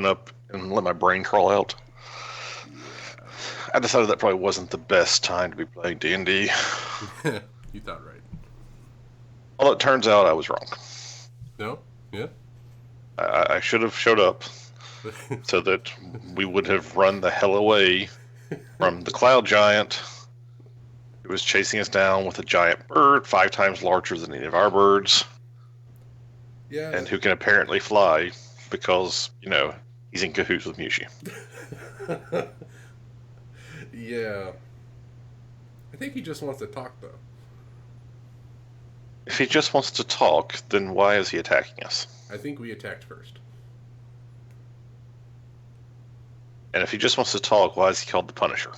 up and let my brain crawl out. Yeah. I decided that probably wasn't the best time to be playing D&D. You thought right. Well, it turns out I was wrong. No? Yeah? I should have showed up so that we would have run the hell away from the cloud giant who was chasing us down with a giant bird 5 times larger than any of our birds, Yeah. and who can apparently fly because, he's in cahoots with Mushi. Yeah. I think he just wants to talk, though. If he just wants to talk, then why is he attacking us? I think we attacked first. And if he just wants to talk, why is he called the Punisher?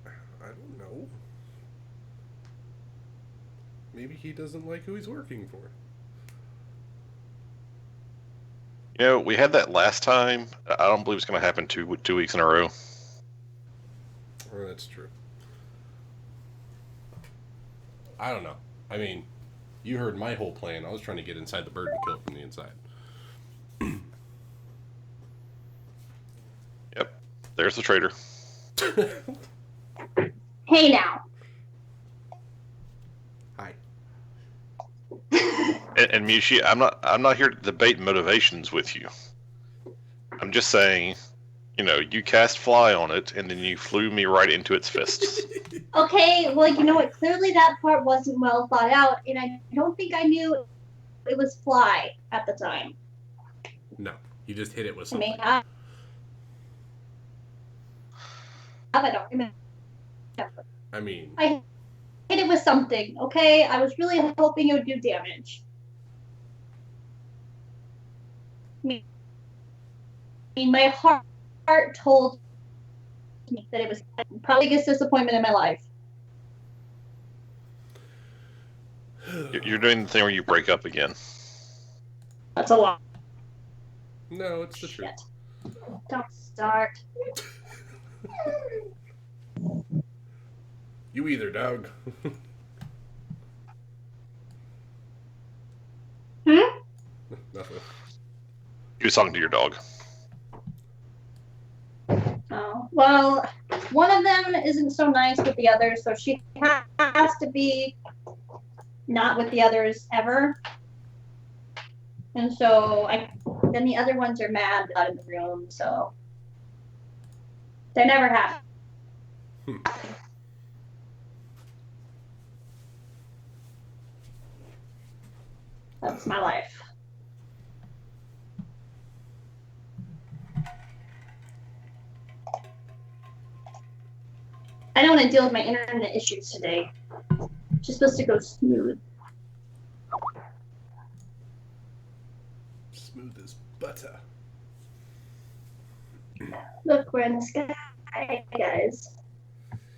I don't know. Maybe he doesn't like who he's working for. We had that last time. I don't believe it's going to happen 2 weeks in a row. Oh, that's true. I don't know. I mean, you heard my whole plan. I was trying to get inside the bird and kill it from the inside. Yep. There's the traitor. Hey now. Hi. And Mushi, I'm not here to debate motivations with you. I'm just saying, you cast fly on it, and then you flew me right into its fists. Okay, well, you know what? Clearly that part wasn't well thought out, and I don't think I knew it was fly at the time. No, you just hit it with I something. mean, I don't remember. I mean, I hit it with something, okay? I was really hoping it would do damage. I mean, my heart told me that it was probably the biggest disappointment in my life. You're doing the thing where you break up again. That's a lot. no, it's the truth. Don't start. You either, Doug. Nothing. You was talking to your dog. Oh, well, one of them isn't so nice with the others, so she has to be not with the others ever. And so then the other ones are mad out in the room, so they're never happy. That's my life. I don't want to deal with my internet issues today. It's just supposed to go smooth. Smooth as butter. Look, we're in the sky, guys.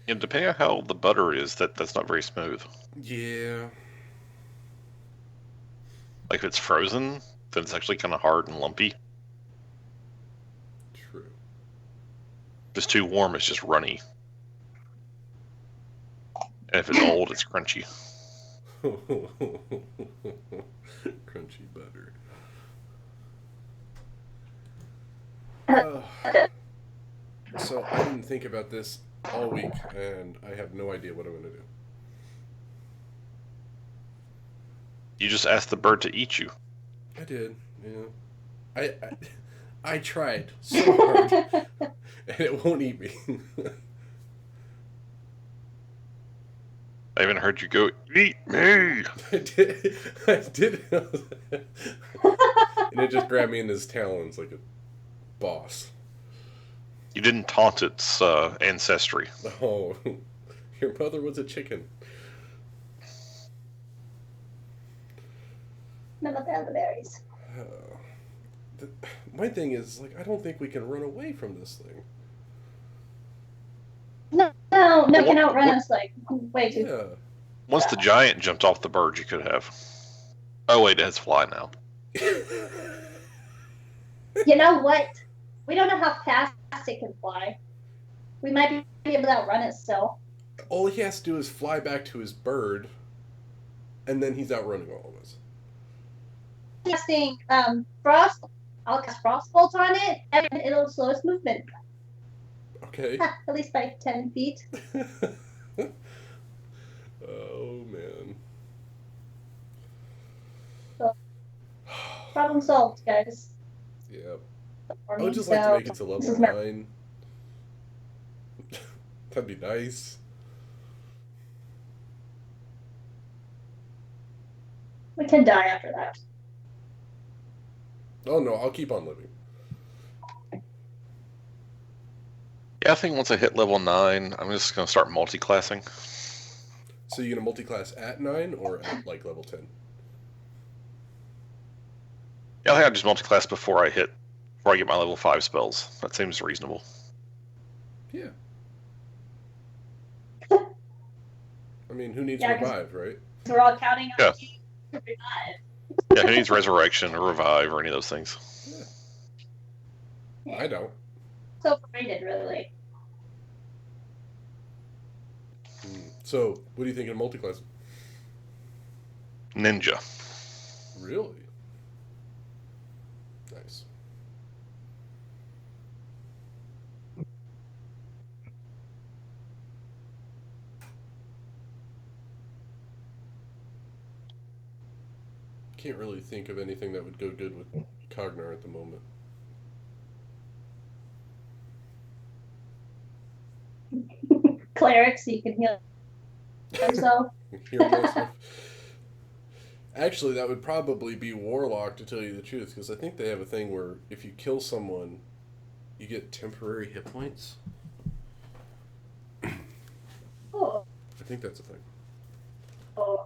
And depending on how the butter is, that's not very smooth. Yeah. Like if it's frozen, then it's actually kind of hard and lumpy. True. If it's too warm, it's just runny. And if it's old, it's crunchy. Crunchy butter. So I didn't think about this all week, and I have no idea what I'm going to do. You just asked the bird to eat you. I did, yeah. I tried so hard, and it won't eat me. I even heard you go, eat me! I did. And it just grabbed me in his talons like a boss. You didn't taunt its ancestry. Oh, your mother was a chicken. None of the elderberries. My thing is, like, I don't think we can run away from this thing. No, can outrun us like way too. Yeah. Once the giant jumped off the bird, you could have. Oh wait, it has fly now. You know what? We don't know how fast it can fly. We might be able to outrun it still. All he has to do is fly back to his bird, and then he's outrunning all of us. Casting frost I'll cast Frostbolt on it, and it'll slow its movement. Okay. At least by 10 feet. Oh, man. So, problem solved, guys. Yeah. For I me, would just like to so make it to this level is my 9. That'd be nice. We can die after that. Oh, no, I'll keep on living. Yeah, I think once I hit level 9, I'm just going to start multi-classing. So you're going to multi-class at 9 or at, like, level 10? Yeah, I think I just multi-class before I get my level 5 spells. That seems reasonable. Yeah. I mean, who needs Yeah, 'cause revive, right? we're all counting on Yeah. you to revive. Yeah, who needs resurrection or revive or any of those things? Yeah. Yeah. I don't. It's overrated, really. So, what do you think of multi-class? Ninja. Really? Nice. Can't really think of anything that would go good with Cognar at the moment. Cleric, so you can heal yourself. Heal myself. Actually, that would probably be Warlock, to tell you the truth, because I think they have a thing where if you kill someone, you get temporary hit points. Oh. I think that's a thing. Oh.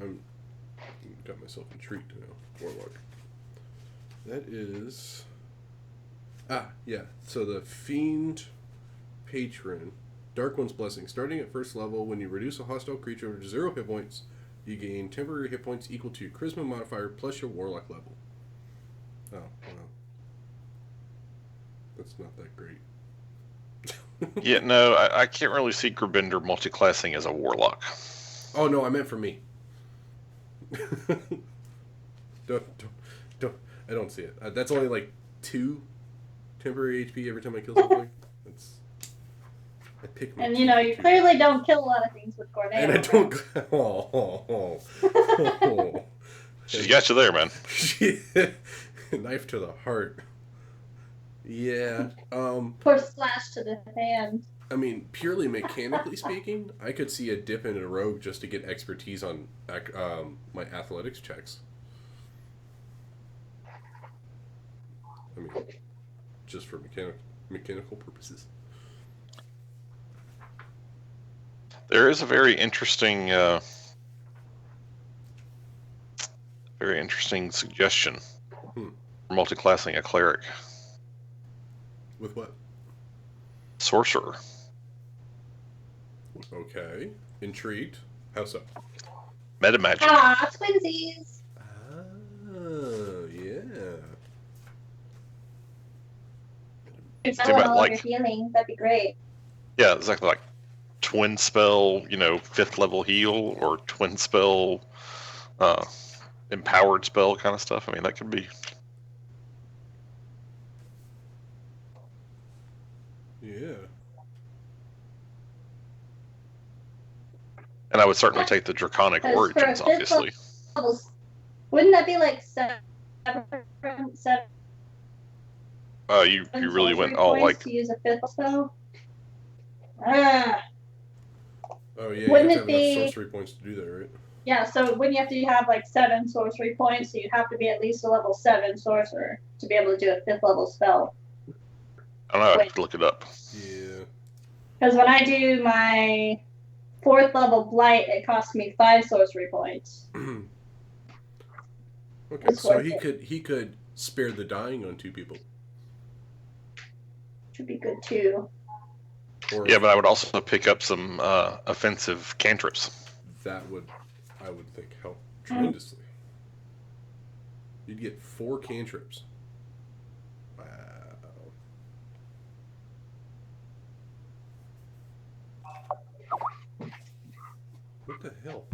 I'm got myself intrigued now. Warlock. That is. Yeah. So the Fiend Patron, Dark One's Blessing. Starting at first level, when you reduce a hostile creature to 0 hit points, you gain temporary hit points equal to your Charisma modifier plus your Warlock level. Oh, wow. That's not that great. Yeah, no, I can't really see Grabender multi-classing as a Warlock. Oh, no, I meant for me. don't, I don't see it. That's only like 2 temporary HP every time I kill something. I pick my And you clearly don't kill a lot of things with Corneo. And I don't. Oh. She's got you there, man. Knife to the heart. Yeah. Or slash to the hand. I mean, purely mechanically speaking, I could see a dip in a rogue just to get expertise on my athletics checks. I mean, just for mechanical purposes. There is a very interesting suggestion for multi-classing a cleric. With what? Sorcerer. Okay. Intrigued. How so? Meta magic. Ah, twinsies. Oh, yeah. If Think about, all of your healing, that'd be great. Yeah, exactly. Like twin spell, 5th level heal, or twin spell, empowered spell kind of stuff. I mean, that could be. Yeah. And I would certainly take the Draconic Origins, obviously. Levels, wouldn't that be like 7? You really went all like. To use a 5th spell? Oh, yeah, Wouldn't you have to it have be... enough sorcery points to do that, right? Yeah, so wouldn't you have to have like 7 sorcery points? So you'd have to be at least a level 7 sorcerer to be able to do a 5th level spell. I don't know, I have to look it up. Yeah. Because when I do my 4th level blight, it costs me 5 sorcery points. Okay, so he could spare the dying on 2 people. Should be good too. Yeah, but I would also pick up some offensive cantrips. That would, I would think, help tremendously. You'd get 4 cantrips. Wow. What the hell?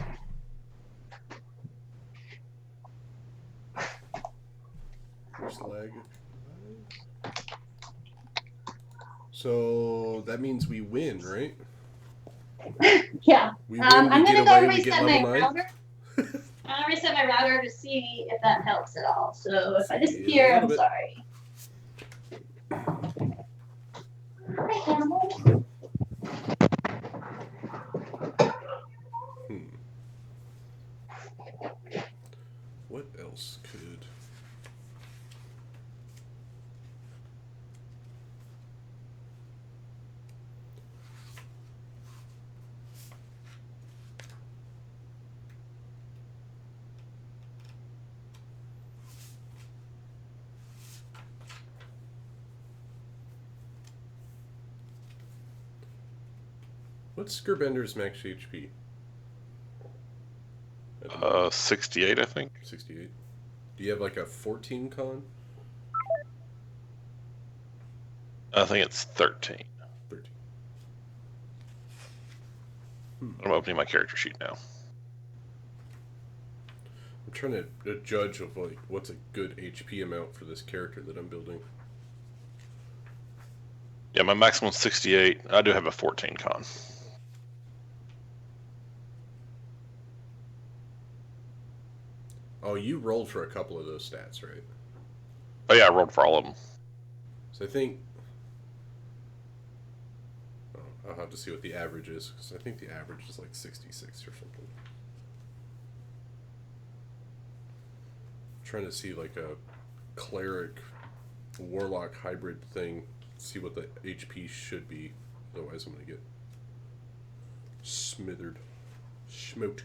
There's There's lag. So that means we win, right? Yeah. We win, I'm we get gonna go away, we get reset level my 9. router. I'm gonna reset my router to see if that helps at all. So if I See you in a disappear, little I'm bit. sorry. Hi, animal. What else could... What's Skerbender's max HP? 68, I think. 68. Do you have like a 14 con? I think it's 13. 13. I'm opening my character sheet now. I'm trying to judge of like what's a good HP amount for this character that I'm building. Yeah, my maximum's 68. I do have a 14 con. Oh, you rolled for a couple of those stats, right? Oh yeah, I rolled for all of them. So I think... Oh, I'll have to see what the average is, because I think the average is like 66 or something. Trying to see like a cleric warlock hybrid thing, see what the HP should be. Otherwise I'm going to get smithered. Schmote.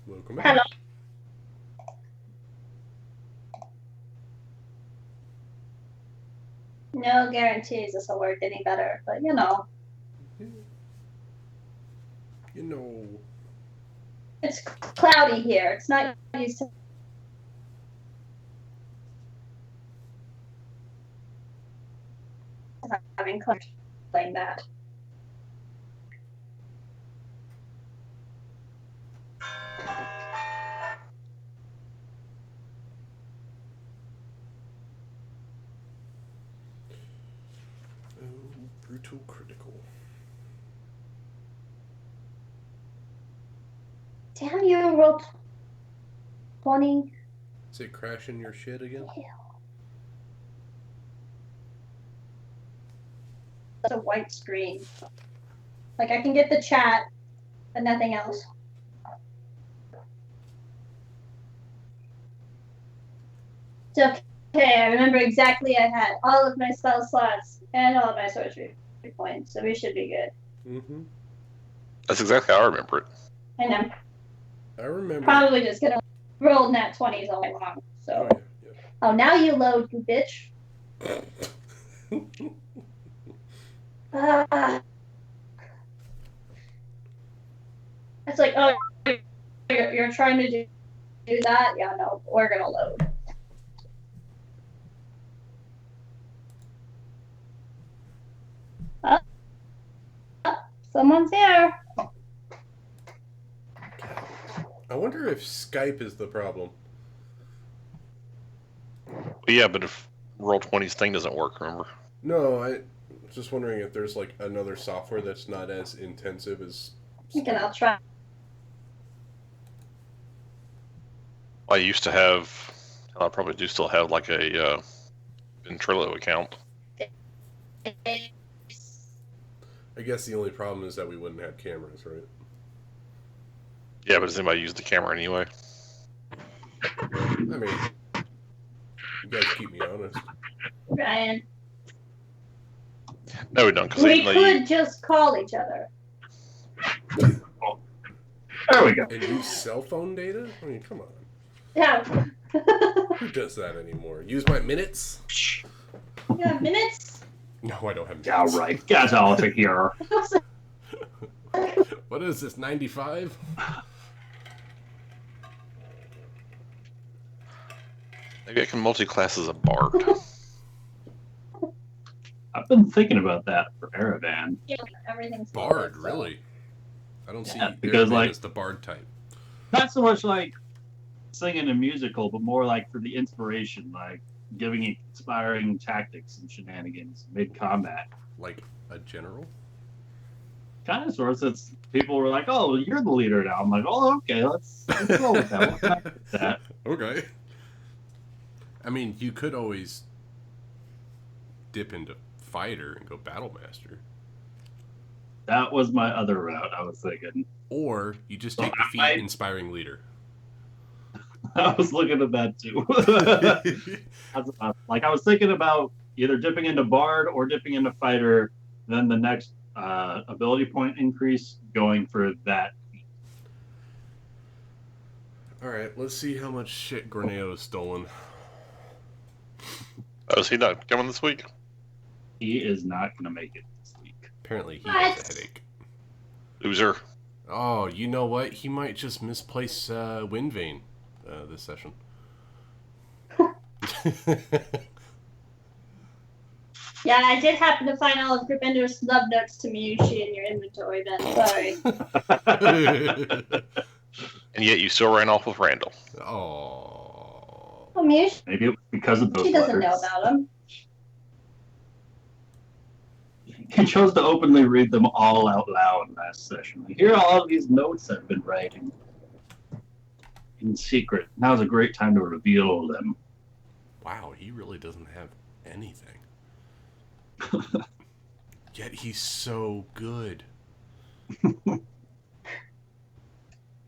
Welcome back. Hello. No guarantees this will work any better, but you know. You know. It's cloudy here. It's not used to having clouds like that. Oh, brutal critical. Damn you, rolled 20. Is it crashing your shit again? It's a white screen. Like I can get the chat, but nothing else. It's okay. I remember exactly. I had all of my spell slots and all of my sorcery points, so we should be good. Mm-hmm. That's exactly how I remember it. And I'm I remember. probably just gonna roll nat 20s all day long. So. Oh, yeah. Oh, now you load, you bitch. It's like, oh, you're trying to do that? Yeah, no, we're gonna load. Someone's here. I wonder if Skype is the problem. Well, yeah, but if Roll20's thing doesn't work, remember? No, I was just wondering if there's like another software that's not as intensive as... Okay, I'll try. I used to have, I probably do still have like a Ventrilo account. I guess the only problem is that we wouldn't have cameras, right? Yeah, but does anybody use the camera anyway? I mean, you guys keep me honest. Ryan. No, we don't. Because We could just call each other. There we go. And use cell phone data? I mean, come on. Yeah. Who does that anymore? Use my minutes? You have minutes? No, I don't have minutes. All right, get out of here. What is this, 95? Maybe I can multi-class as a bard. I've been thinking about that for Aravan. Yeah, everything's Bard, so. really? I don't see because, Aravan like, as the bard type. Not so much like singing a musical, but more like for the inspiration, like giving inspiring tactics and shenanigans mid-combat. Like a general? Kind of sorts. It's people were like, "Oh, you're the leader now." I'm like, "Oh, okay, let's go with that." Let's not with that. Okay. I mean, you could always dip into fighter and go battle master. That was my other route. I was thinking. Or you just take the feat inspiring leader. I was looking at that too. Like I was thinking about either dipping into bard or dipping into fighter. Then the next ability point increase going for that. Alright, let's see how much shit Gorneo has stolen. Oh, is he not coming this week? He is not going to make it this week. Apparently he has a headache. Loser. Oh, you know what? He might just misplace Wind Vein this session. Yeah, I did happen to find all of Gryffindor's snub notes to Miyushi in your inventory then. Sorry. And yet you still ran off with Randall. Oh. Well, Miyushi Maybe it was because of those doesn't know letters. about him. He chose to openly read them all out loud last session. Like, here are all of these notes I've been writing. In secret. Now's a great time to reveal them. Wow, he really doesn't have anything. Yet he's so good.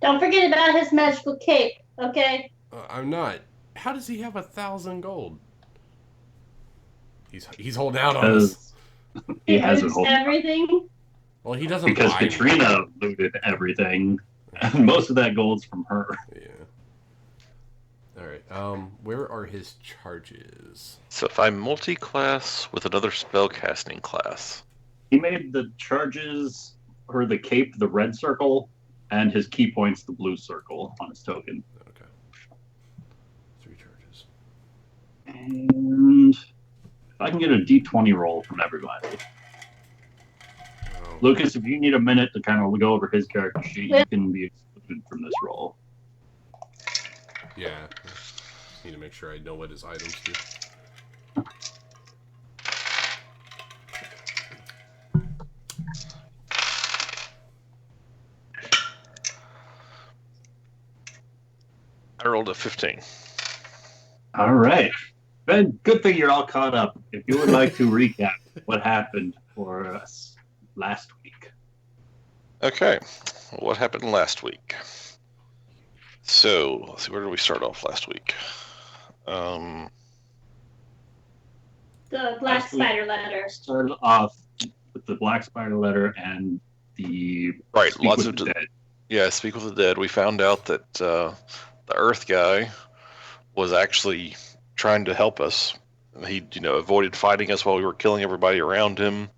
Don't forget about his magical cape, okay? I'm not. How does he have 1,000 gold? He's holding out on us. He has loots everything. Well, he doesn't Because buy Katrina looted everything. And most of that gold's from her. Yeah. Alright, where are his charges? So if I multi-class with another spellcasting class. He made the charges, or the cape, the red circle, and his key points, the blue circle on his token. Okay. 3 charges. And if I can get a d20 roll from everybody. Oh. Lucas, if you need a minute to kind of go over his character sheet, you can be excluded from this roll. Yeah. Just need to make sure I know what his items do. I rolled a 15. All right. Ben, good thing you're all caught up. If you would like to recap what happened for us last week. Okay. What happened last week? So, let's see, where did we start off last week? The Black Spider letter. Started off with the Black Spider letter and the Right, Speak lots with of the Dead. Yeah, Speak with the Dead. We found out that the Earth guy was actually trying to help us. He, avoided fighting us while we were killing everybody around him,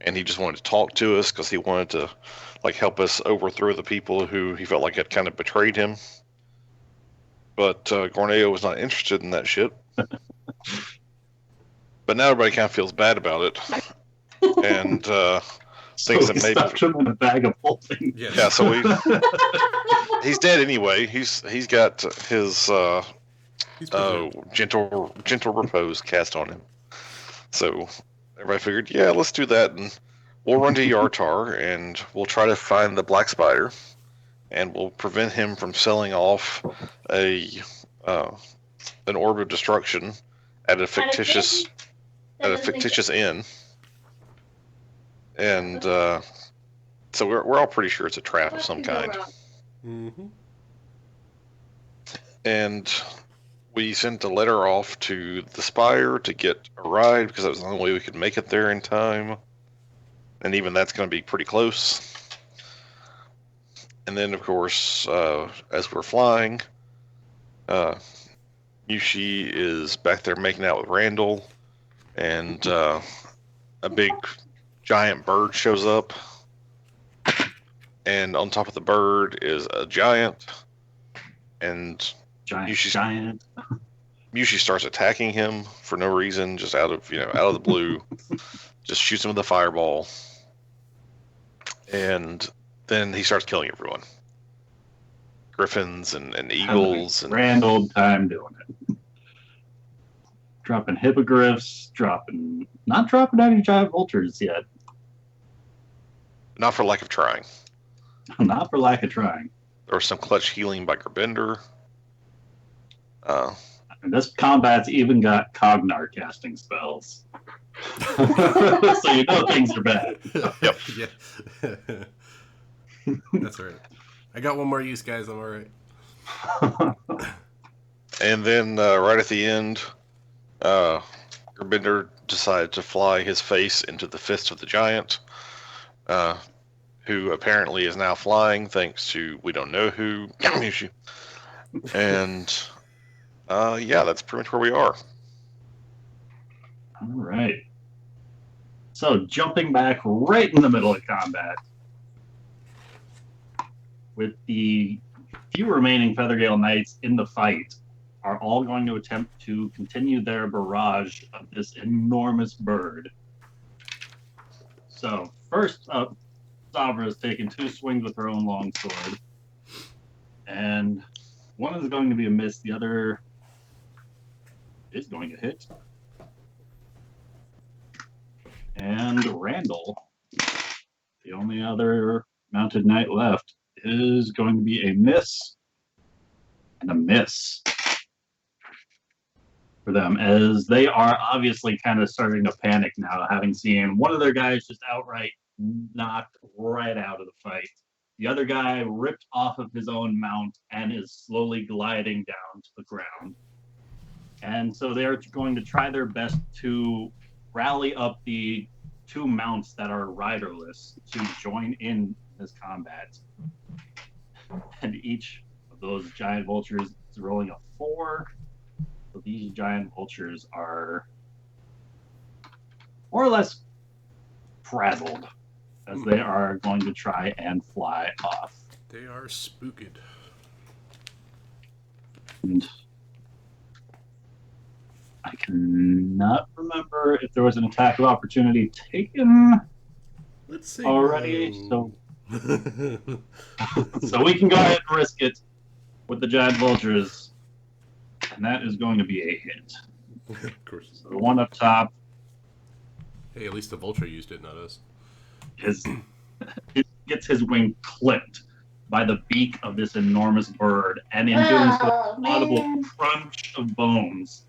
and he just wanted to talk to us because he wanted to, help us overthrow the people who he felt like had kind of betrayed him. But Gorneo was not interested in that shit. But now everybody kind of feels bad about it, and thinks that maybe stuffed him in a bag of holding. Yeah, so he's dead anyway. He's got his gentle repose cast on him. So everybody figured, yeah, let's do that, and we'll run to Yartar and we'll try to find the Black Spider, and we'll prevent him from selling off an orb of destruction at a fictitious inn. And so we're all pretty sure it's a trap of some kind. Mm-hmm. And we sent a letter off to the Spire to get a ride because that was the only way we could make it there in time. And even that's going to be pretty close. And then, of course, as we're flying, Yushi is back there making out with Randall, and a big giant bird shows up. And on top of the bird is a giant, and Giant. Yushi starts attacking him for no reason, just out of the blue. Just shoots him with a fireball, and then he starts killing everyone. Griffins and eagles. And grand old time doing it. Dropping hippogriffs, not dropping any giant vultures yet. Not for lack of trying. Not for lack of trying. There was some clutch healing by Gerbender. And this combat's even got Cognar casting spells. So you know things are bad. Yep. Yeah. That's right. I got one more use, guys. I'm all right. And then right at the end, Gerbender decided to fly his face into the fist of the giant, who apparently is now flying thanks to we don't know who. And yeah, that's pretty much where we are. All right. So jumping back right in the middle of combat, with the few remaining Feathergale Knights in the fight, are all going to attempt to continue their barrage of this enormous bird. So first up, Sabra has taken 2 swings with her own longsword, and one is going to be a miss. The other is going to hit. And Randall, the only other mounted knight left, is going to be a miss and a miss for them, as they are obviously kind of starting to panic now, having seen one of their guys just outright knocked right out of the fight. The other guy ripped off of his own mount and is slowly gliding down to the ground. And so they're going to try their best to rally up the 2 mounts that are riderless to join in this combat. And each of those giant vultures is rolling a 4. So these giant vultures are more or less frazzled as they are going to try and fly off. They are spooked. And I cannot remember if there was an attack of opportunity taken Let's see. already. So we can go ahead and risk it with the giant vultures. And that is going to be a hit. Of course. So the one up top Hey, at least the vulture used it, not us. gets his wing clipped by the beak of this enormous bird, and in doing so, an audible crunch of bones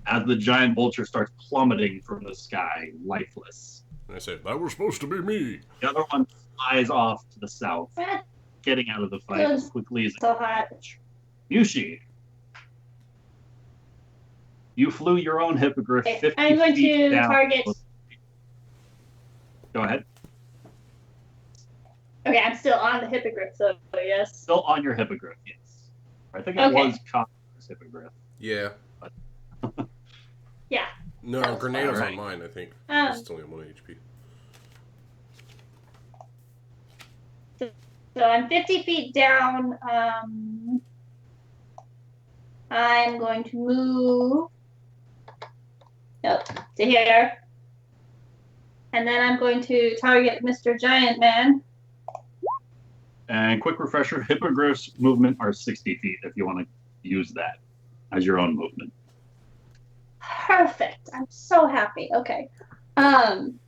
as the giant vulture starts plummeting from the sky, lifeless. And I said, that was supposed to be me. The other one flies off to the south, getting out of the fight as quickly as So hot. Yushi. You flew your own hippogriff 50 I'm going feet to down. target. Go ahead. Okay, I'm still on the hippogriff, so yes. Still on your hippogriff, yes. I think it Okay. was Connor's hippogriff. Yeah. Yeah. No, That was Grenade was fine. on mine, I think. Um, It's only on 1 HP. So I'm 50 feet down. I'm going to move up to here. And then I'm going to target Mr. Giant Man. And quick refresher, hippogriffs movement are 60 feet if you want to use that as your own movement. Perfect. I'm so happy. Okay. And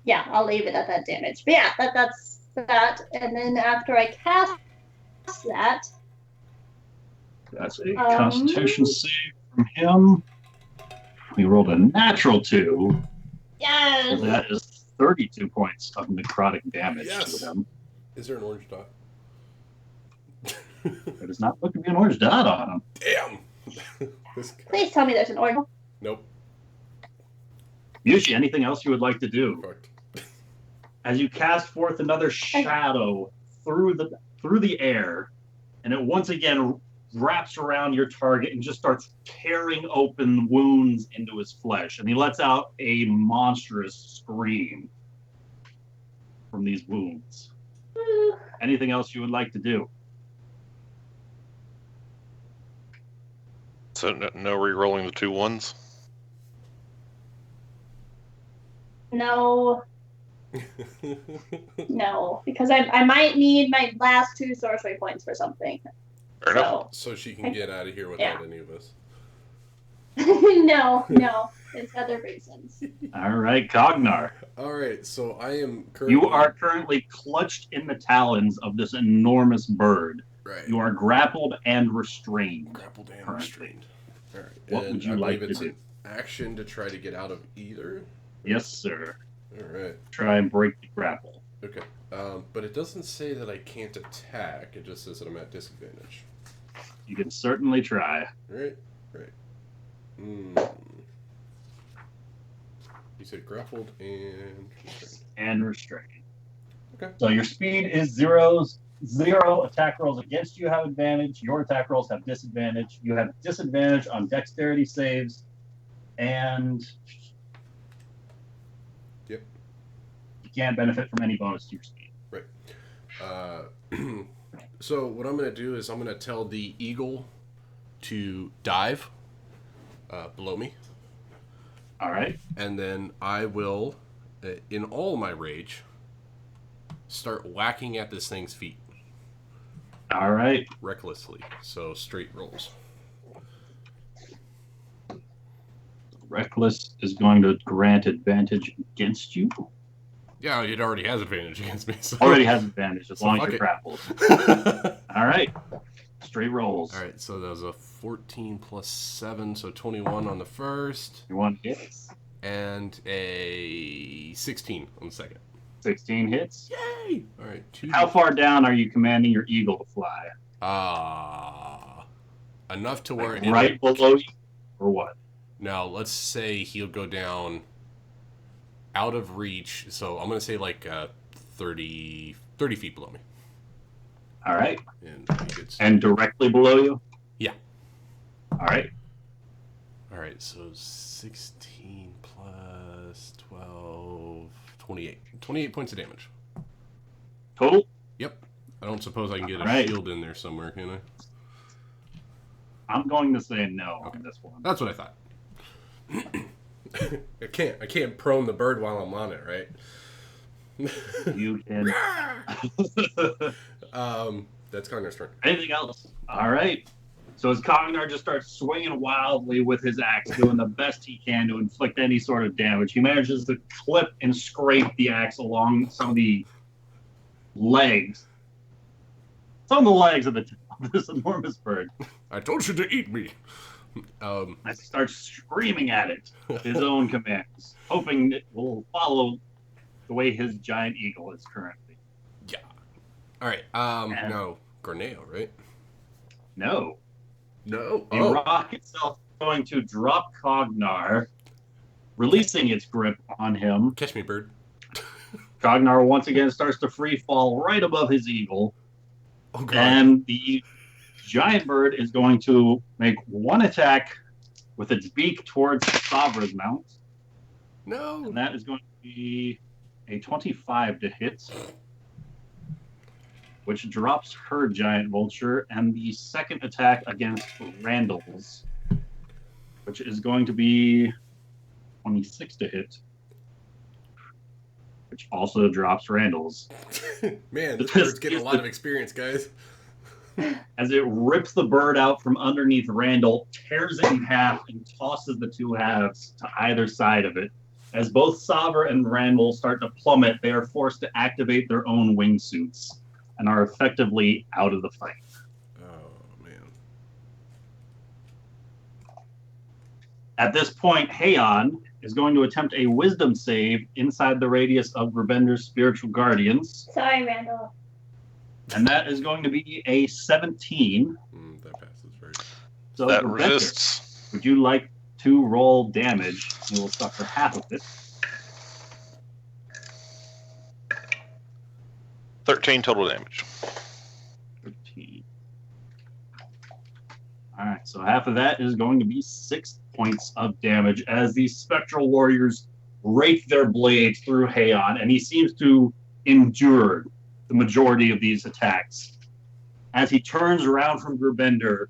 yeah, I'll leave it at that damage. But yeah, that's that. And then after I cast that, That's a Constitution save from him. We rolled a natural 2. Yes. So that is 32 points of necrotic damage Yes. to him. Is there an orange dot? There does not look to be an orange dot on him. Damn. This guy. Please tell me there's an orange. Nope. Yushi, anything else you would like to do? Fucked. As you cast forth another shadow through the air, and it once again wraps around your target and just starts tearing open wounds into his flesh, and he lets out a monstrous scream from these wounds. Anything else you would like to do? So no re-rolling the 2 1s. No, no, because I might need my last 2 sorcery points for something. Fair enough. So she can get out of here without any of us. No, it's other reasons. All right, Cognar. All right, so I am currently... You are currently clutched in the talons of this enormous bird. Right. You are grappled and restrained. Grappled and currently. restrained. All right. What and would you I like believe to it's do? an action to try to get out of either. Yes, sir. All right. Try and break the grapple. Okay. But it doesn't say that I can't attack. It just says that I'm at disadvantage. You can certainly try. Right. You said grappled and restrained. And restrained. Okay. So your speed is 0. Attack rolls against you have advantage. Your attack rolls have disadvantage. You have disadvantage on dexterity saves. And Yep. You can't benefit from any bonus to your speed. Right. So what I'm going to do is I'm going to tell the eagle to dive below me. All right. And then I will, in all my rage, start whacking at this thing's feet. All right. Recklessly. So straight rolls. Reckless is going to grant advantage against you. Yeah, it already has advantage against me. So. Already has advantage as So long as fuck you're it. grappled. All right. Straight rolls. All right, so that was a 14 plus 7, so 21 on the first, You want hits? and a 16 on the second. 16 hits. Yay! All right, 2. How far down are you commanding your eagle to fly? Enough to where... Right below you, or what? Now, let's say he'll go down out of reach, so I'm going to say like 30 feet below me. All right. And he gets... And directly below you? Yeah. All right. All right, so 16 plus 12, 28. 28 points of damage. Total? Yep. I don't suppose I can get a Alright. shield in there somewhere, can I? I'm going to say no on this one. That's what I thought. I can't prone the bird while I'm on it, right? You can. That's Connor's turn. Anything else? All right. So as Cognar just starts swinging wildly with his axe, doing the best he can to inflict any sort of damage, he manages to clip and scrape the axe along some of the legs. Some of the legs of this enormous bird. I told you to eat me. As he starts screaming at it, his own commands, hoping it will follow the way his giant eagle is currently. Yeah. All right. No, Gorneo, right? No. No. The rock itself is going to drop Cognar, releasing its grip on him. Catch me, bird. Cognar once again starts to free fall right above his eagle. Oh, God. And the giant bird is going to make one attack with its beak towards Savra's mount. No. And that is going to be a 25 to hit, which drops her giant vulture. And the second attack against Randall's, which is going to be 26 to hit, which also drops Randall's. Man, this bird's getting a lot of experience, guys. As it rips the bird out from underneath Randall, tears it in half, and tosses the two halves to either side of it. As both Savra and Randall start to plummet, they are forced to activate their own wingsuits and are effectively out of the fight. Oh, man. At this point, Heian, is going to attempt a wisdom save inside the radius of Grabender's spiritual guardians. Sorry, Randall. And that is going to be a 17. That passes, right? So That Gravender, resists. would you like to roll damage? You will suffer half of it. 13 total damage. 13. Alright, so half of that is going to be 6 points of damage as these spectral warriors rake their blades through Heian, and he seems to endure the majority of these attacks. As he turns around from Grubender,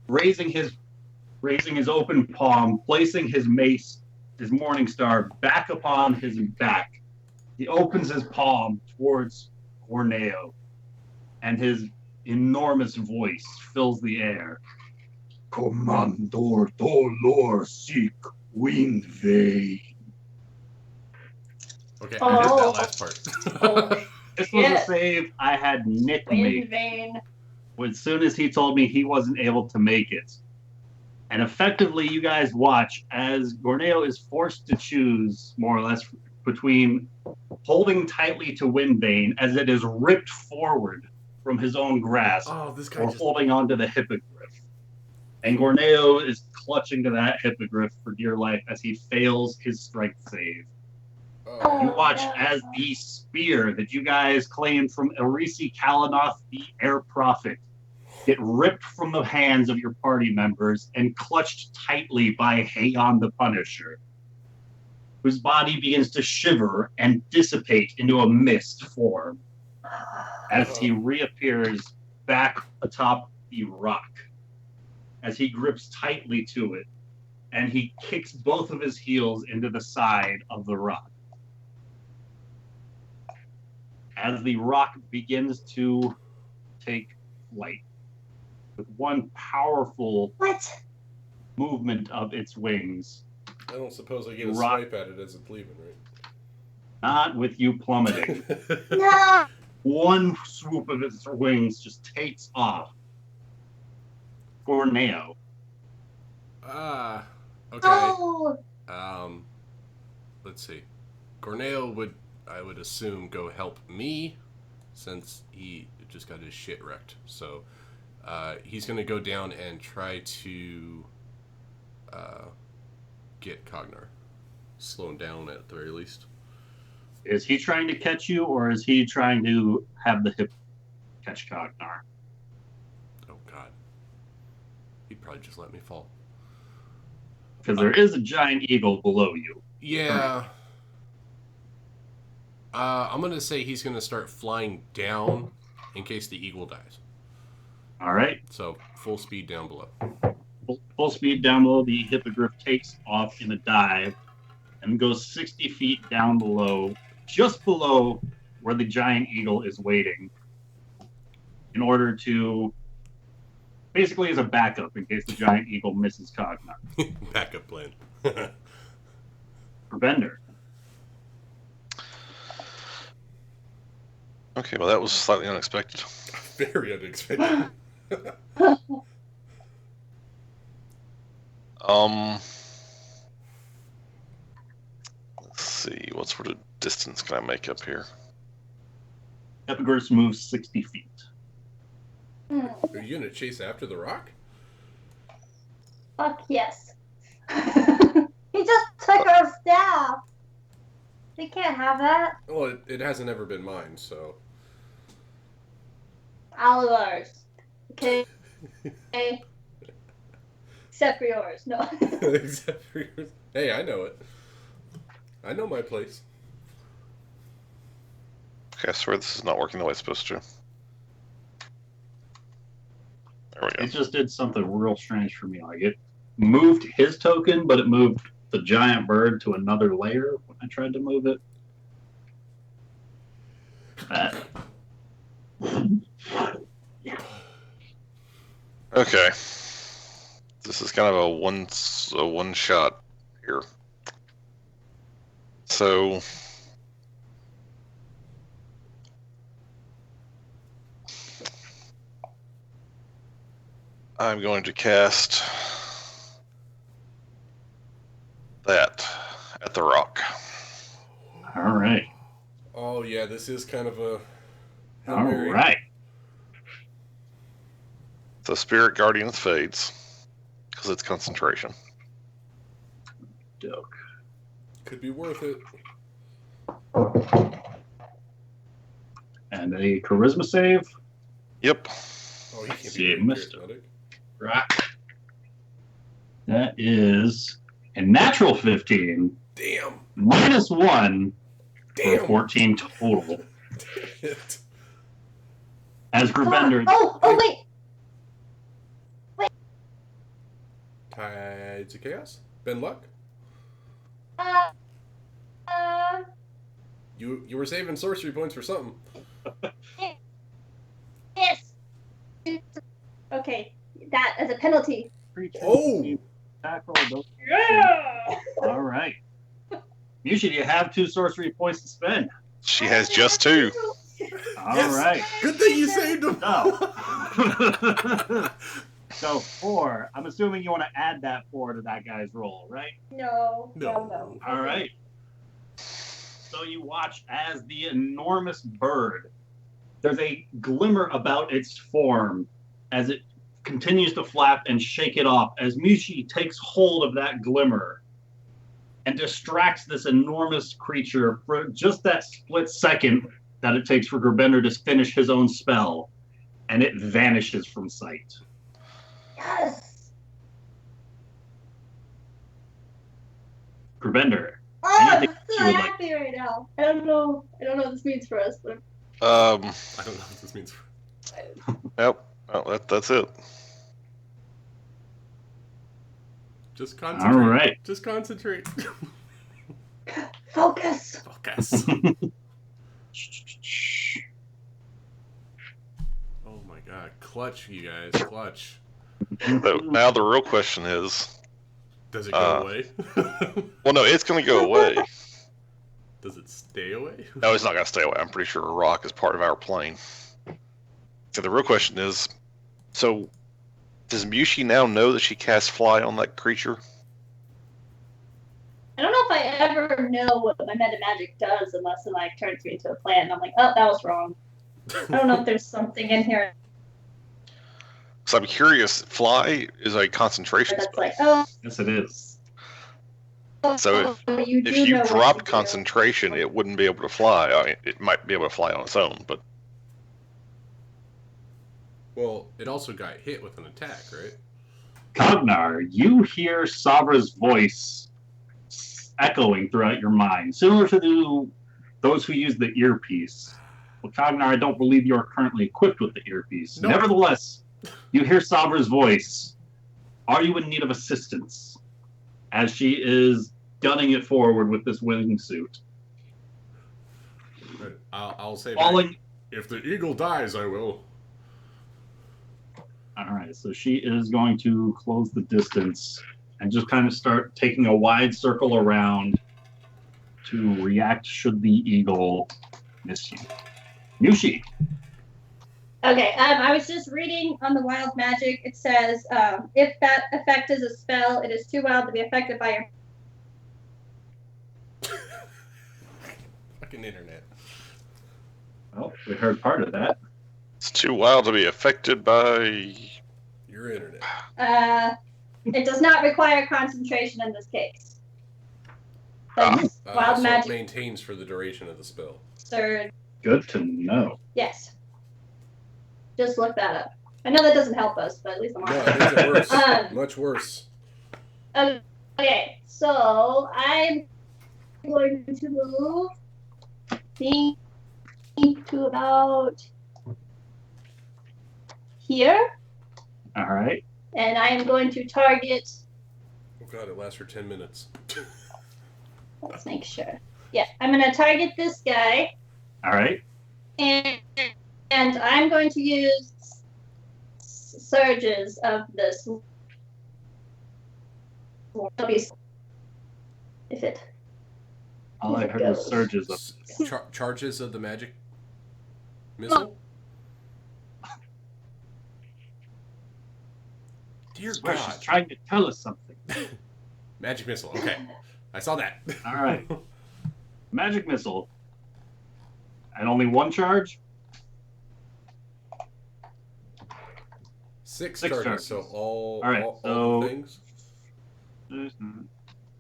raising his open palm, placing his mace, his Morning Star, back upon his back, he opens his palm towards Corneo, and his enormous voice fills the air. Commandor Dolor Seek Windvein. Okay, I Oh. missed that last part. This was a Yes. save I had Nick make. Wind vein. As soon as he told me he wasn't able to make it. And effectively, you guys watch as Gorneo is forced to choose, more or less, between holding tightly to Windbane as it is ripped forward from his own grasp, Oh, this guy or just. holding onto the hippogriff. And Gorneo is clutching to that hippogriff for dear life as he fails his strength save. Oh, You watch as the spear that you guys claimed from Erisi Kalanoth, the air prophet, get ripped from the hands of your party members and clutched tightly by Heian the Punisher, whose body begins to shiver and dissipate into a mist form as he reappears back atop the rock, as he grips tightly to it, and he kicks both of his heels into the side of the rock. As the rock begins to take flight, with one powerful What? movement of its wings, I don't suppose I get a Rock. swipe at it as it's leaving, not with you plummeting. right? No. One swoop of its wings just takes off. Corneo. Okay. No. Let's see. Corneo I would assume, go help me, since he just got his shit wrecked. So, he's gonna go down and try to get Cognar, slow him down at the very least. Is he trying to catch you, or is he trying to have the hip catch Cognar? Oh God, he'd probably just let me fall. Because there is a giant eagle below you. Yeah. I'm gonna say he's gonna start flying down in case the eagle dies. All right. So full speed down below. Full speed down below. The hippogriff takes off in a dive and goes 60 feet down below, just below where the giant eagle is waiting, in order to, basically as a backup in case the giant eagle misses Cognar. Backup plan. For Bender. Okay, well that was slightly unexpected. Very unexpected. Let's see, what sort of distance can I make up here? Hippogriff moves 60 feet. Hmm. Are you gonna chase after the rock? Fuck yes. He just took our staff. They can't have that. Well, it hasn't ever been mine, so. All of ours. Okay. Okay. Except for yours. No. Except for yours. Hey, I know it. I know my place. Okay, I swear this is not working the way it's supposed to. There we go. It just did something real strange for me. Like, it moved his token, but it moved the giant bird to another layer when I tried to move it. Okay. This is kind of a one shot here. So I'm going to cast that yeah, this is kind of a... Hail All Mary. right. So Spirit Guardians fades because it's concentration. Doke. Could be worth it. And a charisma save. Yep. Oh, he can't See, be missed it. charismatic. Right. That is a natural 15 Damn. minus 1 for Damn. 14 total. It. As Gravender, Oh, wait. Tides of Chaos. Ben Luck. Uh, You were saving sorcery points for something. yes. Okay, that as a penalty. Oh! attack roll. Yeah. All right. Usually you have 2 sorcery points to spend. She has just 2. All Yes. right. Good thing you saved him. No. So 4. I'm assuming you want to add that 4 to that guy's roll, right? No. All right. So you watch as the enormous bird, there's a glimmer about its form as it continues to flap and shake it off as Mushi takes hold of that glimmer and distracts this enormous creature for just that split second that it takes for Gravender to finish his own spell, and it vanishes from sight. Yes. Gravender. Oh, Anything I'm so you would like- happy right now. I don't know what this means for us, but I don't know what this means. Yep. Oh, that's it. Just concentrate. All right. Just concentrate. focus. Focus. Oh my god. Clutch, you guys. Clutch. So now the real question is, Does it go away? well, no, it's going to go away. Does it stay away? No, it's not going to stay away. I'm pretty sure a rock is part of our plane. So the real question is, so does Mushi now know that she casts fly on that creature? I don't know if I ever know what my meta magic does unless it like turns me into a plant and I'm like, oh, that was wrong. I don't know if there's something in here So I'm curious, fly is a concentration that's spell. like, oh, Yes, it is. So you do If you know what dropped to do. concentration, it wouldn't be able to fly. I mean, it might be able to fly on its own, but Well, it also got hit with an attack, right? Cognar, you hear Sabra's voice echoing throughout your mind, similar to those who use the earpiece. Well, Cognar, I don't believe you are currently equipped with the earpiece. No. Nevertheless, you hear Sabra's voice. Are you in need of assistance? As she is gunning it forward with this wingsuit. I'll say back, Falling. if the eagle dies, I will. All right, so she is going to close the distance and just kind of start taking a wide circle around to react should the eagle miss you. Mushi. Okay, I was just reading on the wild magic. It says, if that effect is a spell, it is too wild to be affected by your... Fucking internet. Well, we heard part of that. it's too wild to be affected by. Your internet. It does not require concentration in this case. Thanks. Wild So magic it maintains for the duration of the spell. surge. Good to know. Yes. Just look that up. I know that doesn't help us, but at least I'm No, on it makes it worse. Um, Much worse. Okay, so I'm going to move the to about here, All right. and I am going to target. Oh god, it lasts for 10 minutes. Let's make sure. Yeah, I'm going to target this guy, All right. and I'm going to use surges of this. If it. All I heard was surges of. Charges of the magic missile? Dear Swear she's God. trying to tell us something. Magic missile. Okay. I saw that. All right. Magic missile And only one charge? Six Six charges. charges. So all All right, all so- the things.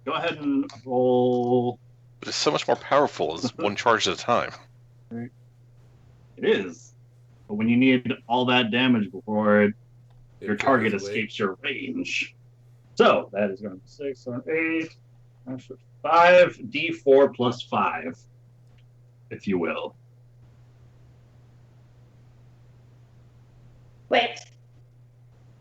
Go ahead and roll. But it's so much more powerful as one charge at a time. It is. But when you need all that damage before your It target goes away. escapes your range. So that is going to be 6, 7, 8, 5d4 plus 5, if you will. Wait.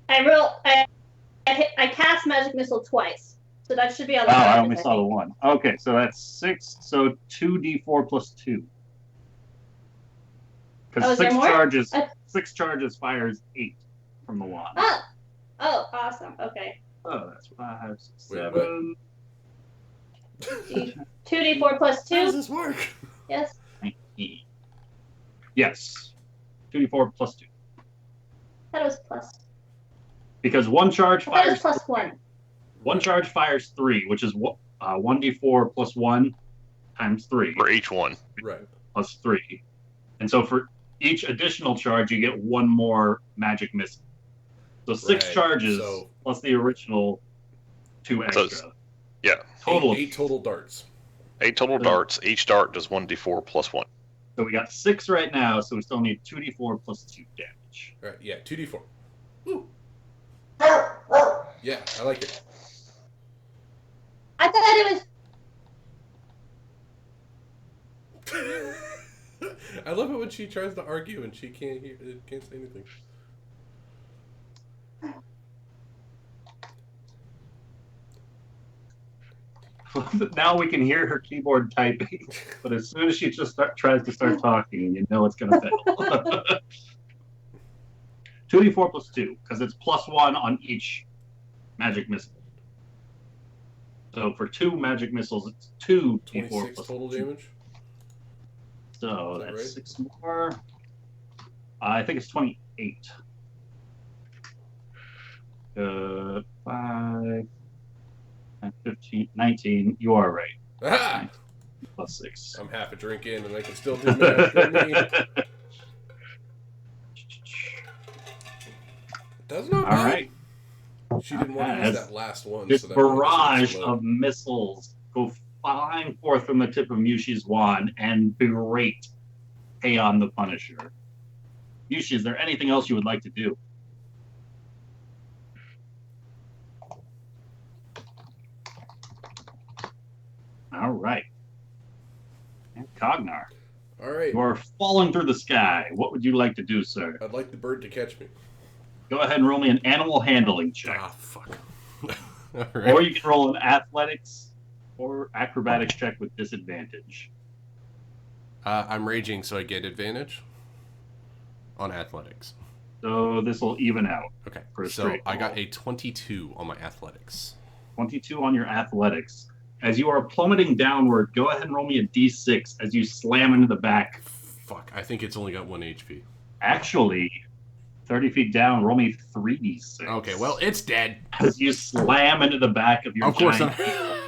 I cast magic missile twice, so that should be on Oh, the. I only saw the one. Okay, so that's 6. So 2d4 plus 2. Because Oh, is there more? 6 charges fires 8 from the wand. Oh, awesome. Okay. Oh, that's 5, 6, Wait, 7. 2d4 plus How does 2. this work? Yes. 19. Yes. 2d4 plus 2. That was plus. Because one charge I thought it was fires plus 1. one charge fires 3, which is 1d4 plus 1 times 3 For each one. Right. plus 3. And so for each additional charge, you get one more magic missile. So 6 Right, charges so- plus the original 2 So extra. Yeah. Total. Eight total darts. 8 total darts. Each dart does 1d4 plus 1. So we got 6 right now, so we still need 2d4 plus 2 damage. All right. Yeah. 2d4. Woo. Yeah, I like it. I thought it was. I love it when she tries to argue and she can't say anything. Now we can hear her keyboard typing, but as soon as she just tries to start talking, you know it's going to fail. 2d4 plus 2, because it's plus 1 on each magic missile. So for 2 magic missiles, it's 2d4 26 plus total 2. damage. So Is that that's right? 6 more. I think it's 28. 5, 15, 19. You are right. Ah! Plus 6. I'm half a drink in and I can still do math for me. That's not All bad. right. She didn't want to use As that last one. This so that one barrage doesn't explode. of missiles go flying forth from the tip of Mushi's wand and berate Aeon the Punisher. Mushi, is there anything else you would like to do? All right. And Cognar, All right. you are falling through the sky. What would you like to do, sir? I'd like the bird to catch me. Go ahead and roll me an animal handling check. Ah, fuck. All right. Or you can roll an athletics or acrobatics check with disadvantage. I'm raging, so I get advantage on athletics. So this will even out. Okay. For a So straight I got roll. a 22 on my athletics. 22 on your athletics. As you are plummeting downward, go ahead and roll me a d6 as you slam into the back. Fuck. I think it's only got 1 HP. Actually, 30 feet down, roll me 3d6. Okay. Well, it's dead. As you slam into the back of your Of course, giant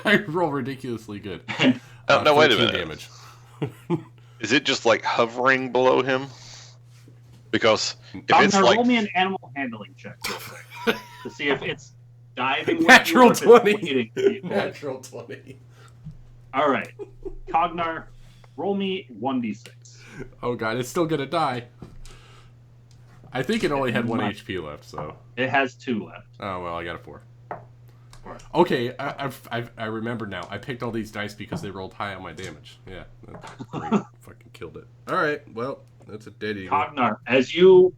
I roll ridiculously good. and No, wait a 13 minute. damage. Is it just like hovering below him? Because if I'm it's gonna like roll me an animal handling check real quick to see if it's diving with Natural you or if 20. it's waiting for you. Natural 20. All right, Cognar, roll me 1d6. Oh god, it's still gonna die. I think it only had 1 HP left, so. It has 2 left. Oh well, I got a 4. 4. Okay, I remember now. I picked all these dice because they rolled high on my damage. Yeah, that's great. Fucking killed it. All right, well, that's a dead eagle. Cognar, as you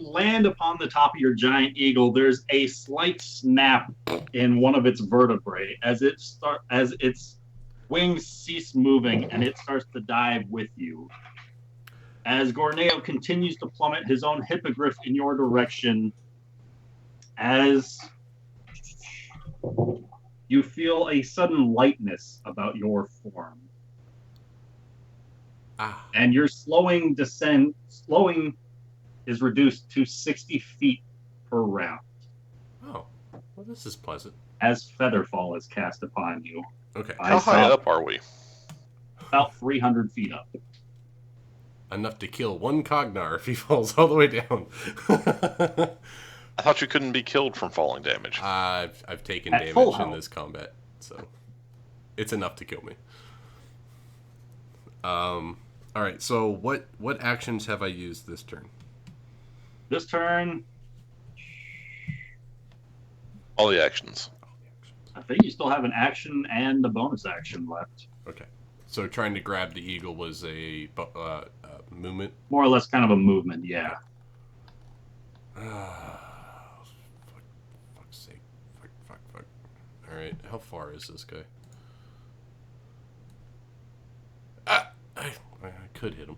land upon the top of your giant eagle, there's a slight snap in one of its vertebrae as its wings cease moving and it starts to dive with you. As Gorneo continues to plummet his own hippogriff in your direction, as you feel a sudden lightness about your form. Ah, And your slowing is reduced to 60 feet per round oh, well, this is pleasant. as Featherfall is cast upon you. Okay. I how high saw- up are we? about 300 feet up. Enough to kill one Cognar if he falls all the way down. I thought you couldn't be killed from falling damage. I've taken At full damage in health. this combat, so it's enough to kill me. All right. So what actions have I used this turn? This turn, All the actions. I think you still have an action and a bonus action left. Okay. So trying to grab the eagle was a movement. More or less kind of a movement, yeah. Fuck's sake. Fuck. All right. How far is this guy? I could hit him.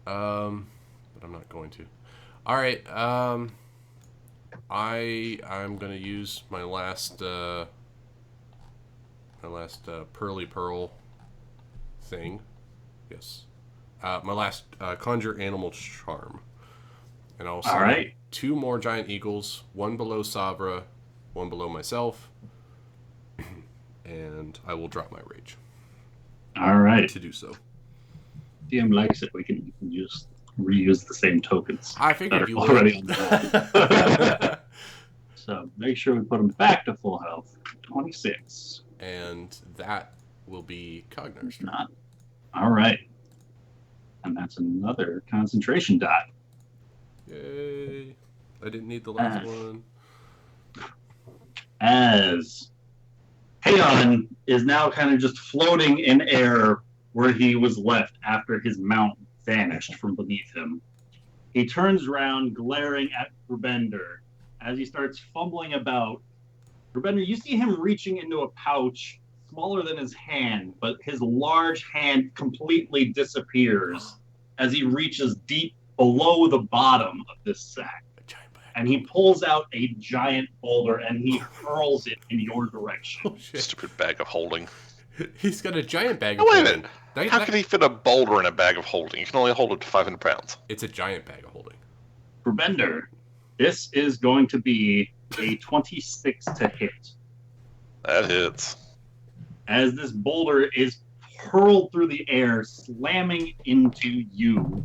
But I'm not going to. All right. I'm gonna use my last pearly pearl thing. Yes. My last conjure animal charm, and I'll send All right. 2 more giant eagles, one below Savra, one below myself, and I will drop my rage All right. to do so. DM likes it. We can just reuse the same tokens. I that figured are you already would. on the board. So make sure we put them back to full health. 26. And that will be Cognar's turn. Not. All right. And that's another concentration dot. Yay! I didn't need the last one. As Heion is now kind of just floating in air where he was left after his mount vanished from beneath him. He turns around, glaring at Rubender as he starts fumbling about. Rubender, you see him reaching into a pouch smaller than his hand, but his large hand completely disappears as he reaches deep below the bottom of this sack. And he pulls out a giant boulder and he hurls it in your direction. Oh, shit. Stupid bag of holding. He's got a giant bag Oh, of wait a holding. minute. How can he fit a boulder in a bag of holding? You can only hold it to 500 pounds. It's a giant bag of holding. Rubender, this is going to be a 26 to hit. That hits. As this boulder is hurled through the air, slamming into you.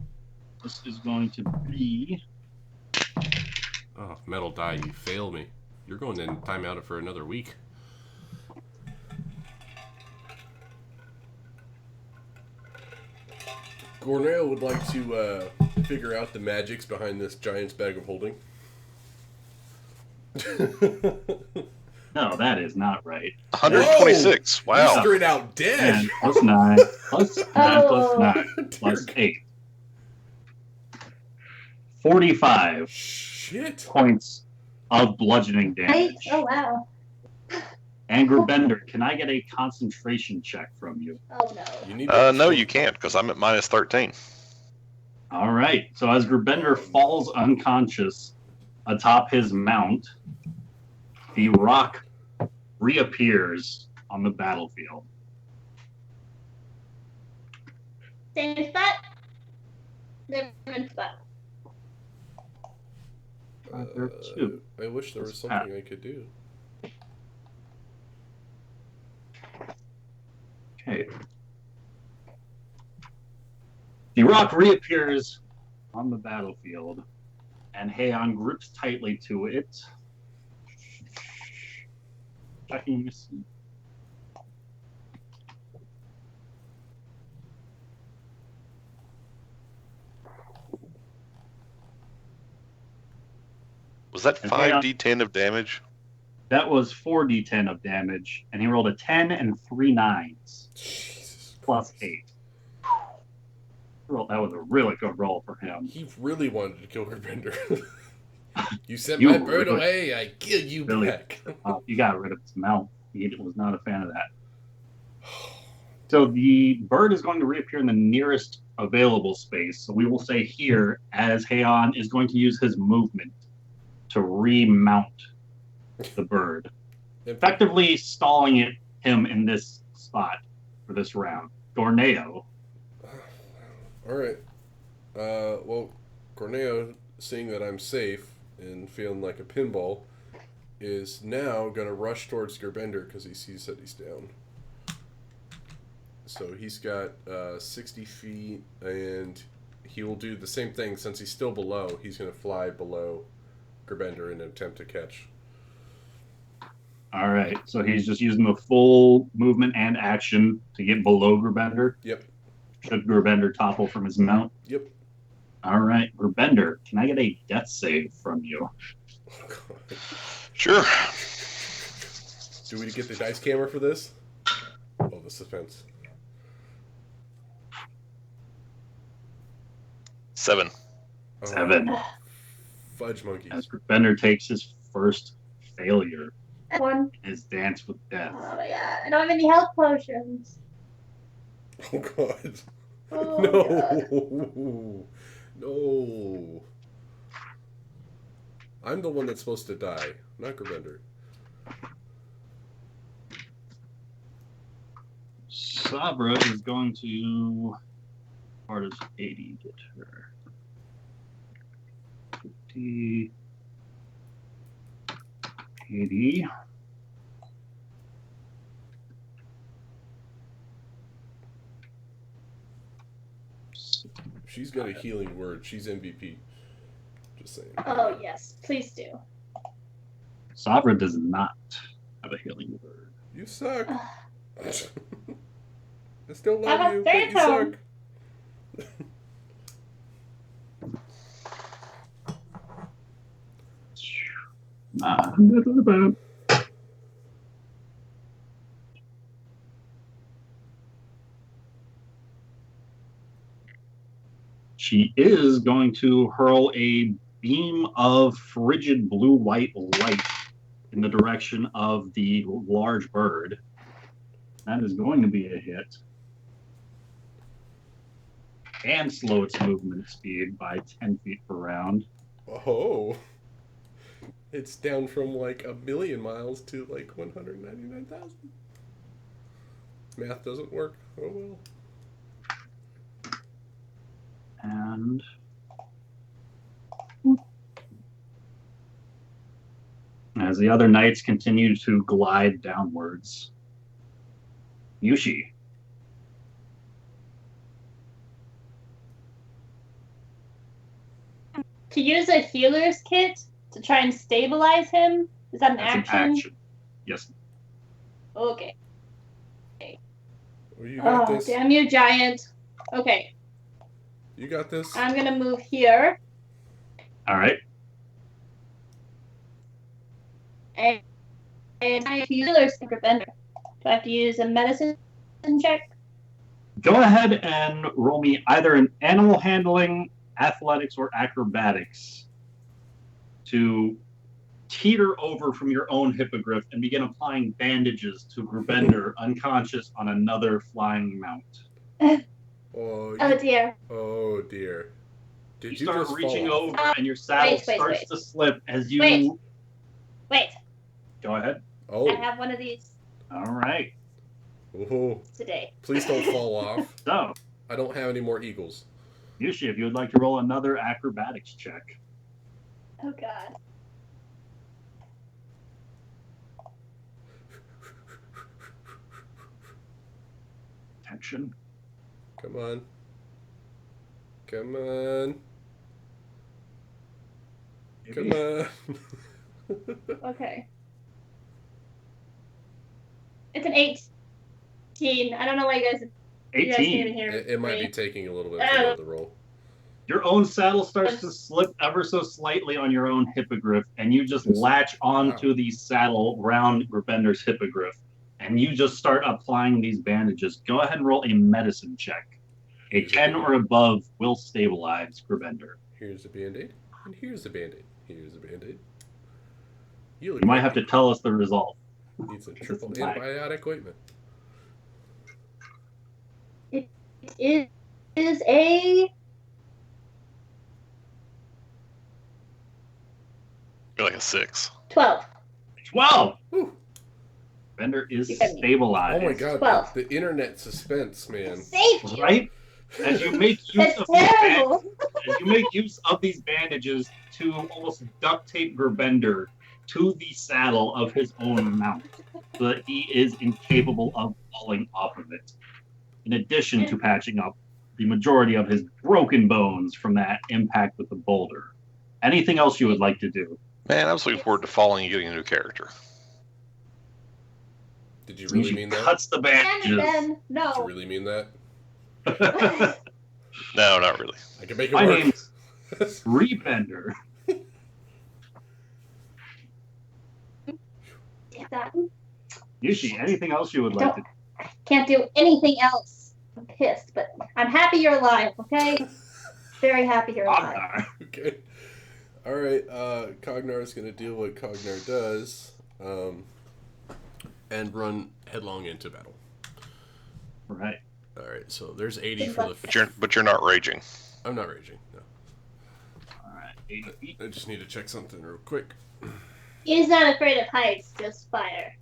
This is going to be... Oh, metal die, you fail me. You're going in timeout for another week. Gornale would like to figure out the magics behind this giant's bag of holding. No, that is not right. 126. Whoa! Wow. He's straight out dead. And plus 9, plus 9, plus 9, plus 8. 45 Shit. points of bludgeoning Right? damage. Oh wow. And Grubender, can I get a concentration check from you? Oh no. You need No, you can't, because I'm at minus 13. All right. So as Grubender falls unconscious atop his mount, the rock reappears on the battlefield. Same spot. Different spot. There are 2. I wish there was something I could do. Okay. The rock reappears on the battlefield, and Heion grips tightly to it. Checking to see. Was that And 5d10 of damage? That was 4d10 of damage, and he rolled a 10 and 3 9s, Jesus plus Christ. 8. That was a really good roll for him. He really wanted to kill Herbender. You sent You my bird really- away, I kill you Really? back. You got rid of its mouth. He was not a fan of that. So the bird is going to reappear in the nearest available space. So we will say here, as Heion is going to use his movement to remount the bird, effectively stalling him in this spot for this round. Gorneo. Alright. Well, Corneo, seeing that I'm safe and feeling like a pinball, is now going to rush towards Gerbender because he sees that he's down. So he's got 60 feet, and he will do the same thing. Since he's still below, he's going to fly below Gerbender and attempt to catch. All right, so he's just using the full movement and action to get below Gerbender. Yep. Should Gerbender topple from his mount? Yep. All right, Gerbender, can I get a death save from you? Oh, God. Sure. Do we get the dice camera for this? Oh, the suspense. 7. Oh, 7. Fudge monkeys. As Gerbender takes his first failure, One. his dance with death. Oh my god. I don't have any health potions. Oh, God. Oh, No. God. No. I'm the one that's supposed to die, not Gerbender. Sabra is going to. How does 80 get her? 50. 80. If she's got a healing word, she's MVP. Just saying. Oh, yes. Please do. Sabra does not have a healing word. You suck. Ugh. I still Have love a you, but you phantom. suck. She is going to hurl a beam of frigid blue-white light in the direction of the large bird. That is going to be a hit. And slow its movement speed by 10 feet per round. Oh. It's down from like 1,000,000 miles to like 199,000. Math doesn't work. Oh well. And as the other knights continue to glide downwards, Yushi. To use a healer's kit to try and stabilize him? Is that an That's action? an action. Yes. Okay. Well, you got Oh, this. damn you, giant. Okay. You got this. I'm gonna move here. All right. And I have to use healer's Gerbender. Do I have to use a medicine check? Go ahead and roll me either an animal handling, athletics, or acrobatics to teeter over from your own hippogriff and begin applying bandages to Gerbender unconscious on another flying mount. Oh, Oh dear. Oh dear. Did You you start just reaching fall off? over and your saddle Wait, starts wait. to slip as you... Wait. Go ahead. Oh. I have one of these All right. Oh. today. Please don't fall off. So, I don't have any more eagles. Yushi, if you would like to roll another acrobatics check. Oh god. Attention. Come on. Come on. Come on. Okay. It's an 18. I don't know why you guys can't 18. even hear It might me. be taking a little bit for the roll. Your own saddle starts to slip ever so slightly on your own hippogriff, and you just latch onto the saddle round Gerbender's hippogriff, and you just start applying these bandages. Go ahead and roll a medicine check. A 10 or above will stabilize Gerbender. Here's the Band-Aid, and here's the Band-Aid. Here's the Band-Aid. You might have to tell us the result. Needs a triple It's black. antibiotic ointment. It is a You're like a 6. 12. 12! Whew. Bender is You got me. stabilized. Oh my god, 12. the internet suspense, man. Saved you. Right? As you make use That's of these terrible. as you make use of these bandages to almost duct tape Gerbender to the saddle of his own mount, so that he is incapable of falling off of it. in addition to patching up the majority of his broken bones from that impact with the boulder. Anything else you would like to do? Man, I was looking forward to falling and getting a new character. Did you really mean that? Cuts the And bandages. then, Did you no. really mean that? No, not really. I can make it My work. name's Rebender. That Yushi, anything else you would like to do? can't do anything else. I'm pissed, but I'm happy you're alive, okay? Very happy you're alive. Agnar. Okay. All right. Cognar is going to deal what Cognar does, and run headlong into battle. Right. All right. So there's 80 for the. But you're not raging. I'm not raging. No. All right. 80 feet. I just need to check something real quick. He's not afraid of heights, just fire.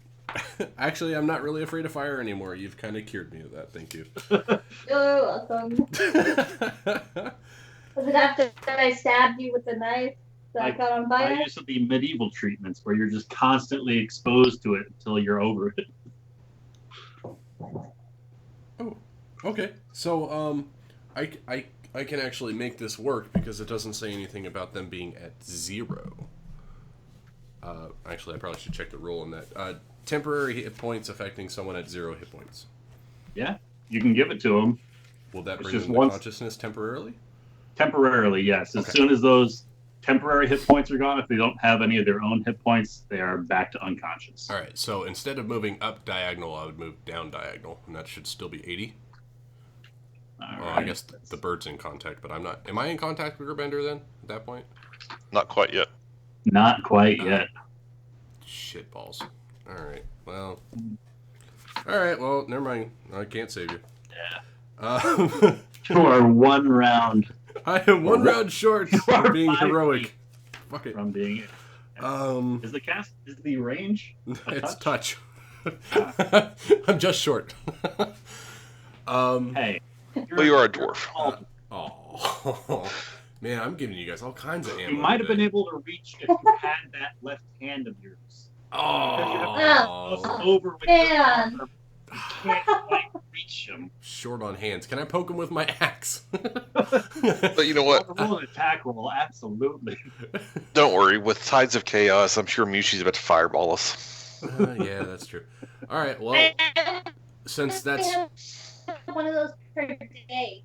Actually, I'm not really afraid of fire anymore. You've kind of cured me of that. Thank you. You're welcome. Was it after I stabbed you with the knife that I got on I fire? use the medieval treatments where you're just constantly exposed to it until you're over it. Oh, okay. So, I can actually make this work because it doesn't say anything about them being at 0. Actually, I probably should check the rule on that. Temporary hit points affecting someone at 0 hit points. Yeah, you can give it to them Will that It's bring just them to once- consciousness temporarily? temporarily. Yes, as Okay. soon as those temporary hit points are gone, if they don't have any of their own hit points, they are back to unconscious. All right. So instead of moving up diagonal, I would move down diagonal, and that should still be 80. All Well, right. I guess the bird's in contact, but I'm not. Am I in contact with Urbender then? At that point? Not quite yet. Not quite yet. Shit balls. All right. Well. All right. Well, never mind. I can't save you. Yeah. You are one round I am one round short You are of being 5 heroic. feet Fuck it. from being. Is the range? a It's touch? touch. I'm just short. Hey. Well, you are a dwarf. Oh, man, I'm giving you guys all kinds of ammo. You might have been today. able to reach if you had that left hand of yours. Oh, Just over with Man. your arm. You can't quite reach him. short on hands. Can I poke him with my axe? But you know what? Roll an attack roll, absolutely. Don't worry. With Tides of Chaos, I'm sure Mushi's about to fireball us. Yeah, that's true. All right. Well, since that's one of those per day.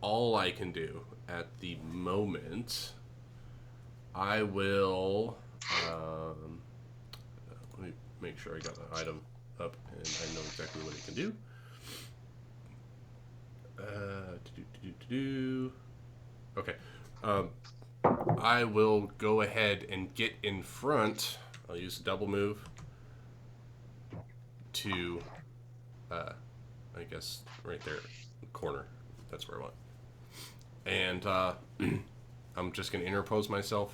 all I can do at the moment, I will. Let me make sure I got the item up and I know exactly what it can do. Okay. I will go ahead and get in front. I'll use a double move to, I guess, right there, corner. That's where I want. And I'm just gonna interpose myself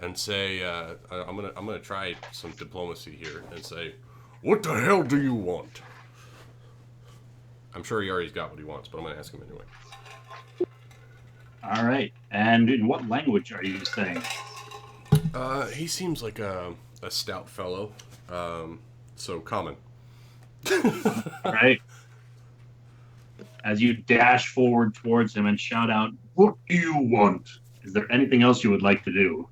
and say, I'm gonna try some diplomacy here and say, "What the hell do you want?" I'm sure he already got what he wants, but I'm gonna ask him anyway. All right. And in what language are you saying? He seems like a stout fellow. So common. All right. As you dash forward towards him and shout out, "What do you want?" Is there anything else you would like to do?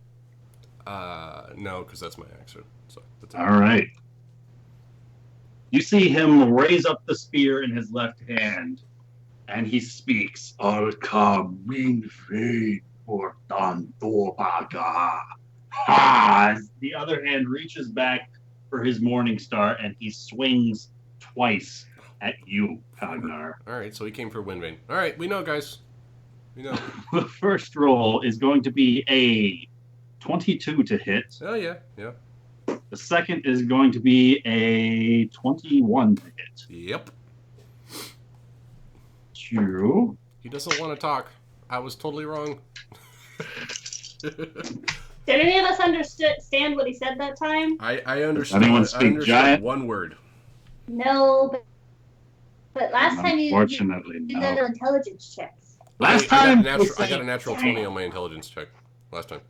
No, because that's my accent. So that's it. All right. You see him raise up the spear in his left hand, and he speaks, "Alka Minfei Portan Tobaga." As the other hand reaches back for his morning star, and he swings twice at you, Cognar. All right, so he came for Windbane. All right, we know, guys. We know. The first roll is going to be a 22 to hit. Oh yeah, yeah. The second is going to be a 21 to hit. Yep. 2. He doesn't want to talk. I was totally wrong. Did any of us understand what he said that time? I understand. anyone I speak understand giant? one word. No, but last time you Unfortunately, did no. little intelligence checks. Last I time, got a was natural, I got a saying natural giant. 20 on my intelligence check last time.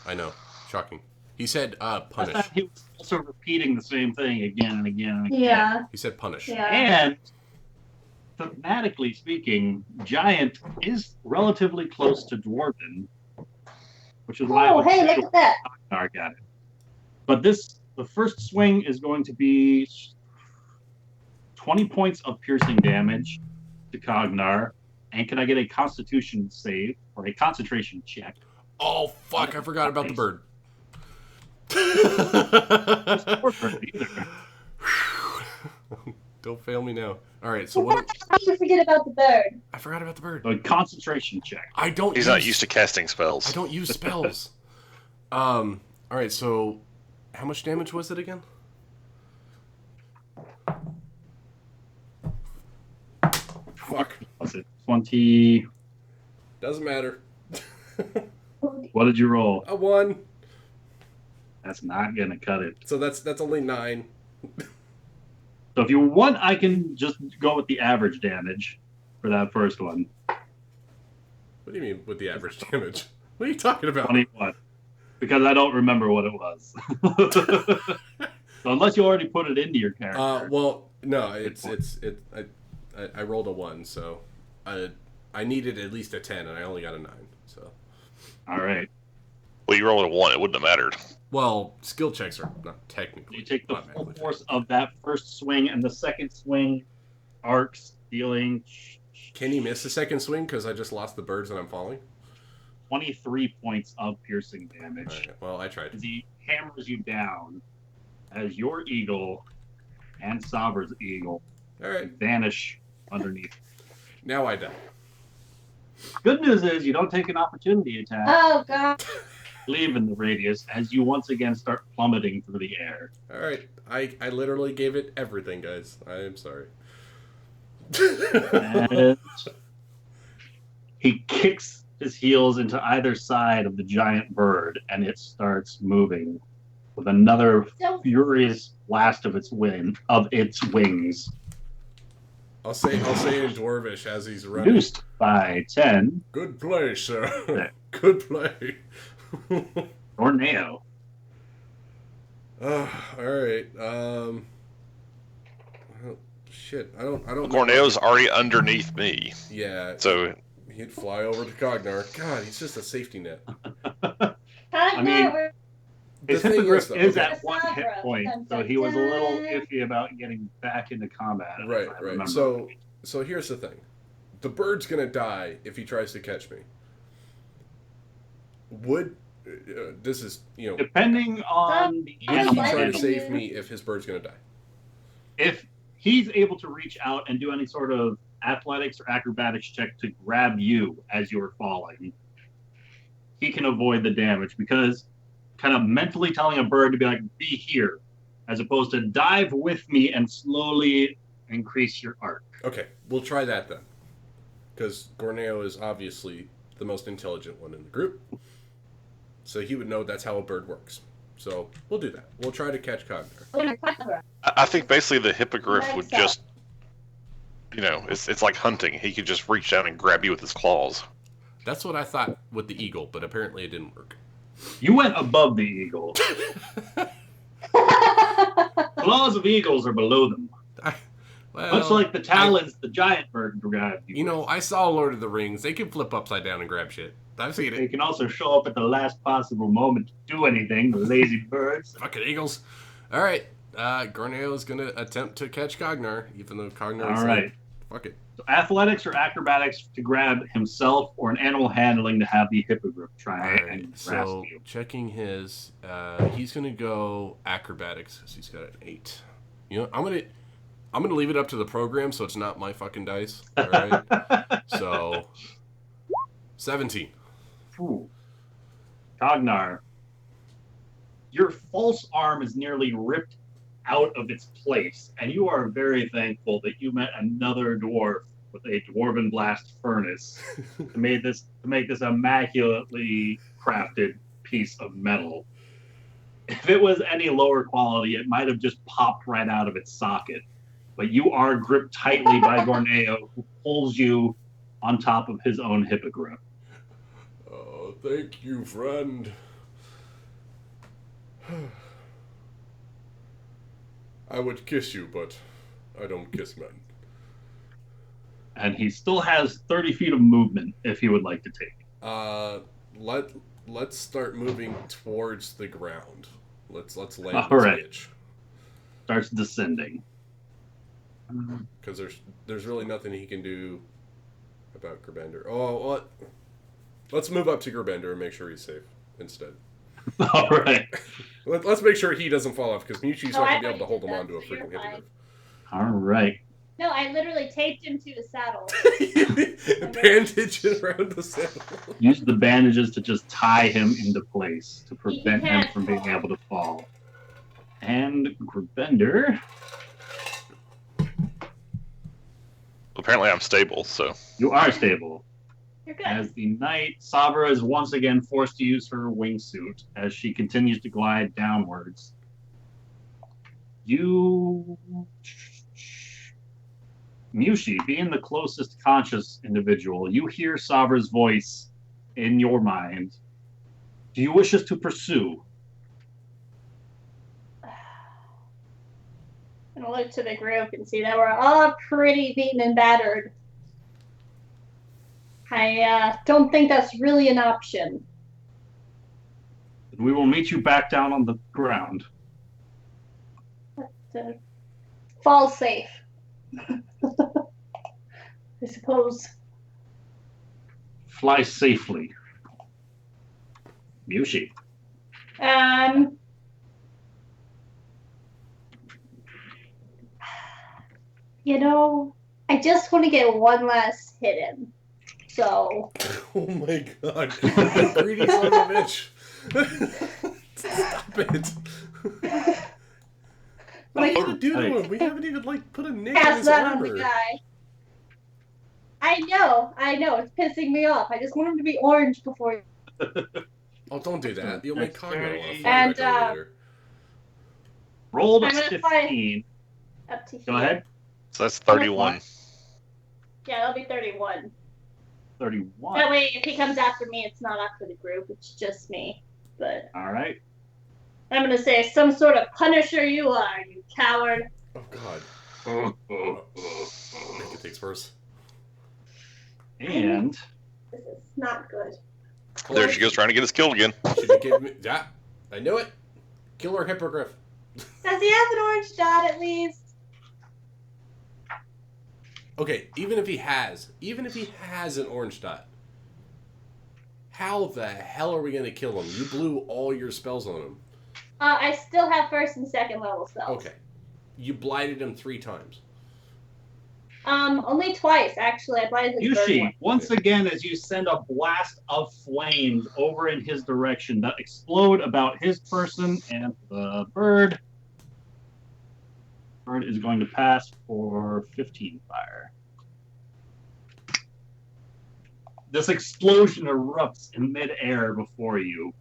I know, shocking. He said Last punish. time he was also repeating the same thing again and again and again. Yeah. He said punish. Yeah. And thematically speaking, Giant is relatively close to Dwarven, which is why I Oh, would hey, say look at that. Ragnar got it. But the first swing is going to be 20 points of piercing damage to Cognar. And can I get a Constitution save or a concentration check? Oh fuck! I forgot about the bird. Don't fail me now. All right, so what? How do you forget about the bird? I forgot about the bird. So a concentration check. I don't. He's not used to casting spells. I don't use spells. All right, so how much damage was it again? Fuck. Was it 20? Doesn't matter. What did you roll? A 1. That's not gonna cut it. So that's only 9. So if you want, I can just go with the average damage for that first one. What do you mean with the average damage? What are you talking about? 21. Because I don't remember what it was. So unless you already put it into your character. Well, no, I rolled a 1, so I needed at least a 10, and I only got a 9. So. All right. Well, you rolled a 1. It wouldn't have mattered. Well, skill checks are not technically. You take the full automatically force of that first swing, and the second swing arcs, dealing Can you miss the second swing because I just lost the birds and I'm falling? 23 points of piercing damage. All right, well, I tried. As he hammers you down, as your eagle and Sabra's eagle All right, vanish underneath. now I die. Good news is you don't take an opportunity attack, Oh, God. leaving the radius as you once again start plummeting through the air. All right, I literally gave it everything, guys. I am sorry. And he kicks his heels into either side of the giant bird, and it starts moving with another So, furious blast of its wings. I'll say in Dwarvish as he's running. Reduced by 10. Good play, sir. Good play. Tornado. All right. Shit. I don't. Corneo's already underneath me, Yeah. so He'd fly over to Cognar. God, he's just a safety net. I mean, The his thing hippogriff though, is okay. at 1 hit point, so he was a little iffy about getting back into combat. Right, if I right. remember. So here's the thing: the bird's gonna die if he tries to catch me. Would this is Depending on the would don't he like try to it. save me if his bird's gonna die? if he's able to reach out and do any sort of athletics or acrobatics check to grab you as you're falling, he can avoid the damage, because kind of mentally telling a bird to be like, be here, as opposed to dive with me and slowly increase your arc. Okay, we'll try that then, because Gorneo is obviously the most intelligent one in the group, so he would know that's how a bird works. So we'll do that. We'll try to catch Cognar. I think basically the hippogriff would just, it's like hunting. He could just reach down and grab you with his claws. That's what I thought with the eagle, but apparently it didn't work. You went above the eagle. Claws of eagles are below them. Well, Much like the talons the giant bird grabbed you. I saw Lord of the Rings. They can flip upside down and grab shit. I've seen They it. can also show up at the last possible moment to do anything, the lazy birds. Fucking eagles. All right. Gorneo is going to attempt to catch Cognar, even though Cognar is All right. fuck it. So athletics or acrobatics to grab himself, or an animal handling to have the hippogriff try All right. and grasp So you. checking his, he's going to go acrobatics because he's got an 8. I'm gonna leave it up to the program, so it's not my fucking dice. All right. So 17. Ooh. Cognar, your false arm is nearly ripped out of its place, and you are very thankful that you met another dwarf with a dwarven blast furnace to make this immaculately crafted piece of metal. If it was any lower quality, it might have just popped right out of its socket. But you are gripped tightly by Gorneo, who pulls you on top of his own hippogriff. Oh, thank you, friend. I would kiss you, but I don't kiss men. And he still has 30 feet of movement if he would like to take. Let's start moving towards the ground. Let's land All this right. bitch. Starts descending. Because there's really nothing he can do about Gerbender. Oh, what? Let's move up to Gerbender and make sure he's safe instead. All right. Let's make sure he doesn't fall off, because Mushi's not going I to be able to already hold did him that, onto a so you're freaking fine. hippogriff. All right. No, I literally taped him to the saddle. Bandage around the saddle. Use the bandages to just tie him into place to prevent him can't from being fall. able to fall. And Gerbender, Apparently, I'm stable, so you are stable. You're good. As the knight, Sabra is once again forced to use her wingsuit as she continues to glide downwards. Mushi, being the closest conscious individual, you hear Sabra's voice in your mind. Do you wish us to pursue? I'm gonna look to the group and see that we're all pretty beaten and battered. I don't think that's really an option. We will meet you back down on the ground. Fall safe. I suppose. Fly safely. Mushi. You know, I just want to get one last hit in. So. Oh my god. Greedy son of a bitch. Stop it. What are you gonna do to him? We haven't even, put a nick in Pass his that armor. on the guy. I know. It's pissing me off. I just want him to be orange before. Oh, don't do that. You'll make Cogno want to fly And, back over there. Rolled I'm a gonna fly 15. Up to here. Go ahead. so that's 31. Yeah, that'll be 31. 31. That way, if he comes after me, it's not up for the group. It's just me. But All right. I'm gonna say, some sort of punisher you are, you coward. Oh god. Make it takes worse. And This is not good. There she goes, trying to get us killed again. Should have given me... Yeah, I knew it. Killer hippogriff. Does he have an orange dot at least? Okay, even if he has an orange dot, how the hell are we going to kill him? You blew all your spells on him. I still have first and second level spells. Okay. You blighted him 3 times. Only twice, actually. I blighted his third Yushi, one. once again, as you send a blast of flames over in his direction that explode about his person and the bird. Bird is going to pass for 15 fire. This explosion erupts in midair before you.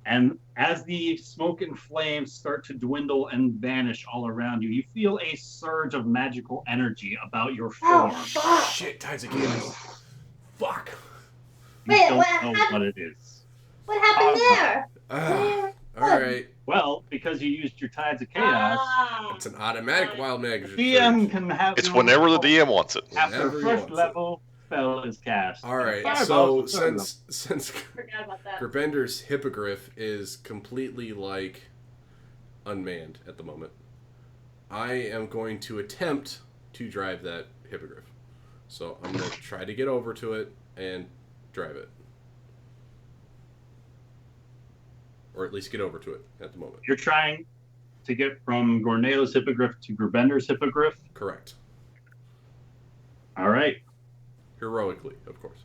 And as the smoke and flames start to dwindle and vanish all around you, you feel a surge of magical energy about your form. Oh, fuck. Shit, tides of chaos. Fuck. You Wait, don't what know happened? what it is. What happened there? Alright. Well, because you used your Tides of Chaos, It's an automatic wild magic. DM can have It's no whenever the control. DM wants it. After Whenever he first wants it. level spell is cast. Alright, Fireballs so is third level. since Forgot about that. Gerbender's hippogriff is completely, unmanned at the moment, I am going to attempt to drive that hippogriff. So I'm going to try to get over to it and drive it. Or at least get over to it at the moment. You're trying to get from Gorneo's hippogriff to Gerbender's hippogriff. Correct. All right. Heroically, of course.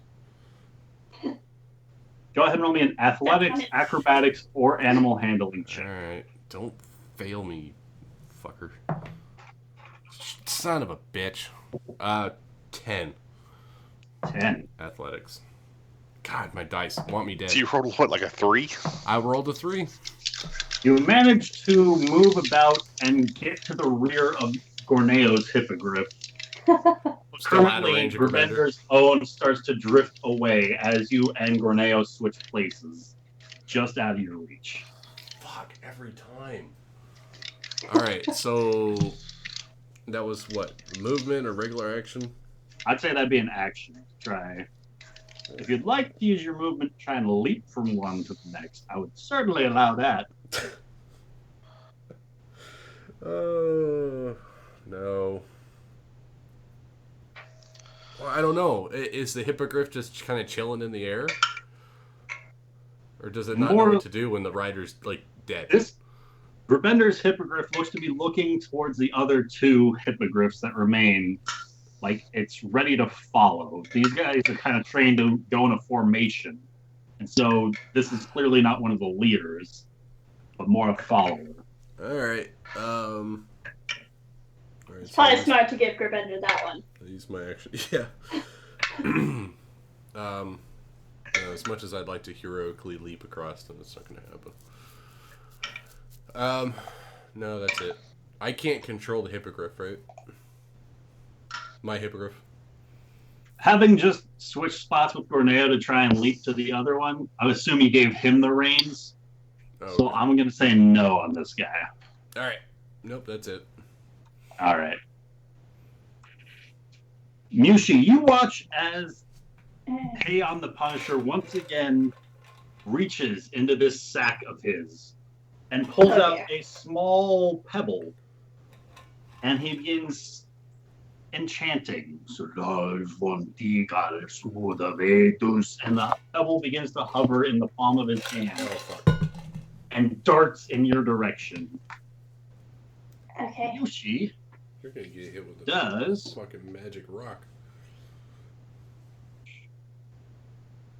Go ahead and roll me an athletics, acrobatics, or animal handling check. Alright. Don't fail me, fucker. Son of a bitch. 10. 10. Athletics. God, my dice want me dead. So you rolled what, like a 3? I rolled a 3. You managed to move about and get to the rear of Gorneo's hippogriff. Still out of Currently, range of Gerbender. Gerbender's own starts to drift away as you and Gorneo switch places, just out of your reach. Fuck. Fuck, every time. Alright, so that was what? Movement or regular action? I'd say that'd be an action. Try. If you'd like to use your movement to try and leap from one to the next, I would certainly allow that. No. Well, I don't know. Is the hippogriff just kind of chilling in the air? Or does it not know what to do when the rider's, like, dead? This Grabender's hippogriff looks to be looking towards the other two hippogriffs that remain, like it's ready to follow. These guys are kind of trained to go in a formation. And so this is clearly not one of the leaders, but more a follower. Alright. It's probably smart to give Grabender that one. I use my action. Yeah. As much as I'd like to heroically leap across them, it's not going to happen. No, that's it. I can't control the hippogriff, right? My hippogriff. Having just switched spots with Gorneo to try and leap to the other one, I would assume you gave him the reins. Oh, so okay. I'm going to say no on this guy. Alright. Nope, that's it. All right. Mushi, you watch as Heian the Punisher once again reaches into this sack of his and pulls out a small pebble, and he begins enchanting. And the pebble begins to hover in the palm of his hand and darts in your direction. Okay. Mushi You're going to get hit with does fucking magic rock.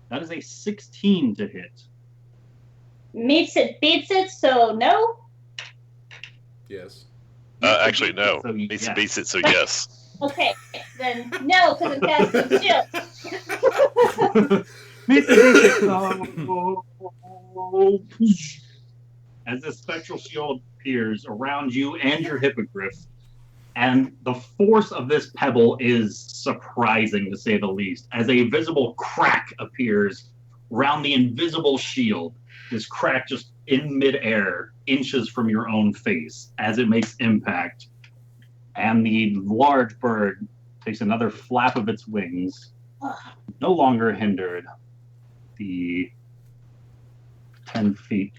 That is a 16 to hit. Meets it, beats it, so no? Yes. Actually, no. So, Beats yes. it, beats it, so yes. Okay, then no, because I'm casting shield. As this spectral shield appears around you and your hippogriff, and the force of this pebble is surprising, to say the least, as a visible crack appears around the invisible shield. This crack just in midair, inches from your own face, as it makes impact. And the large bird takes another flap of its wings, no longer hindered. The 10 feet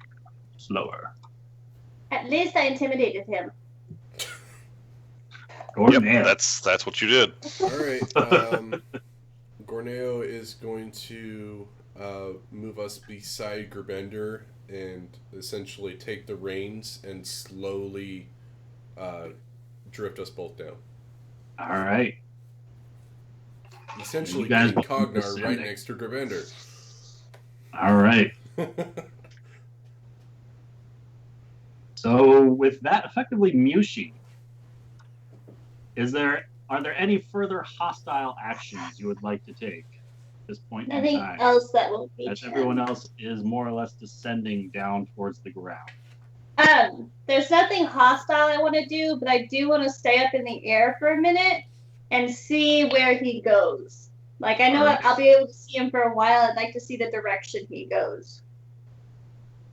slower. At least I intimidated him. Yep, that's what you did. Alright, Gorneo is going to move us beside Grabender and essentially take the reins and slowly drift us both down. Alright. Essentially You guys getting will be Cognar right next to Grabender. Alright. So with that, effectively Mushi, are there any further hostile actions you would like to take at this point in Nothing time? else that will be. As everyone else is more or less descending down towards the ground. There's nothing hostile I want to do, but I do want to stay up in the air for a minute and see where he goes. Like, I know I'll be able to see him for a while. I'd like to see the direction he goes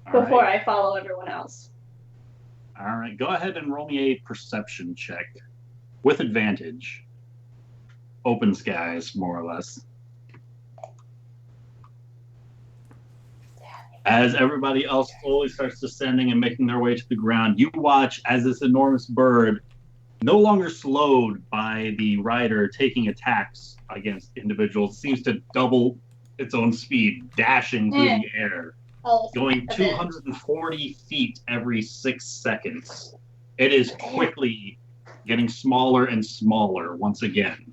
before I follow everyone else. All right, go ahead and roll me a perception check with advantage. Open skies, more or less. As everybody else slowly starts descending and making their way to the ground, you watch as this enormous bird, no longer slowed by the rider taking attacks against individuals, seems to double its own speed, dashing through the air, going 240 feet every 6 seconds. It is quickly getting smaller and smaller once again,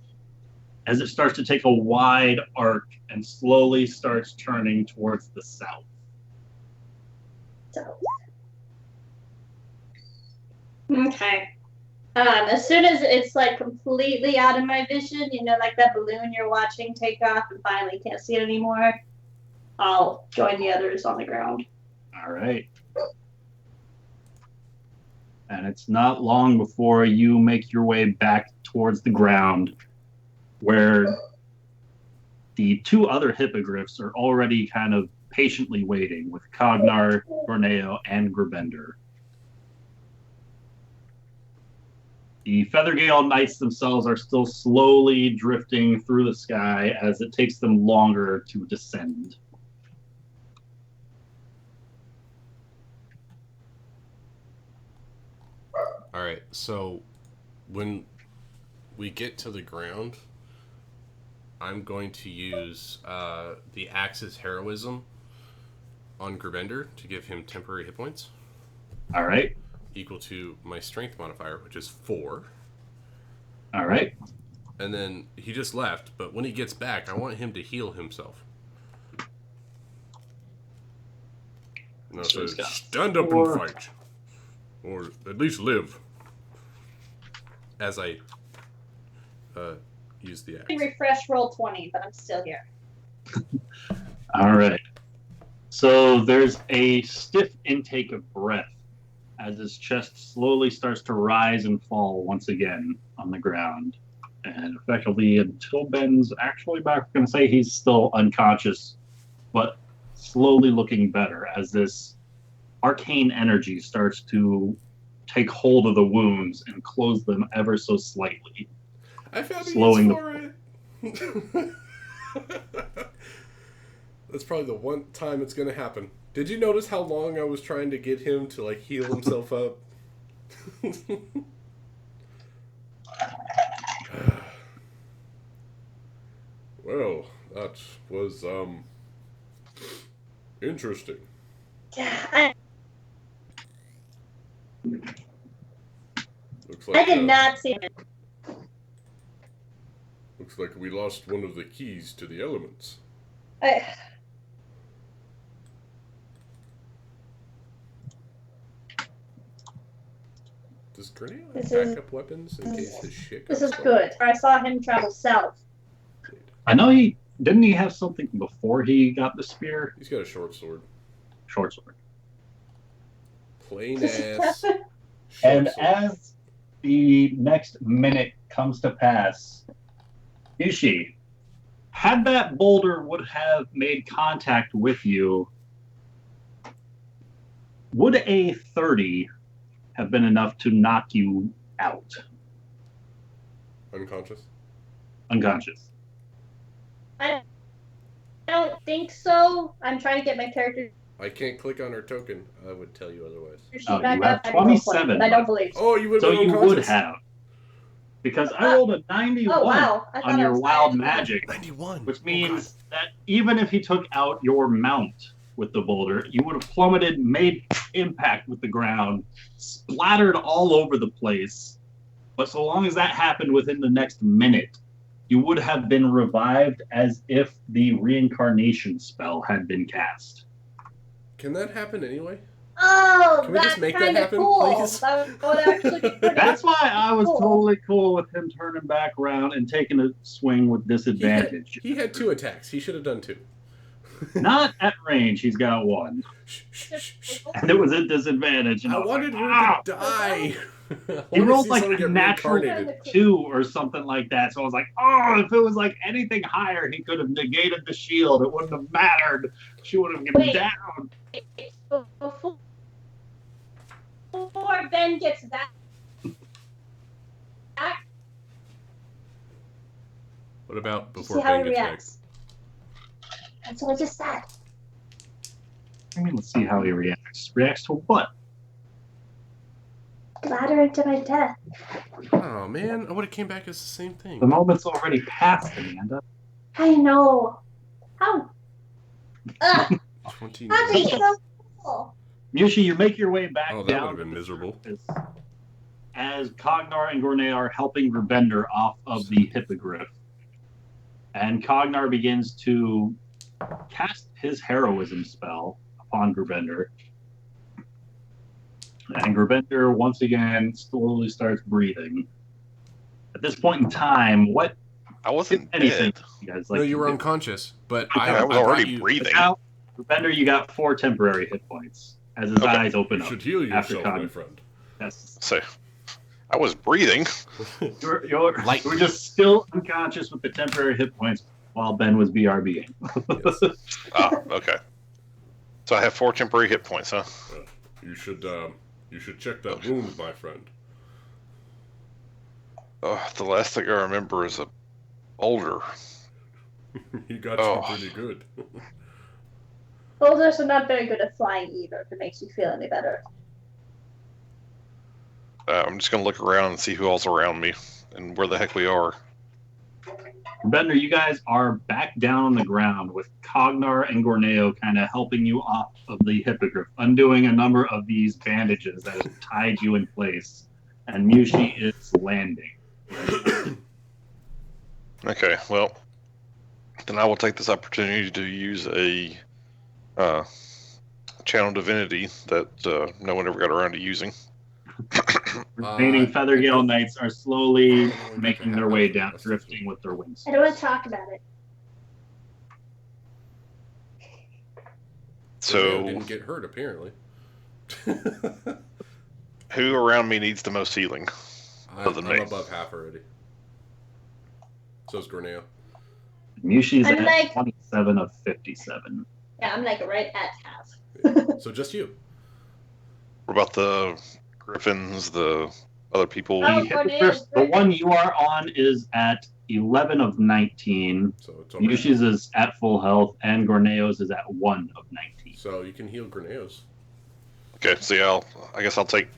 as it starts to take a wide arc and slowly starts turning towards the south. Okay. As soon as it's like completely out of my vision, you know, like that balloon you're watching take off and finally can't see it anymore, I'll join the others on the ground. All right. And it's not long before you make your way back towards the ground, where the two other hippogriffs are already kind of patiently waiting with Cognar, Gorneo, and Grabender. The Feathergale Knights themselves are still slowly drifting through the sky as it takes them longer to descend. All right, so when we get to the ground, I'm going to use the Axe's Heroism on Grabender to give him temporary hit points. All right. Equal to my Strength modifier, which is 4. All right. And then he just left, but when he gets back, I want him to heal himself. No, so stand up and fight. Or at least live. As I use the axe. Refresh roll 20, but I'm still here. All right. So there's a stiff intake of breath as his chest slowly starts to rise and fall once again on the ground. And effectively, until Ben's actually back, going to say he's still unconscious, but slowly looking better as this arcane energy starts to take hold of the wounds and close them ever so slightly. I found a Slowing use for it. That's probably the one time it's going to happen. Did you notice how long I was trying to get him to like heal himself up? Well, that was interesting. Yeah, Looks I like did not see it. looks like we lost one of the keys to the elements. Does Grenade have backup weapons in case his shit This got is stolen? good. I saw him travel south. I know he didn't he have something before he got the spear? He's got a short sword. Short sword. Plain ass. And short sword. as the next minute comes to pass, Ishi, had that boulder would have made contact with you, would a 30 have been enough to knock you out? Unconscious? Unconscious. I don't think so. I'm trying to get my character I can't click on her token. I would tell you otherwise. sheet Oh, back you have up. I don't know, 27 but I don't left. believe. Oh, you would So have been you unconscious? would have. Because I rolled a 91 Oh wow! I thought on I your was wild higher. magic, 91. which means that even if he took out your mount with the boulder, you would have plummeted, made impact with the ground, splattered all over the place. But so long as that happened within the next minute, you would have been revived as if the reincarnation spell had been cast. Can that happen anyway? Oh, Can we just that's make that kind of happen, cool. please? That would actually be pretty That's why I was cool. totally cool with him turning back around and taking a swing with disadvantage. He had 2 attacks. He should have done 2. Not at range, he's got 1. Shh, shh, shh, shh. And it was a disadvantage. And I was wanted like, her "Ah!" to die. He rolled like someone a get natural reincarnated. 2 or something like that. So I was like, oh, if it was like anything higher, he could have negated the shield. It wouldn't have mattered. She would have given Wait. down. Before Ben gets back, What about see before how Ben he gets back? reacts. That's what I just said. I mean, let's see how he reacts. Reacts to what? Ladder into my death. Oh, man. I would have came back as the same The thing. moment's already passed, Amanda. I know. How? Ugh, 29. that'd be so cool. Yushi, you make your way back Oh, that down. would have been miserable. As Cognar and Gournay are helping Rebender off of the hippogriff. And Cognar begins to cast his heroism spell upon Grubender. And Grubender once again slowly starts breathing. At this point in time, what I wasn't anything dead. you guys No, like you to were do? unconscious, but I was brought already you, breathing. Now, Grubender, you got 4 temporary hit points as his Okay. eyes open You up. should heal after yourself, my Cognar. friend. Yes. So, I was breathing. You're just still unconscious with the temporary hit points while Ben was BRBing. Yes. Ah, okay. So I have 4 temporary hit points, huh? You should check that wound, my friend. The last thing I remember is a boulder. He got Oh. you pretty good. Boulders are not very good at flying either, if it makes you feel any better. I'm just gonna look around and see who all's around me and where the heck we are. Bender, you guys are back down on the ground with Cognar and Gorneo kind of helping you off of the hippogriff, undoing a number of these bandages that have tied you in place. And Mushi is landing. Okay, well, then I will take this opportunity to use a channel divinity that no one ever got around to using. Remaining Feathergale Knights are slowly Only got making to their half way of it, down, that's drifting with their wings. I don't want to talk about it. So didn't get hurt apparently. who around me needs the most healing? I'm than me. above half already. So's Gorneo. Mushi's I'm at like- 27 of 57. Yeah, I'm like right at half. So just you. What about the griffins, the other people? Oh, The hippogriff, the one you are on is at 11 of 19. So it's already. Mushi's is at full health, and Gorneo's is at 1 of 19. So you can heal Gorneo's. Okay, so I guess I'll take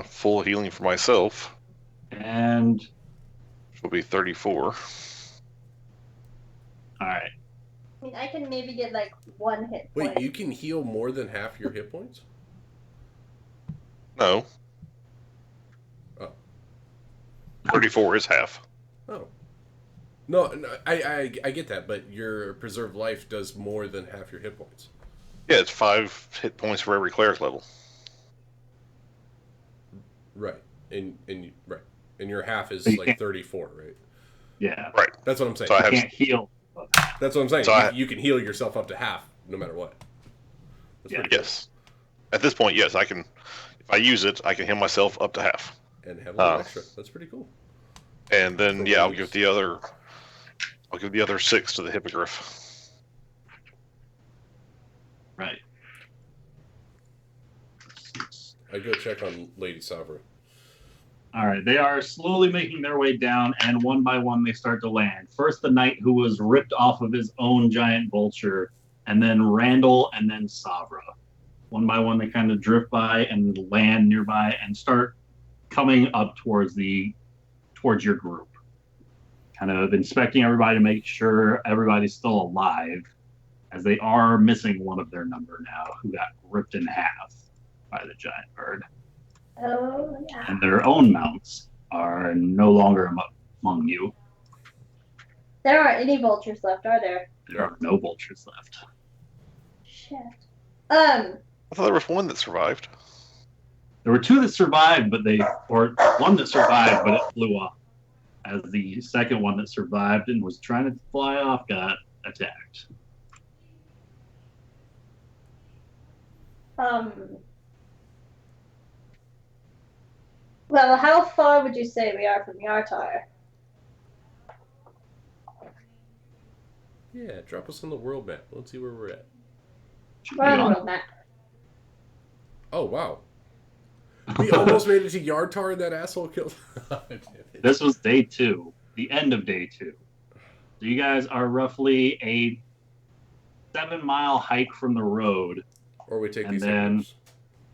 full healing for myself, And, which will be 34. alright. I mean, I can maybe get like 1 hit Wait, point. you can heal more than half your hit points? No. Oh. 34 is half. Oh. No, I get that, but your preserved life does more than half your hit points. Yeah, it's 5 hit points for every cleric level. Right. And your half is So you like can't- 34, right? Yeah. Right. That's what I'm saying. So I You have can't heal. That's what I'm saying. So You can heal yourself up to half, no matter what. That's Yeah. pretty cool. yes. At this point, yes, I can. If I use it, I can heal myself up to half, And have a little extra. That's pretty cool. and then For yeah, I'll once. give the other. I'll give the other 6 to the hippogriff. Right. I go check on Lady Savra. All right, they are slowly making their way down, and one by one they start to land. First, the knight who was ripped off of his own giant vulture, and then Randall, and then Savra. One by one, they kind of drift by and land nearby, and start coming up towards your group, kind of inspecting everybody to make sure everybody's still alive, as they are missing one of their number now, who got ripped in half by the giant bird. Oh, yeah. And their own mounts are no longer among you. There aren't any vultures left, are there? There are no vultures left. Shit. I thought there was one that survived. There were 2 that survived, or one that survived, but it flew off. As the second one that survived and was trying to fly off got attacked. Well, how far would you say we are from Yartar? Yeah, drop us on the world map. Let's see where we're at. We're on the world map. Oh, wow. We almost made it to Yartar and that asshole killed. This was day 2, the end of day 2. So you guys are roughly a 7-mile hike from the road, Or we take And these then- hippos.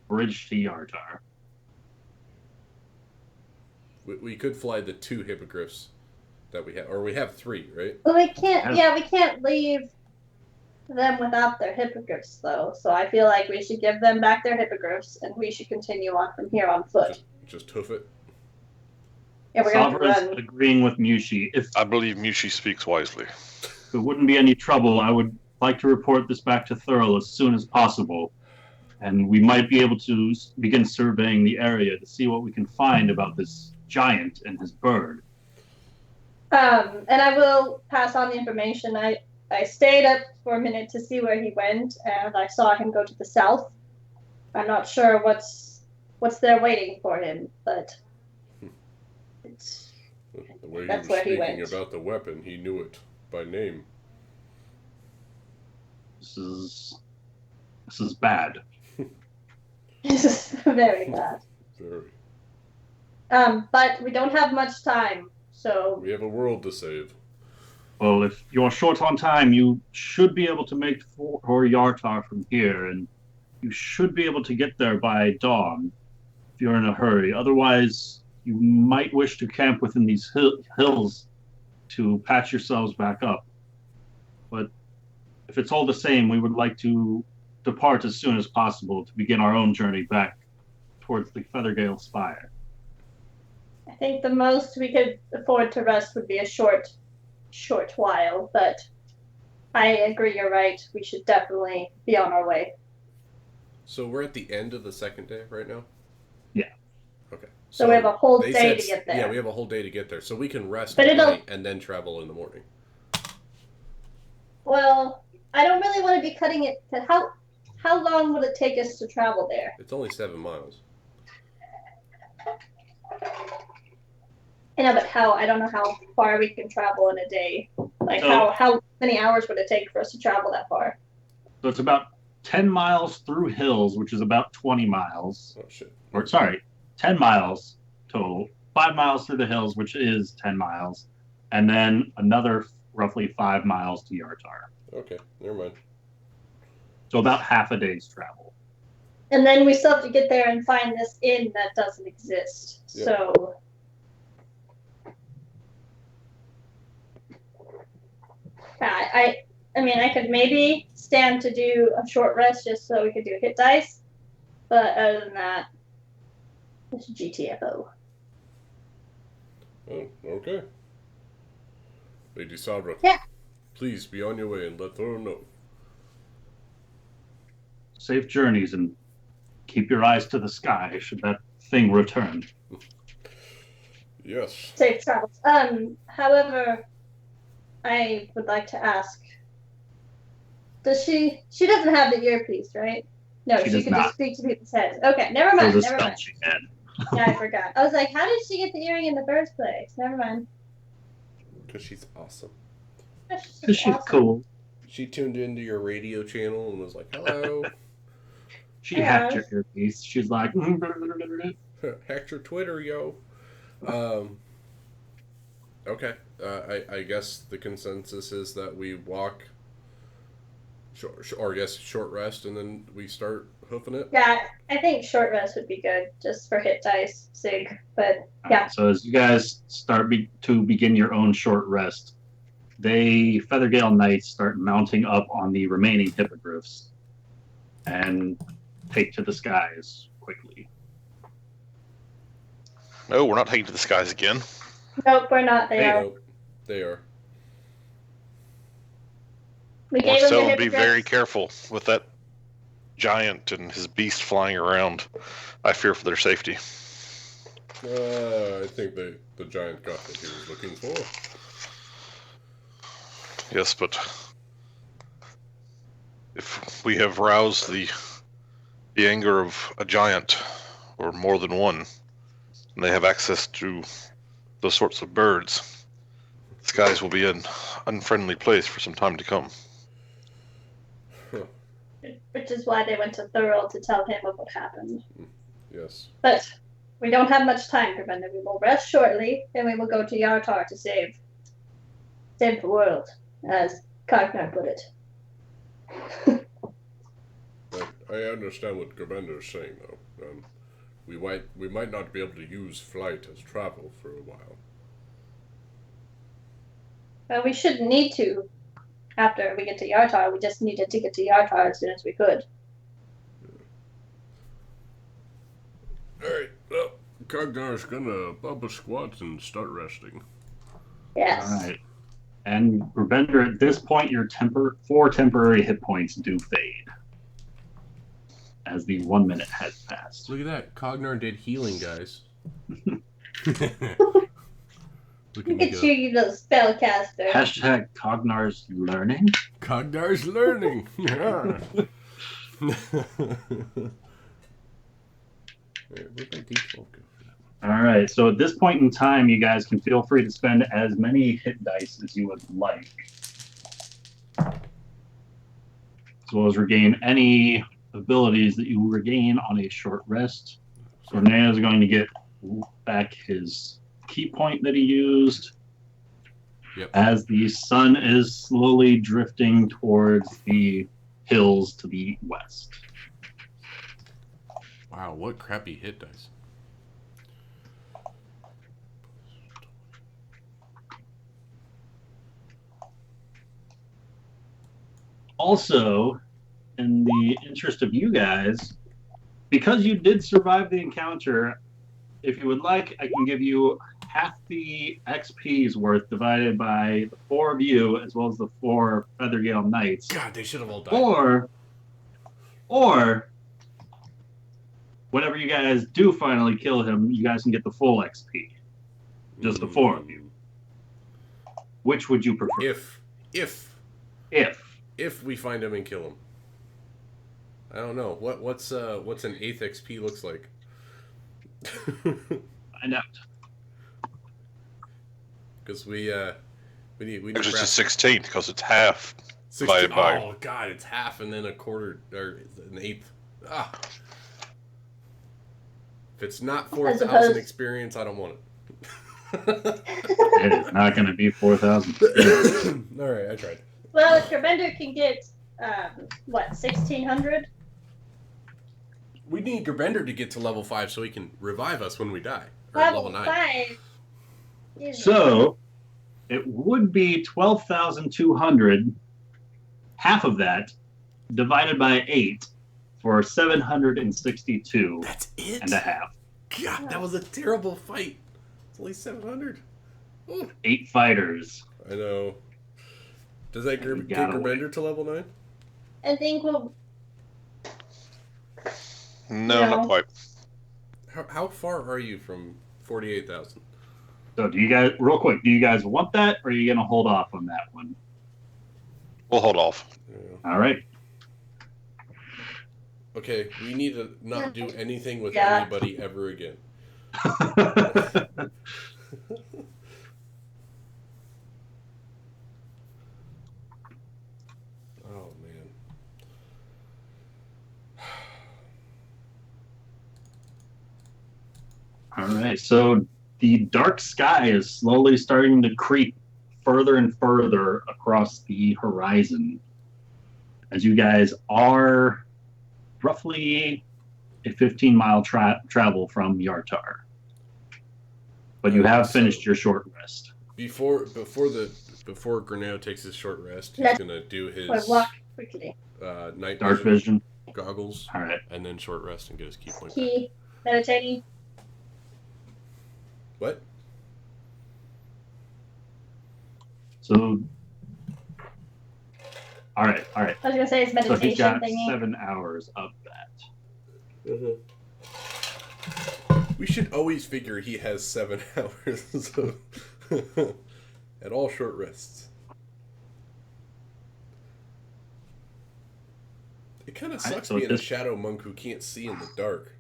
bridge to Yartar. We could fly the 2 hippogriffs that we have. Or we have 3, right? Well, we can't. Yeah. Yeah, we can't leave them without their hippogriffs, though. So I feel like we should give them back their hippogriffs, and we should continue on from here on foot. Just hoof it. Yeah, we're going to Savra's run. agreeing with Mushi. If I believe Mushi speaks wisely. it wouldn't be any trouble, I would like to report this back to Thurl as soon as possible. And we might be able to begin surveying the area to see what we can find about this giant and his bird. And I will pass on the information. I stayed up for a minute to see where he went, and I saw him go to the south. I'm not sure what's there waiting for him, but it's The way That's he was where he speaking went. about the weapon, he knew it by name. This is This is bad. This is very bad. Very. But we don't have much time, so We have a world to save. Well, if you're short on time, you should be able to make for Yartar from here, and you should be able to get there by dawn if you're in a hurry. Otherwise, you might wish to camp within these hills to patch yourselves back up. But if it's all the same, we would like to depart as soon as possible to begin our own journey back towards the Feathergale Spire. I think the most we could afford to rest would be a short while, but I agree, you're right. We should definitely be on our way. So we're at the end of the second day right now? Yeah. Okay. So we have a whole they day said- to get there. Yeah, we have a whole day to get there. So we can rest But all it'll- night and then travel in the morning. Well, I don't really want to be cutting it. How long would it take us to travel there? It's only 7 miles. I know, but I don't know how far we can travel in a day. Like, So- how many hours would it take for us to travel that far? So it's about 10 miles through hills, which is about 20 miles. Oh, shit. Or, sorry, 10 miles total. 5 miles through the hills, which is 10 miles. And then another roughly 5 miles to Yartar. Okay, never mind. So about half a day's travel. And then we still have to get there and find this inn that doesn't exist. Yeah. So, I mean, I could maybe stand to do a short rest just so we could do hit dice, but other than that, it's GTFO. Oh, okay. Lady Sabra. Yeah. Please be on your way and let Thor know. Safe journeys and keep your eyes to the sky should that thing return. Yes. Safe travels. However, I would like to ask, does she doesn't have the earpiece, right? No, She she does could not. just speak to people's heads. Okay, never It mind, was a never spell mind. she had. Yeah, I forgot. I was like, how did she get the earring in the first place? Never mind. Because she's awesome. Because she's awesome. cool. She tuned into your radio channel and was like, hello. She Yeah. hacked your earpiece. She's like, Hacked your Twitter, yo. Okay. I guess the consensus is that we walk, or I guess short rest, and then we start hoofing it. Yeah, I think short rest would be good just for hit dice sig. But yeah, So as you guys start to begin your own short rest, Feathergale Knights start mounting up on the remaining hippogriffs and take to the skies quickly. No, we're not taking to the skies again. nope, we're not there. Nope, they are. We We'll gave them still the be hippogriff. very careful with that giant and his beast flying around. I fear for their safety. I think the giant got what he was looking for. Yes, but if we have roused the anger of a giant, or more than one, and they have access to those sorts of birds, the skies will be an unfriendly place for some time to come. Which is why they went to Thurl to tell him of what happened. Yes. But we don't have much time, Commander. We will rest shortly, then we will go to Yartar to save the world, as Cognar put it. I understand what Commander is saying, though. We might not be able to use flight as travel for a while. Well, we shouldn't need to after we get to Yartar. We just needed to get to Yartar as soon as we could. Alright, well, Cognar's gonna bump a squat and start resting. Yes. All right. And Ravender, at this point, your 4 temporary hit points do fade as the 1 minute has passed. Look at that. Cognar did healing, guys. Look Look me at go. you, you little spellcaster. Hashtag Cognar's learning. Cognar's learning. Yeah. Where'd my D12 go? All right. So at this point in time, you guys can feel free to spend as many hit dice as you would like, as well as regain any abilities that you regain on a short rest. Cornea is going to get back his key point that he used. Yep. As the sun is slowly drifting towards the hills to the west. Wow, what crappy hit dice. Also, in the interest of you guys, because you did survive the encounter, if you would like, I can give you half the XP's worth divided by the 4 of you, as well as the 4 Feathergale Knights. God, they should have all died. Or, whenever you guys do finally kill him, you guys can get the full XP. Just the 4 of you. Which would you prefer? If we find him and kill him. I don't know. What's an 8th XP looks like? Find out. Because we need It's just a 16th because it's half divided by. Oh God, it's half and then a quarter or an eighth. Ah. If it's not 4,000 experience, I don't want it. It is not going to be 4,000. All right, I tried. Well, Gerbender can get 1,600. We need Gerbender to get to level 5 so he can revive us when we die. Or Level 9. 5. So, it would be 12,200, half of that, divided by 8 for 762 That's it? and a half. God, that was a terrible fight. It's only 700. Ooh. 8 fighters. I know. Does that get Gerbender to level 9? I think we'll... No, not quite. How far are you from 48,000? So do you guys, real quick, do you guys want that, or are you going to hold off on that one? We'll hold off. Yeah. All right. Okay, we need to not do anything with anybody ever again. Oh, man. All right, so the dark sky is slowly starting to creep further and further across the horizon as you guys are roughly a 15-mile travel from Yartar. But you have finished your short rest. Before Graneo takes his short rest, he's gonna do his walk quickly. night Dark vision goggles. All right. And then short rest and get his key point. Key, meditating. What? So, all right. I was gonna say it's So meditation he's got thingy. 7 hours of that. Mm-hmm. We should always figure he has 7 hours at all short rests. It kind of sucks being a shadow monk who can't see in the dark.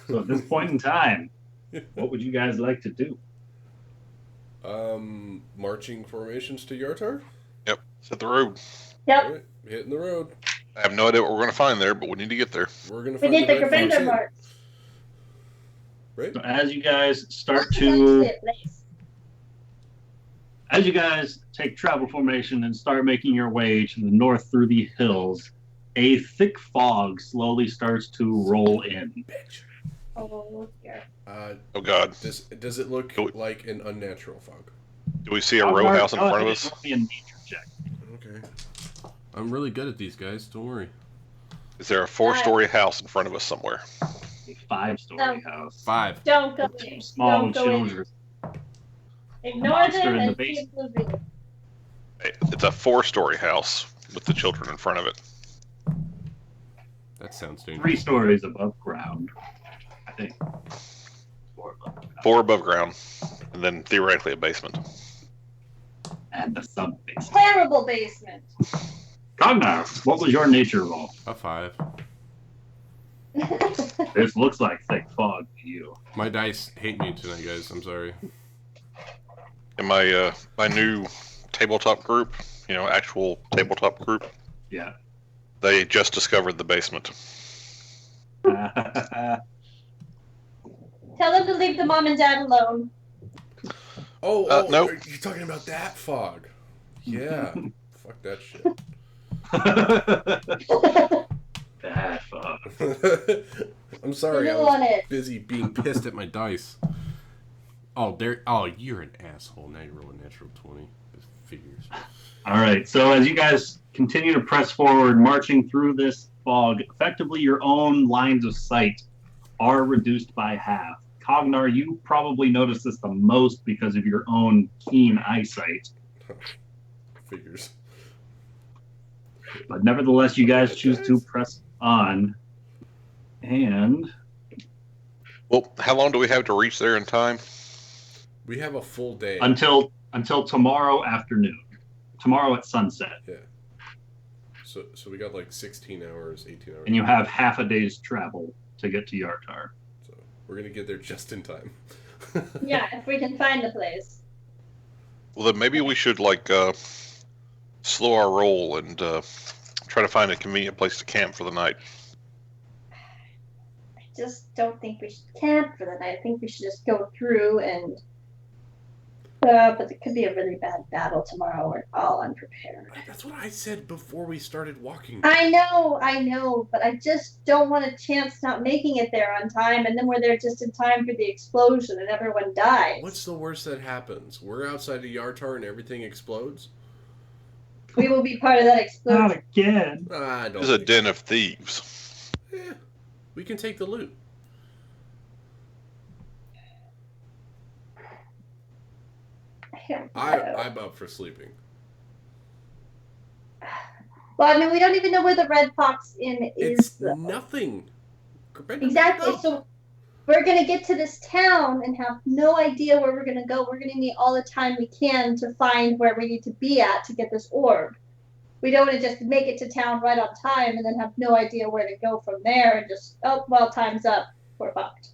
So at this point in time, what would you guys like to do? Marching formations to Yartar? Yep, it's at the road. Yep. All right, hitting the road. I have no idea what we're going to find there, but we need to get there. We're gonna We find need the right Gerbender fox in, mark. right? So as you guys start That's to, actually a place. as you guys take travel formation and start making your way to the north through the hills, a thick fog slowly starts to roll in. Bitch. Oh, here. Oh, God. Does it look like an unnatural fog? Do we see a row house in front of us? Roll me a nature check. Okay. I'm really good at these guys. Don't worry. Is there a 4-story house in front of us somewhere? A 5-story No. house. 5. Don't go Some in. small Don't go in. children. Ignore Monster them in the and basement. keep moving. It's a 4-story house with the children in front of it. That sounds 3 dangerous. stories above ground, I think. 4 above ground. 4 above ground, and then theoretically a basement. And the sub basement. Terrible basement. Cognar, what was your nature roll? A 5. This looks like thick fog to you. My dice hate me tonight, guys. I'm sorry. In my my new tabletop group, actual tabletop group, Yeah. They just discovered the basement. Tell them to leave the mom and dad alone. No. Are you talking about that fog? Yeah. Fuck that shit. Bad fog. I'm sorry, I Still on was it. busy being pissed at my dice. You're an asshole. Now you roll a natural 20. Figures. All right. So as you guys continue to press forward, marching through this fog, effectively your own lines of sight are reduced by half. Cognar, you probably notice this the most because of your own keen eyesight. Figures. But nevertheless, you guys choose to press on. And Well, how long do we have to reach there in time? We have a full day. until tomorrow afternoon. Tomorrow at sunset. Yeah. So we got like 16 hours, 18 hours. And you have half a day's travel to get to Yartar. So we're going to get there just in time. Yeah, if we can find the place. Well, then maybe we should slow our roll and try to find a convenient place to camp for the night. I just don't think we should camp for the night. I think we should just go through and... but it could be a really bad battle tomorrow. We're all unprepared. That's what I said before we started walking. I know, but I just don't want a chance not making it there on time, and then we're there just in time for the explosion and everyone dies. What's the worst that happens? We're outside of Yartar and everything explodes? We will be part of that explosion. Not again. I don't There's a think den of thieves. Yeah, we can take the loot. I'm up for sleeping. Well, I mean, we don't even know where the Red Fox Inn is. It's Though. nothing. Exactly. So we're going to get to this town and have no idea where we're going to go. We're going to need all the time we can to find where we need to be at to get this orb. We don't want to just make it to town right on time and then have no idea where to go from there and just, oh, well, time's up. We're fucked.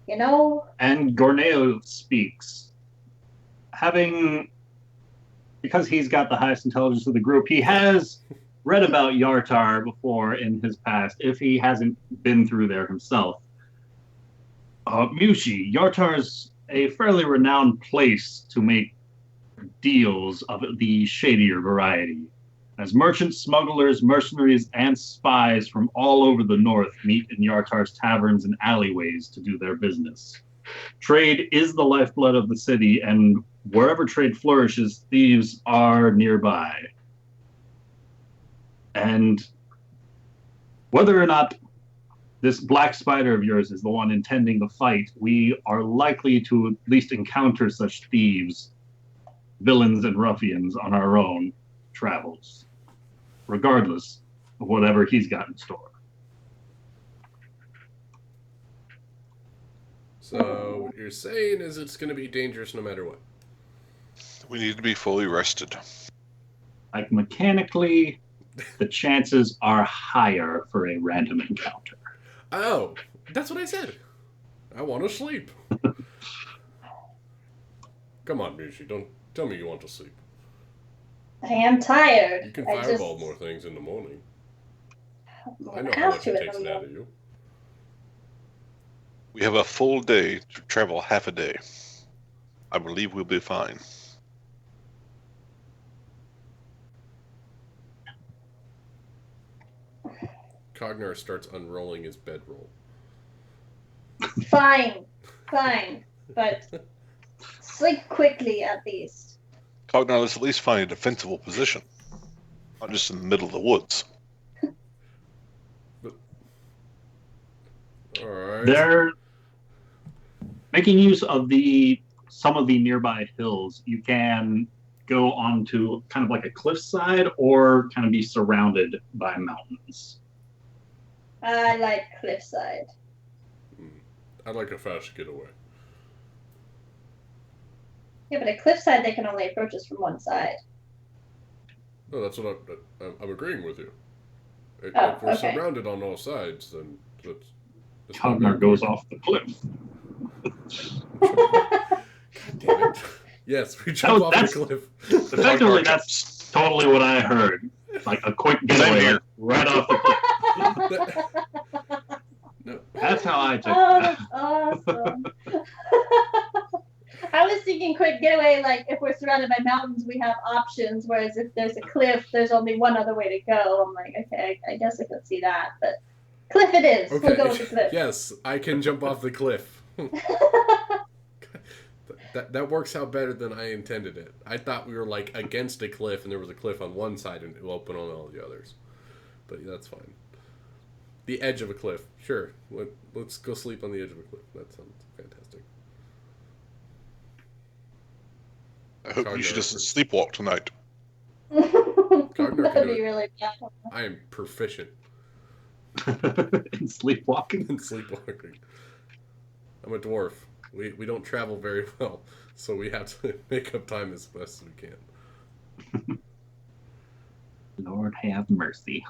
You know? And Gorneo speaks. Because he's got the highest intelligence of the group, he has read about Yartar before in his past, if he hasn't been through there himself. Mushi, Yartar's a fairly renowned place to make deals of the shadier variety, as merchants, smugglers, mercenaries, and spies from all over the north meet in Yartar's taverns and alleyways to do their business. Trade is the lifeblood of the city, and wherever trade flourishes, thieves are nearby. And whether or not this black spider of yours is the one intending the fight, we are likely to at least encounter such thieves, villains, and ruffians on our own travels, regardless of whatever he's got in store. So what you're saying is it's going to be dangerous no matter what. We need to be fully rested. Like, mechanically, the chances are higher for a random encounter. Oh, that's what I said. I want to sleep. Come on, Mushi, don't tell me you want to sleep. I am tired. You can I fireball more things in the morning. I know how have much to it in takes the it out morning. of you. We have a full day to travel half a day. I believe we'll be fine. Cognar starts unrolling his bedroll. Fine, but sleep quickly at least. Cognar, let's at least find a defensible position. Not just in the middle of the woods. Alright. They're making use of some of the nearby hills. You can go onto kind of like a cliffside or kind of be surrounded by mountains. I like cliffside. I'd like a fast getaway. Yeah, but at cliffside they can only approach us from one side. No, that's what I'm agreeing with you. If Oh, we're okay. surrounded on all sides, then that's Cognar goes off the cliff. God damn it. Yes, we jump off the cliff. Effectively, Cognar that's totally what I heard. Like a quick Same getaway, here. like, right off the cliff. No. That's how I took Oh, that. that's awesome. I was thinking quick getaway, like if we're surrounded by mountains, we have options, whereas if there's a cliff, there's only one other way to go. I'm like, okay, I guess I could see that, but cliff it is. Okay. We'll go with the cliff. Yes, I can jump off the cliff. That works out better than I intended it. I thought we were like against a cliff and there was a cliff on one side and it will open on all the others. But that's fine. The edge of a cliff. Sure. Let's go sleep on the edge of a cliff. That sounds fantastic. I hope you should just sleepwalk tonight. That'd be really bad. I am proficient In sleepwalking. in sleepwalking. I'm a dwarf. We don't travel very well, so we have to make up time as best as we can. Lord have mercy.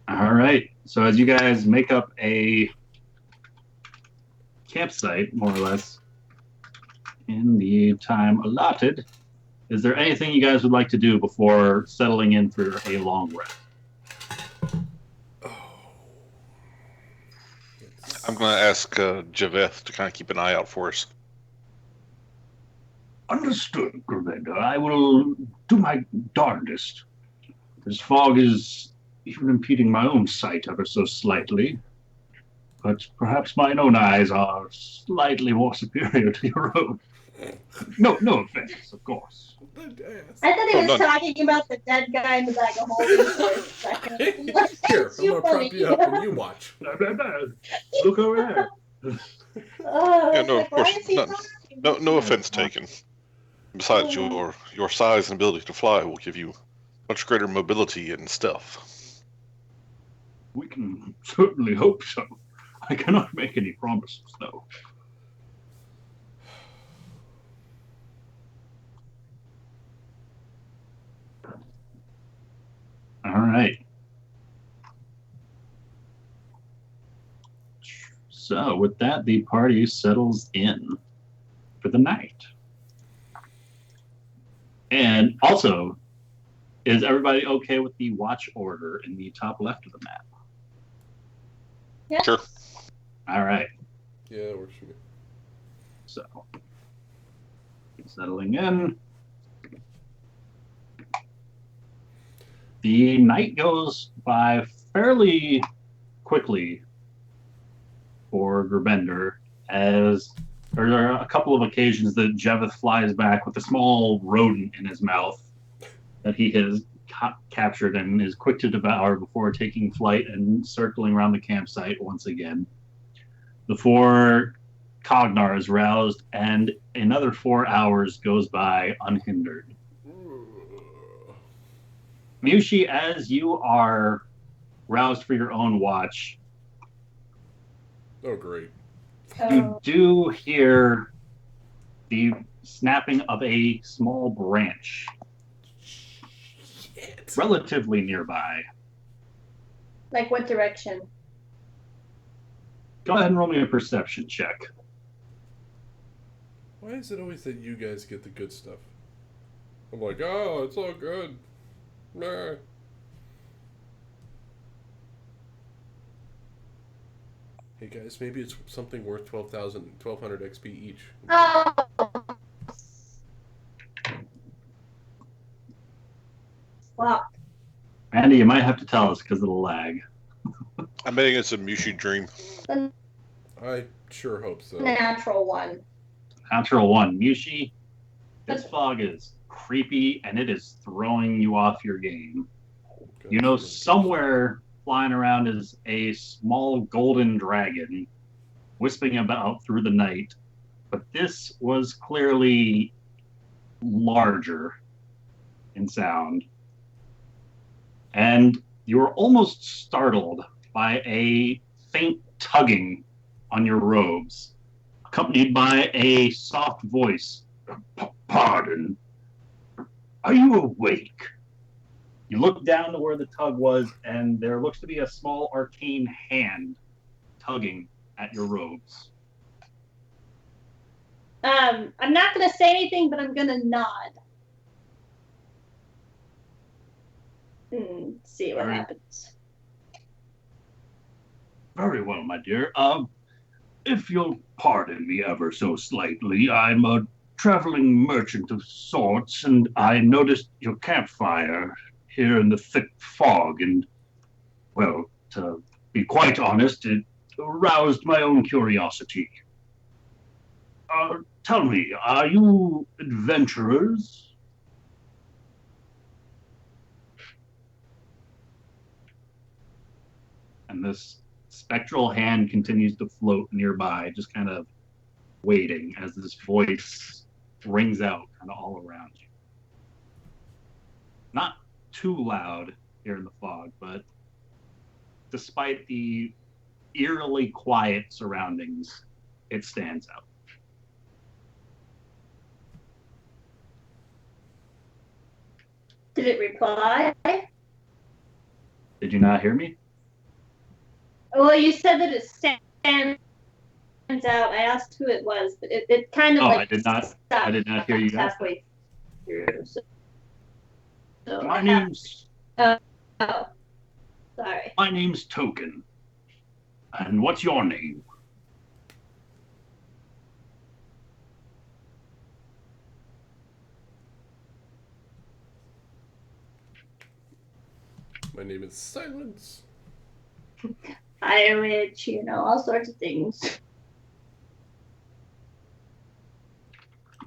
All right. So as you guys make up a campsite, more or less, in the time allotted, is there anything you guys would like to do before settling in for a long rest? I'm going to ask Javeth to kind of keep an eye out for us. Understood, Gravenda. I will do my darndest. This fog is even impeding my own sight ever so slightly. But perhaps mine own eyes are slightly more superior to your own. No offense, of course. I thought he was talking about the dead guy in the bag of holding for a second. Here, I'm gonna prop you up and you watch. Look over there. Yeah, no, of course, no offense taken. Besides, your size and ability to fly will give you much greater mobility and stealth. We can certainly hope so. I cannot make any promises, though. All right. So with that, the party settles in for the night. And also, is everybody okay with the watch order in the top left of the map? Yeah. Sure. All right. Yeah, that works for me. So, settling in. The night goes by fairly quickly for Gerbender, as there are a couple of occasions that Jeveth flies back with a small rodent in his mouth that he has captured and is quick to devour before taking flight and circling around the campsite once again. Before Cognar is roused, and another 4 hours goes by unhindered. Mushi, as you are roused for your own watch, Oh, great. you do hear the snapping of a small branch relatively nearby. Like what direction? Go ahead and roll me a perception check. Why is it always that you guys get the good stuff? I'm like, oh, it's all good. Nah. Hey guys, maybe it's something worth 1200 XP each. Oh. Well, Andy, you might have to tell us because of the lag. I'm betting it's a Mushi dream. I sure hope so. Natural one. Natural one. Mushi, this fog is creepy and it is throwing you off your game. You know, somewhere flying around is a small golden dragon wisping about through the night, but this was clearly larger in sound. And you were almost startled by a faint tugging on your robes, accompanied by a soft voice. Pardon, are you awake? You look down to where the tug was, and there looks to be a small arcane hand tugging at your robes. I'm not going to say anything, but I'm going to nod. and see what Alright. happens. Very well, my dear. If you'll pardon me ever so slightly, I'm a traveling merchant of sorts, and I noticed your campfire here in the thick fog, and, well, to be quite honest, it aroused my own curiosity. Tell me, are you adventurers? And this spectral hand continues to float nearby, just kind of waiting as this voice rings out kind of all around you. Not too loud here in the fog, but despite the eerily quiet surroundings, it stands out. Did it reply? Did you not hear me? Well, you said that it stands out. I asked who it was, but it kind of Oh, like I did not. stopped I did not hear you ask that. halfway through. So My name's oh, sorry. my name's Token. And what's your name? My name is Silence. Fire witch, all sorts of things.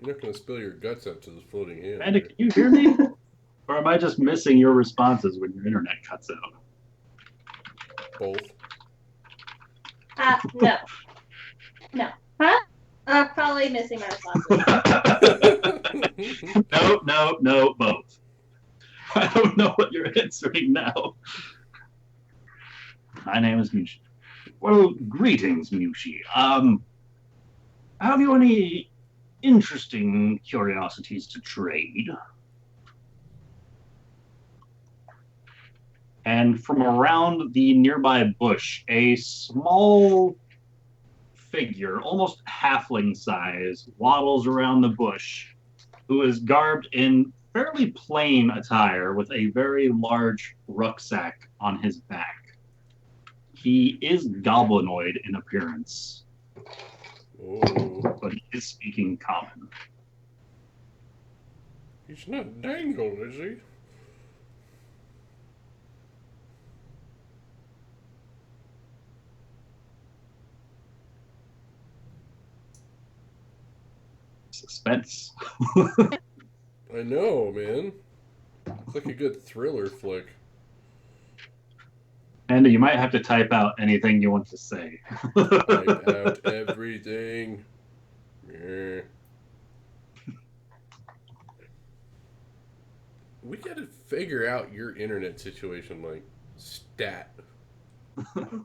You're not going to spill your guts out to this floating hand. Amanda, can you hear me? Or am I just missing your responses when your internet cuts out? Both. No. No. Huh? Probably missing my responses. No, both. I don't know what you're answering now. My name is Mushi. Well, greetings, Mushi. Have you any interesting curiosities to trade? And from around the nearby bush, a small figure, almost halfling size, waddles around the bush, who is garbed in fairly plain attire with a very large rucksack on his back. He is goblinoid in appearance, but he is speaking common. He's not dangled, is he? Suspense. I know, man. It's like a good thriller flick. And you might have to type out anything you want to say. Type out everything. Yeah. We gotta figure out your internet situation, like, stat. Alright,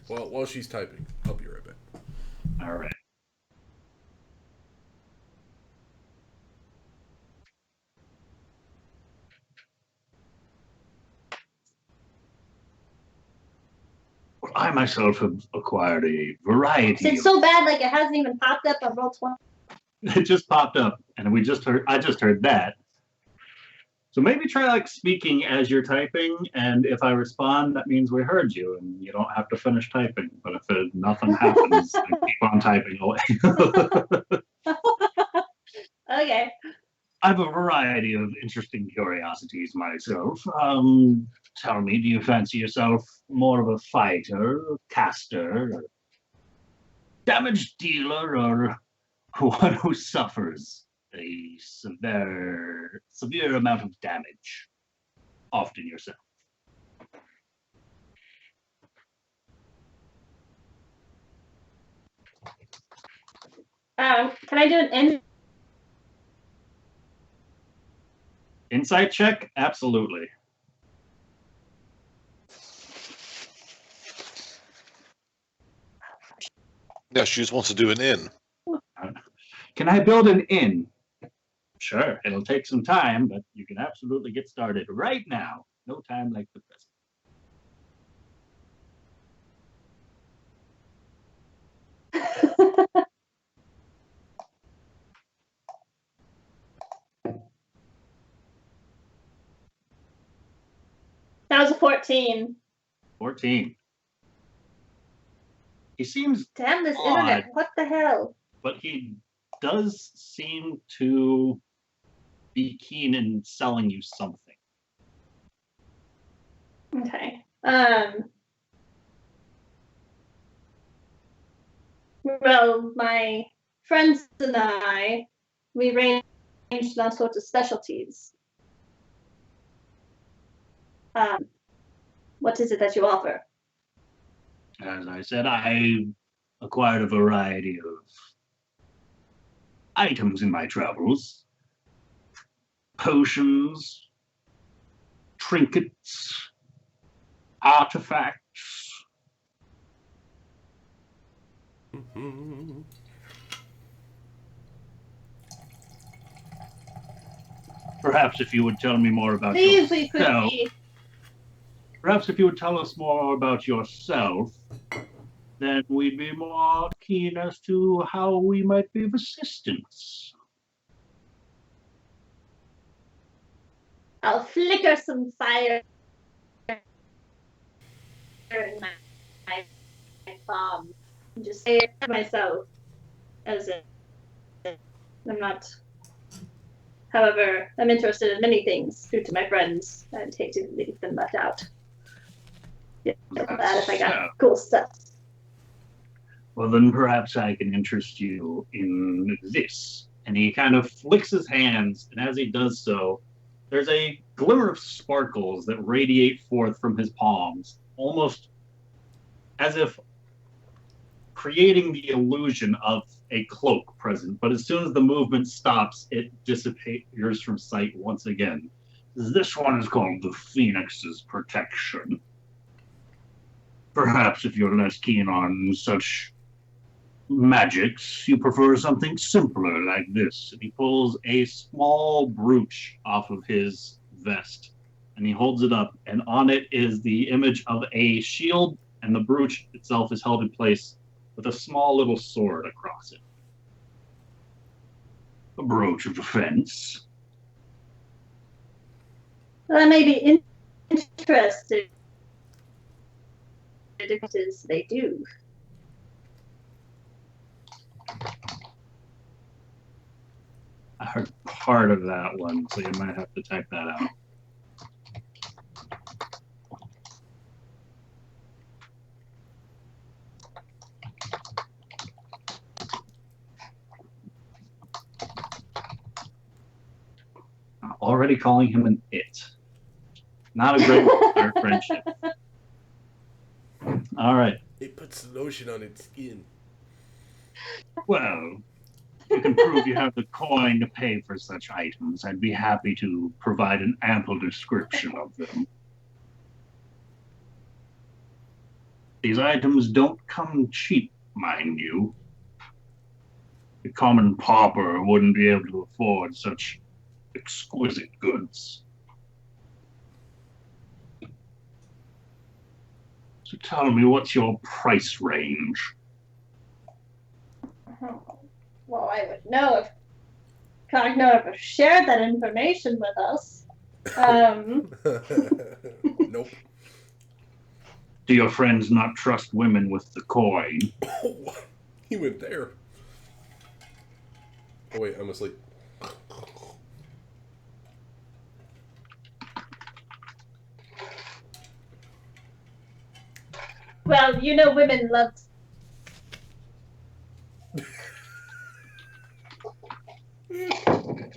well, while she's typing, I'll be right back. All right. I myself have acquired a variety. It's so bad, like it hasn't even popped up on Roll20. It just popped up, and I just heard that. So maybe try like speaking as you're typing, and if I respond, that means we heard you, and you don't have to finish typing. But if nothing happens, then keep on typing away. Okay. I have a variety of interesting curiosities myself. Tell me, do you fancy yourself more of a fighter, caster, damage dealer, or one who suffers a severe amount of damage, often yourself? Can I do an Insight check? Absolutely. Yeah, she just wants to do an in. Can I build an inn? Sure, it'll take some time, but you can absolutely get started right now. No time like the present. 14. 14. He seems Damn this odd, internet. What the hell? but he does seem to be keen in selling you something. Okay. Well, my friends and I, we ranged all sorts of specialties. What is it that you offer? As I said, I acquired a variety of items in my travels. Potions, trinkets, artifacts. Mhm. Perhaps if you would tell me more about These we could yourself. be. Perhaps if you would tell us more about yourself, then we'd be more keen as to how we might be of assistance. I'll flicker some fire in my palm and just say it to myself as if I'm not. However, I'm interested in many things due to my friends. I'd hate to leave them left out. Yeah, bad if I got cool stuff. Well, then perhaps I can interest you in this. And he kind of flicks his hands, and as he does so, there's a glimmer of sparkles that radiate forth from his palms, almost as if creating the illusion of a cloak present. But as soon as the movement stops, it disappears from sight once again. This one is called the Phoenix's Protection. Perhaps if you're less keen on such magics, you prefer something simpler like this. And he pulls a small brooch off of his vest, and he holds it up, and on it is the image of a shield, and the brooch itself is held in place with a small little sword across it. A brooch of defense. Well, I may be interested if it is they do. I heard part of that one, so you might have to type that out. Already calling him an it. Not a great start friendship. All right. It puts lotion on its skin. Well, if you can prove you have the coin to pay for such items, I'd be happy to provide an ample description of them. These items don't come cheap, mind you. The common pauper wouldn't be able to afford such exquisite goods. So tell me, what's your price range? Well, I would know if Cogno ever shared that information with us. Nope. Do your friends not trust women with the coin? Oh, he went there. Oh wait, I'm asleep. Well, you know women love.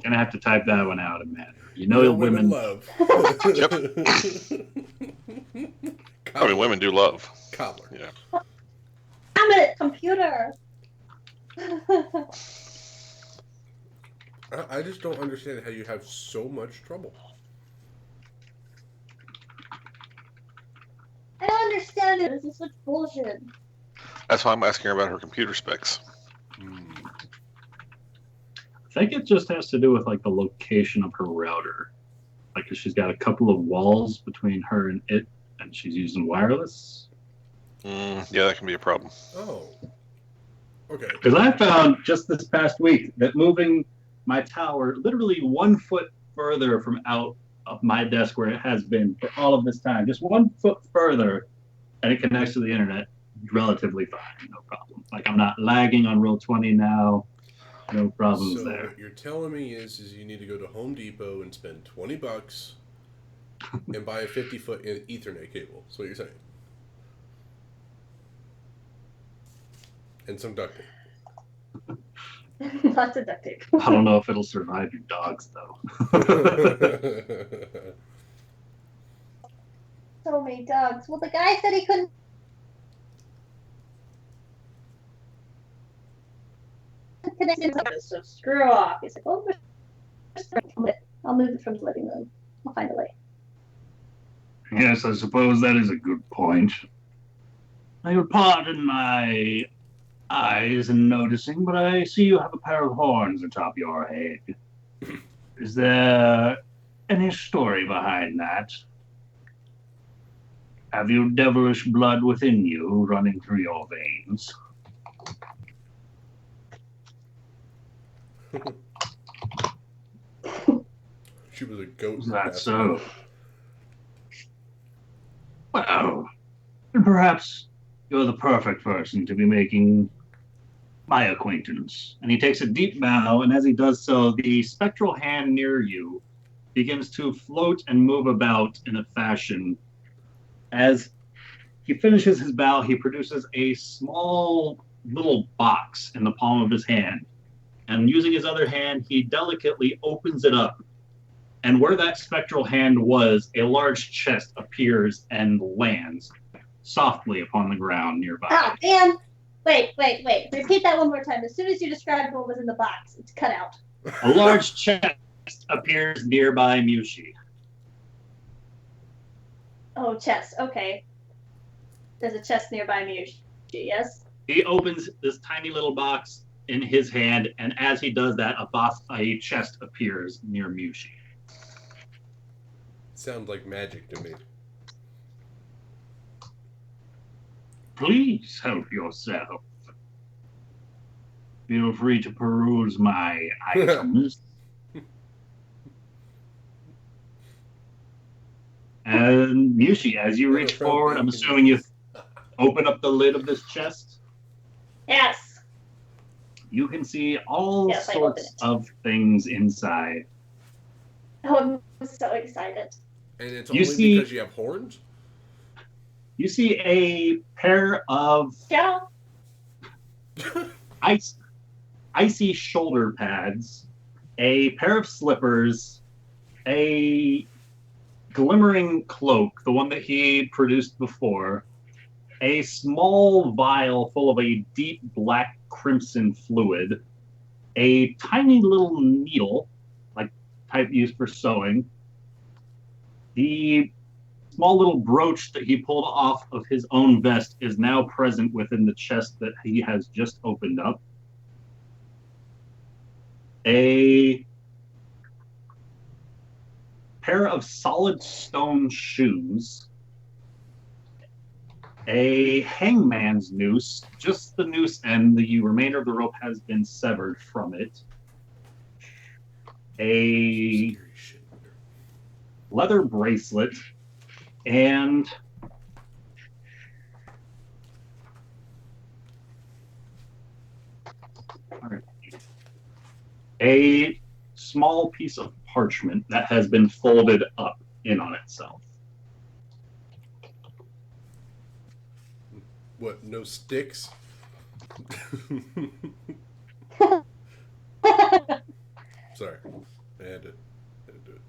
Gonna have to type that one out, Amanda. You know women love. Yep. I mean, women do love. Cobbler. Yeah. Damn it, computer! I just don't understand how you have so much trouble. I don't understand it. This is such bullshit. That's why I'm asking her about her computer specs. I think it just has to do with like the location of her router. Like if she's got a couple of walls between her and it, and she's using wireless. Yeah, that can be a problem. Oh. Okay. Because I found just this past week that moving my tower literally 1 foot further from out of my desk where it has been for all of this time. Just 1 foot further, and it connects to the internet relatively fine, no problem. Like, I'm not lagging on Roll20 now. No problems So there. what you're telling me is you need to go to Home Depot and spend $20 and buy a 50-foot Ethernet cable. That's what you're saying. And some duct tape. Lots of duct tape. I don't know if it'll survive your dogs, though. So many dogs. Well, the guy said he couldn't. Connect it, so screw off. He's like, oh, I'll move it from the living room. I'll find a way. Yes, I suppose that is a good point. You'll pardon my eyes in noticing, but I see you have a pair of horns atop your head. Is there any story behind that? Have you devilish blood within you running through your veins? She was a goat. Is that so? Well, perhaps you're the perfect person to be making my acquaintance. And he takes a deep bow, and as he does so, the spectral hand near you begins to float and move about in a fashion. As he finishes his bow, he produces a small little box in the palm of his hand. And using his other hand, he delicately opens it up. And where that spectral hand was, a large chest appears and lands softly upon the ground nearby. Oh, man. Wait. Repeat that one more time. As soon as you described what was in the box, it's cut out. A large chest appears nearby Mushi. Oh, chest. Okay. There's a chest nearby me. Yes? He opens this tiny little box in his hand, and as he does that, a chest appears near Mushi. Sounds like magic to me. Please help yourself. Feel free to peruse my items. And Mushi, as you reach forward, I'm assuming you open up the lid of this chest. Yes. You can see all sorts of things inside. Oh, I'm so excited. And it's only because you have horns? You see a pair of icy shoulder pads, a pair of slippers, a glimmering cloak, the one that he produced before, a small vial full of a deep black crimson fluid, a tiny little needle, like type used for sewing, the small little brooch that he pulled off of his own vest is now present within the chest that he has just opened up. A pair of solid stone shoes, a hangman's noose, just the noose end, the remainder of the rope has been severed from it, a leather bracelet, and a small piece of parchment that has been folded up in on itself. What, no sticks? Sorry. I had to do it.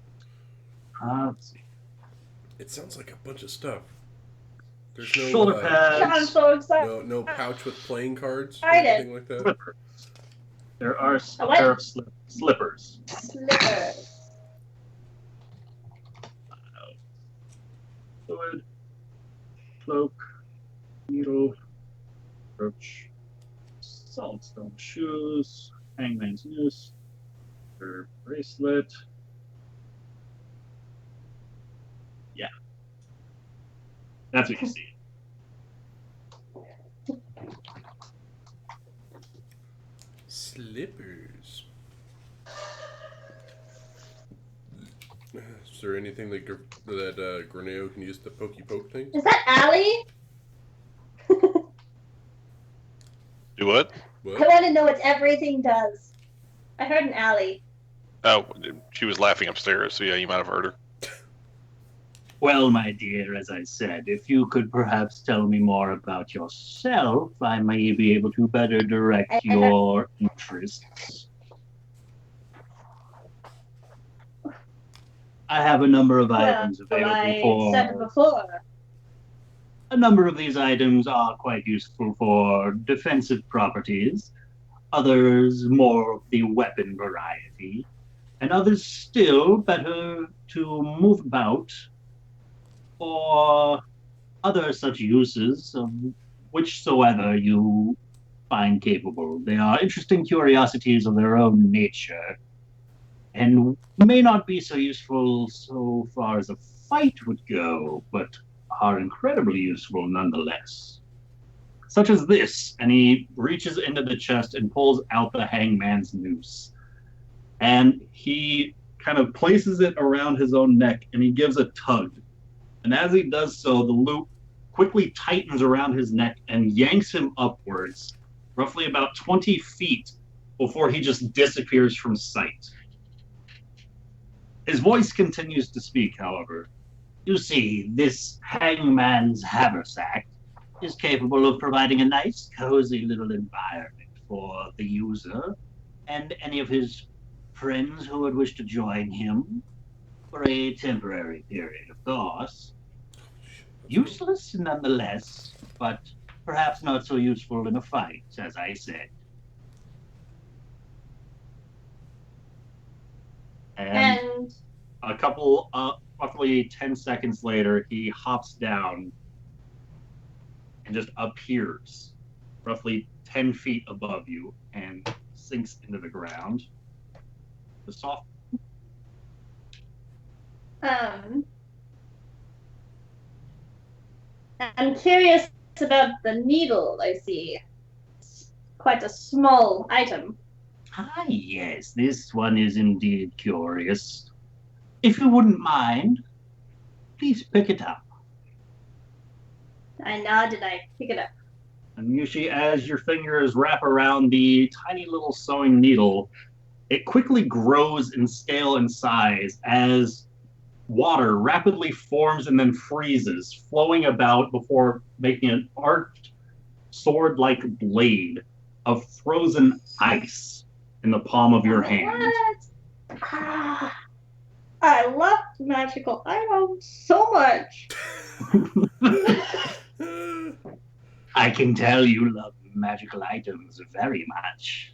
Let's see. It sounds like a bunch of stuff. There's no shoulder pads. I'm so excited. No pouch with playing cards or Excited. anything like that. Slippers. There are a what? pair of slippers. Slippers. Fluid, cloak, needle, brooch, solid stone shoes, hangman's noose, her bracelet. Yeah. That's what you see. Slippers. Is there anything that Greneo can use to poke things? Is that Allie? Do what? I want to know what everything does. I heard an Allie. Oh, she was laughing upstairs, so yeah, you might have heard her. Well, my dear, as I said, if you could perhaps tell me more about yourself, I may be able to better direct your interests. I have a number of items available said before. A number of these items are quite useful for defensive properties, others more of the weapon variety, and others still better to move about or other such uses of whichsoever you find capable. They are interesting curiosities of their own nature, and may not be so useful so far as a fight would go, but are incredibly useful nonetheless. Such as this, and he reaches into the chest and pulls out the hangman's noose. And he kind of places it around his own neck, and he gives a tug. And as he does so, the loop quickly tightens around his neck and yanks him upwards, roughly about 20 feet, before he just disappears from sight. His voice continues to speak, however. You see, this hangman's haversack is capable of providing a nice, cozy little environment for the user and any of his friends who would wish to join him for a temporary period, of course. Useless nonetheless, but perhaps not so useful in a fight, as I said. And a couple, roughly 10 seconds later, he hops down and just appears roughly 10 feet above you and sinks into the ground. The soft. I'm curious about the needle I see. It's quite a small item. Ah, yes, this one is indeed curious. If you wouldn't mind, please pick it up. I nod and I pick it up. And Yushi, as your fingers wrap around the tiny little sewing needle, it quickly grows in scale and size as water rapidly forms and then freezes, flowing about before making an arched sword-like blade of frozen ice in the palm of your hand. Ah, I love magical items so much. I can tell you love magical items very much.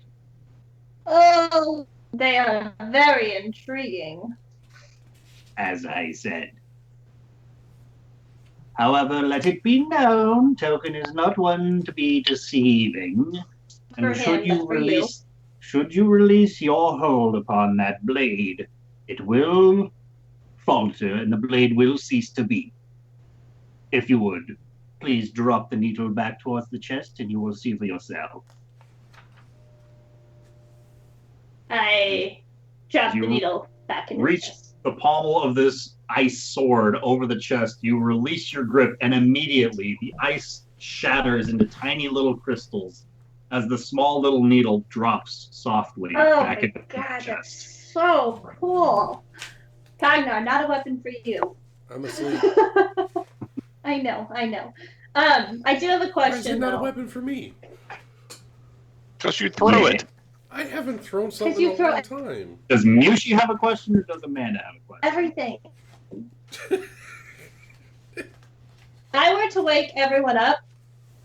Oh, they are very intriguing. As I said. However, let it be known, Token is not one to be deceiving. And should you release your hold upon that blade, it will falter and the blade will cease to be. If you would, please drop the needle back towards the chest and you will see for yourself. I drop the needle back in the chest. The pommel of this ice sword over the chest, you release your grip, and immediately the ice shatters into tiny little crystals as the small little needle drops softly back into the chest. That's so cool. Kagnar, not a weapon for you. I'm asleep. I know. I do have a question. Why is it not a weapon for me? Because you threw it. I haven't thrown something in a long time. Does Mushi have a question or does Amanda have a question? Everything. If I were to wake everyone up,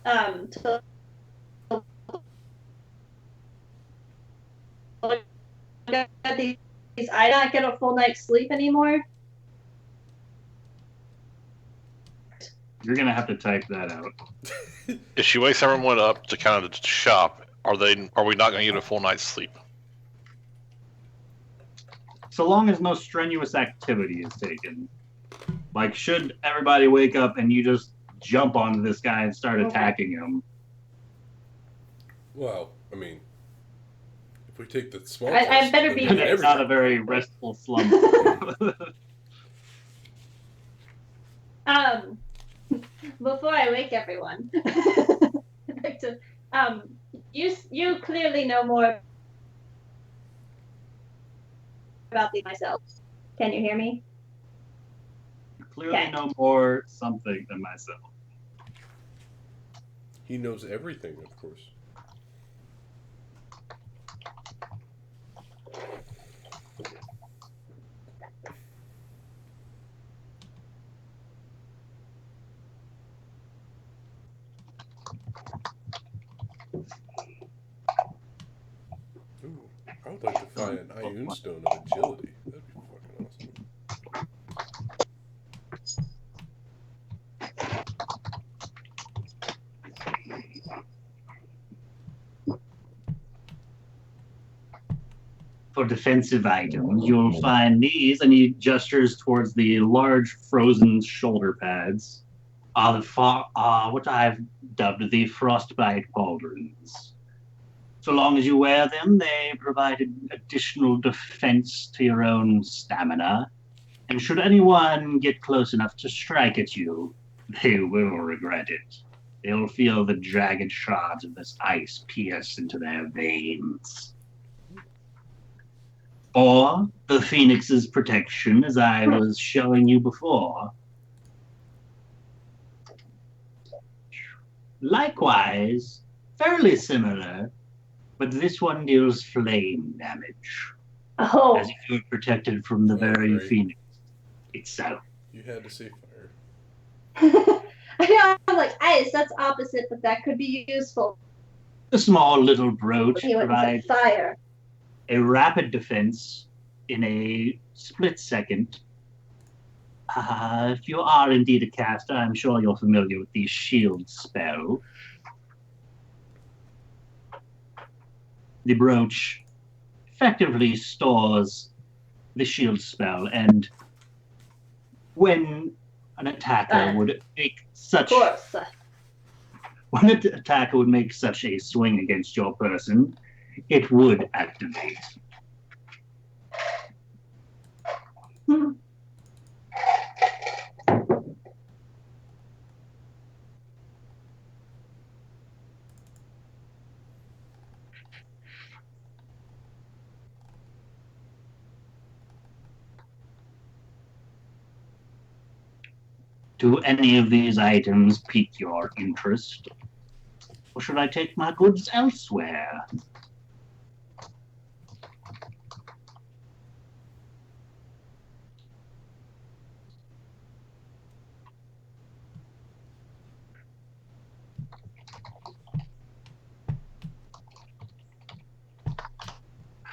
to look at these, I don't get a full night's sleep anymore. You're gonna have to type that out. If she wakes everyone up to kind of shop, are we not going to get a full night's sleep? So long as no strenuous activity is taken. Like, should everybody wake up and you just jump onto this guy and start attacking him? Well, I mean, If we take the small I test, better then be we have fixed. It's not a everything. very restful slump. Before I wake everyone, I'd like to, you clearly know more about these myself. Can you hear me? Clearly Okay. know more something than myself. He knows everything, of course. Ooh, I would like to find an Ioun Stone of Agility. That'd be fucking awesome. For defensive items, you'll find these, and he gestures towards the large frozen shoulder pads, are what I've dubbed the frostbite pauldrons. So long as you wear them, they provide additional defense to your own stamina, and should anyone get close enough to strike at you, they will regret it. They'll feel the jagged shards of this ice pierce into their veins. Or the Phoenix's protection, as I was showing you before. Likewise, fairly similar, but this one deals flame damage, Oh, as if you were protected from the very great. Phoenix itself. You had to say fire. I know. I'm like ice. That's opposite, but that could be useful. The small little brooch He went and provides said fire. a rapid defense in a split second. If you are indeed a caster, I'm sure you're familiar with the shield spell. The brooch effectively stores the shield spell, and when an attacker would make Of such course. when an attacker would make such a swing against your person, it would activate. Do any of these items pique your interest? Or should I take my goods elsewhere? I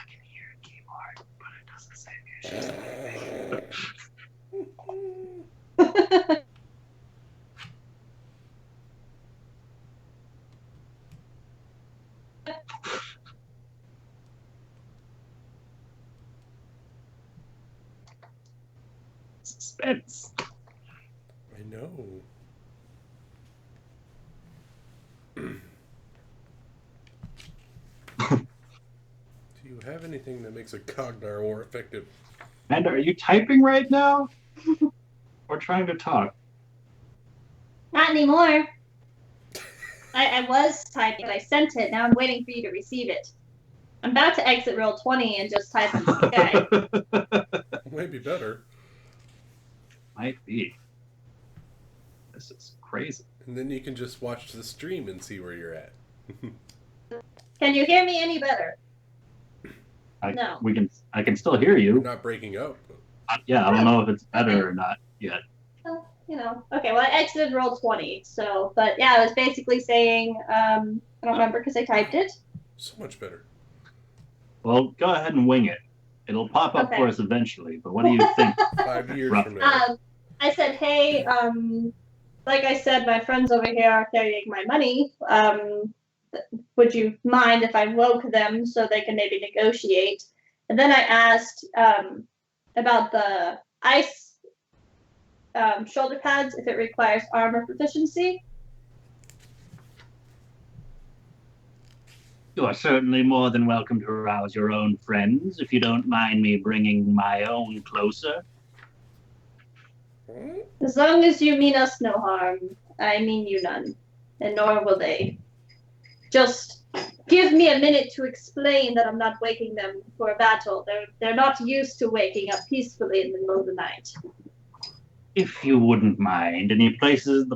can hear a keyboard, but it doesn't say suspense. I know. Do you have anything that makes a Cognar more effective? Amanda, are you typing right now? Or trying to talk? Not anymore. I was typing, but I sent it. Now I'm waiting for you to receive it. I'm about to exit roll 20 and just type in Sky. Might be better. Might be. This is crazy. And then you can just watch the stream and see where you're at. Can you hear me any better? No. I can still hear You're you. not breaking up. Yeah, I don't know if it's better or not yet. Okay, well, I exited roll 20, so, but yeah, I was basically saying, I don't remember because I typed it. So much better. Well, go ahead and wing it. It'll pop up for us eventually, but what do you think? 5 years from now. I said, hey, like I said, my friends over here are carrying my money. Would you mind if I woke them so they can maybe negotiate? And then I asked about the ice shoulder pads, if it requires armor proficiency. You are certainly more than welcome to arouse your own friends, if you don't mind me bringing my own closer. As long as you mean us no harm, I mean you none, and nor will they. Just give me a minute to explain that I'm not waking them for a battle. They're not used to waking up peacefully in the middle of the night. If you wouldn't mind. And he places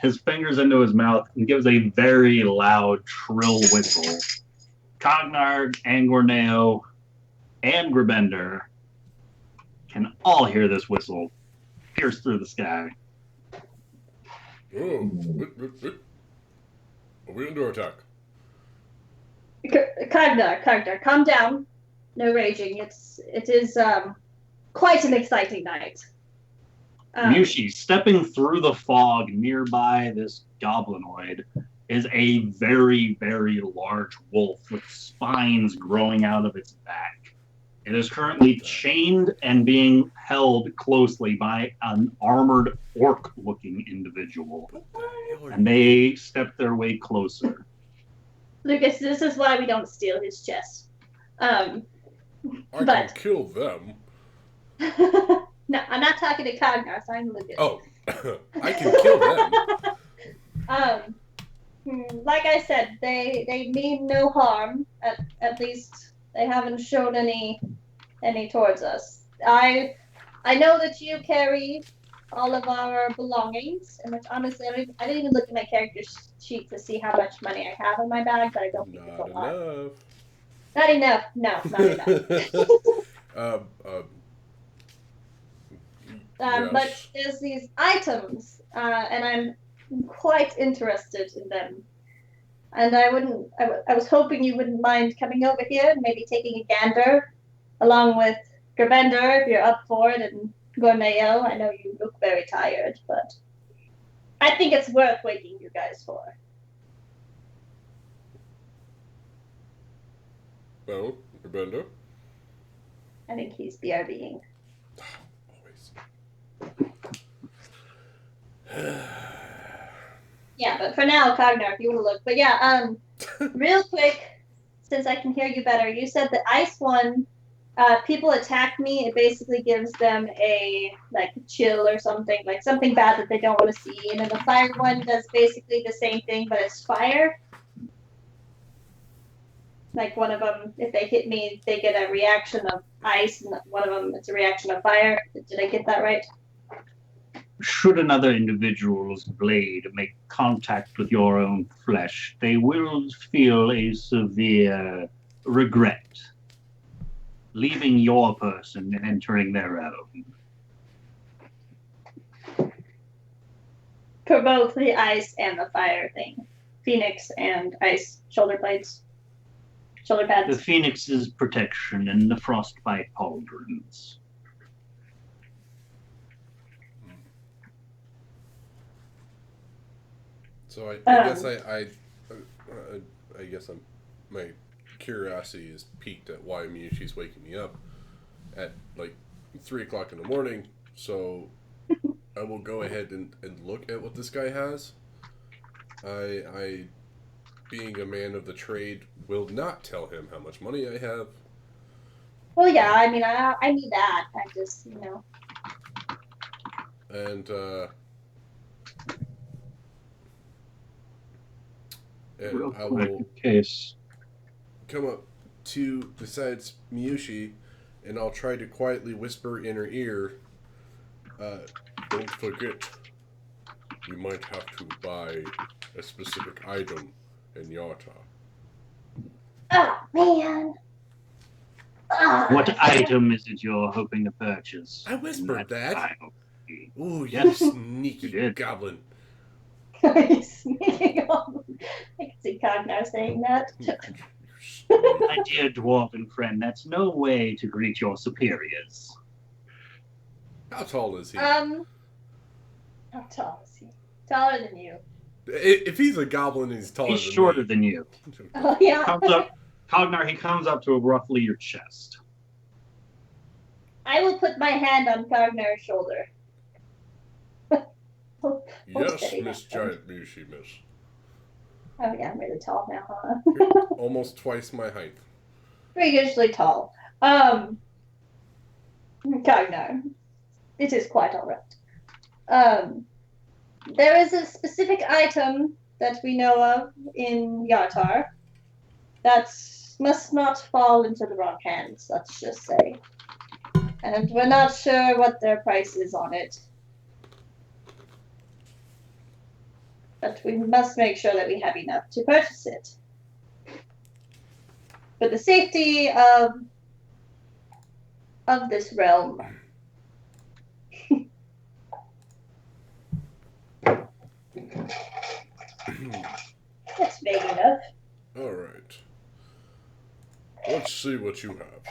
his fingers into his mouth and gives a very loud, shrill whistle. Cognar, Angorneo, and Grabender can all hear this whistle pierce through the sky. Oh, are we under attack? Cognar, calm down. No raging. It is quite an exciting night. Mushi, stepping through the fog nearby this goblinoid, is a very, very large wolf with spines growing out of its back. It is currently chained and being held closely by an armored orc-looking individual. And they step their way closer. Lucas, this is why we don't steal his chest. I can kill them. No, I'm not talking to Cognar, so I'm Lucas. Oh, I can kill them. Like I said, they mean no harm. At least they haven't shown any towards us. I know that you carry all of our belongings, and which honestly, I didn't even look at my character sheet to see how much money I have in my bag, but I don't think it's a lot. Not enough. No, not enough. Yes. But there's these items, and I'm quite interested in them. And I was hoping you wouldn't mind coming over here and maybe taking a gander, along with Gerbender, if you're up for it, and Gorneo. I know you look very tired, but I think it's worth waking you guys for. Well, Gerbender? I think he's BRBing. Yeah, but for now, Cognar, if you want to look. But yeah, real quick, since I can hear you better, you said the ice one, people attack me, it basically gives them a chill or something, like something bad that they don't want to see. And then the fire one does basically the same thing, but it's fire. Like one of them, if they hit me, they get a reaction of ice, and one of them, it's a reaction of fire. Did I get that right? Should another individual's blade make contact with your own flesh, they will feel a severe regret, leaving your person and entering their own. For both the ice and the fire thing. Phoenix and ice shoulder pads. The Phoenix's protection and the frostbite pauldrons. So I guess my curiosity is piqued at why Miyushi's waking me up at 3 o'clock in the morning. So I will go ahead and look at what this guy has. I, being a man of the trade, will not tell him how much money I have. Well, yeah, I mean, I need that. I just, And I will come up to, besides Miyushi, and I'll try to quietly whisper in her ear, don't forget, you might have to buy a specific item in Yarta. Oh, man. What item is it you're hoping to purchase? I whispered that. Ooh, you yes, sneaky goblin. Sneaky goblin. I can see Cognar saying that. My dear dwarven friend, that's no way to greet your superiors. How tall is he? How tall is he? Taller than you. If he's a goblin, he's taller He's than shorter me. than you. Oh, yeah. Cognar, he comes up to roughly your chest. I will put my hand on Cognar's shoulder. Yes, Miss Giant Mushi, miss. Oh yeah, I'm really tall now, huh? You're almost twice my height. Freakishly tall. No. It is quite alright. There is a specific item that we know of in Yartar that must not fall into the wrong hands, let's just say. And we're not sure what their price is on it. But we must make sure that we have enough to purchase it. For the safety of this realm. That's vague enough. All right. Let's see what you have.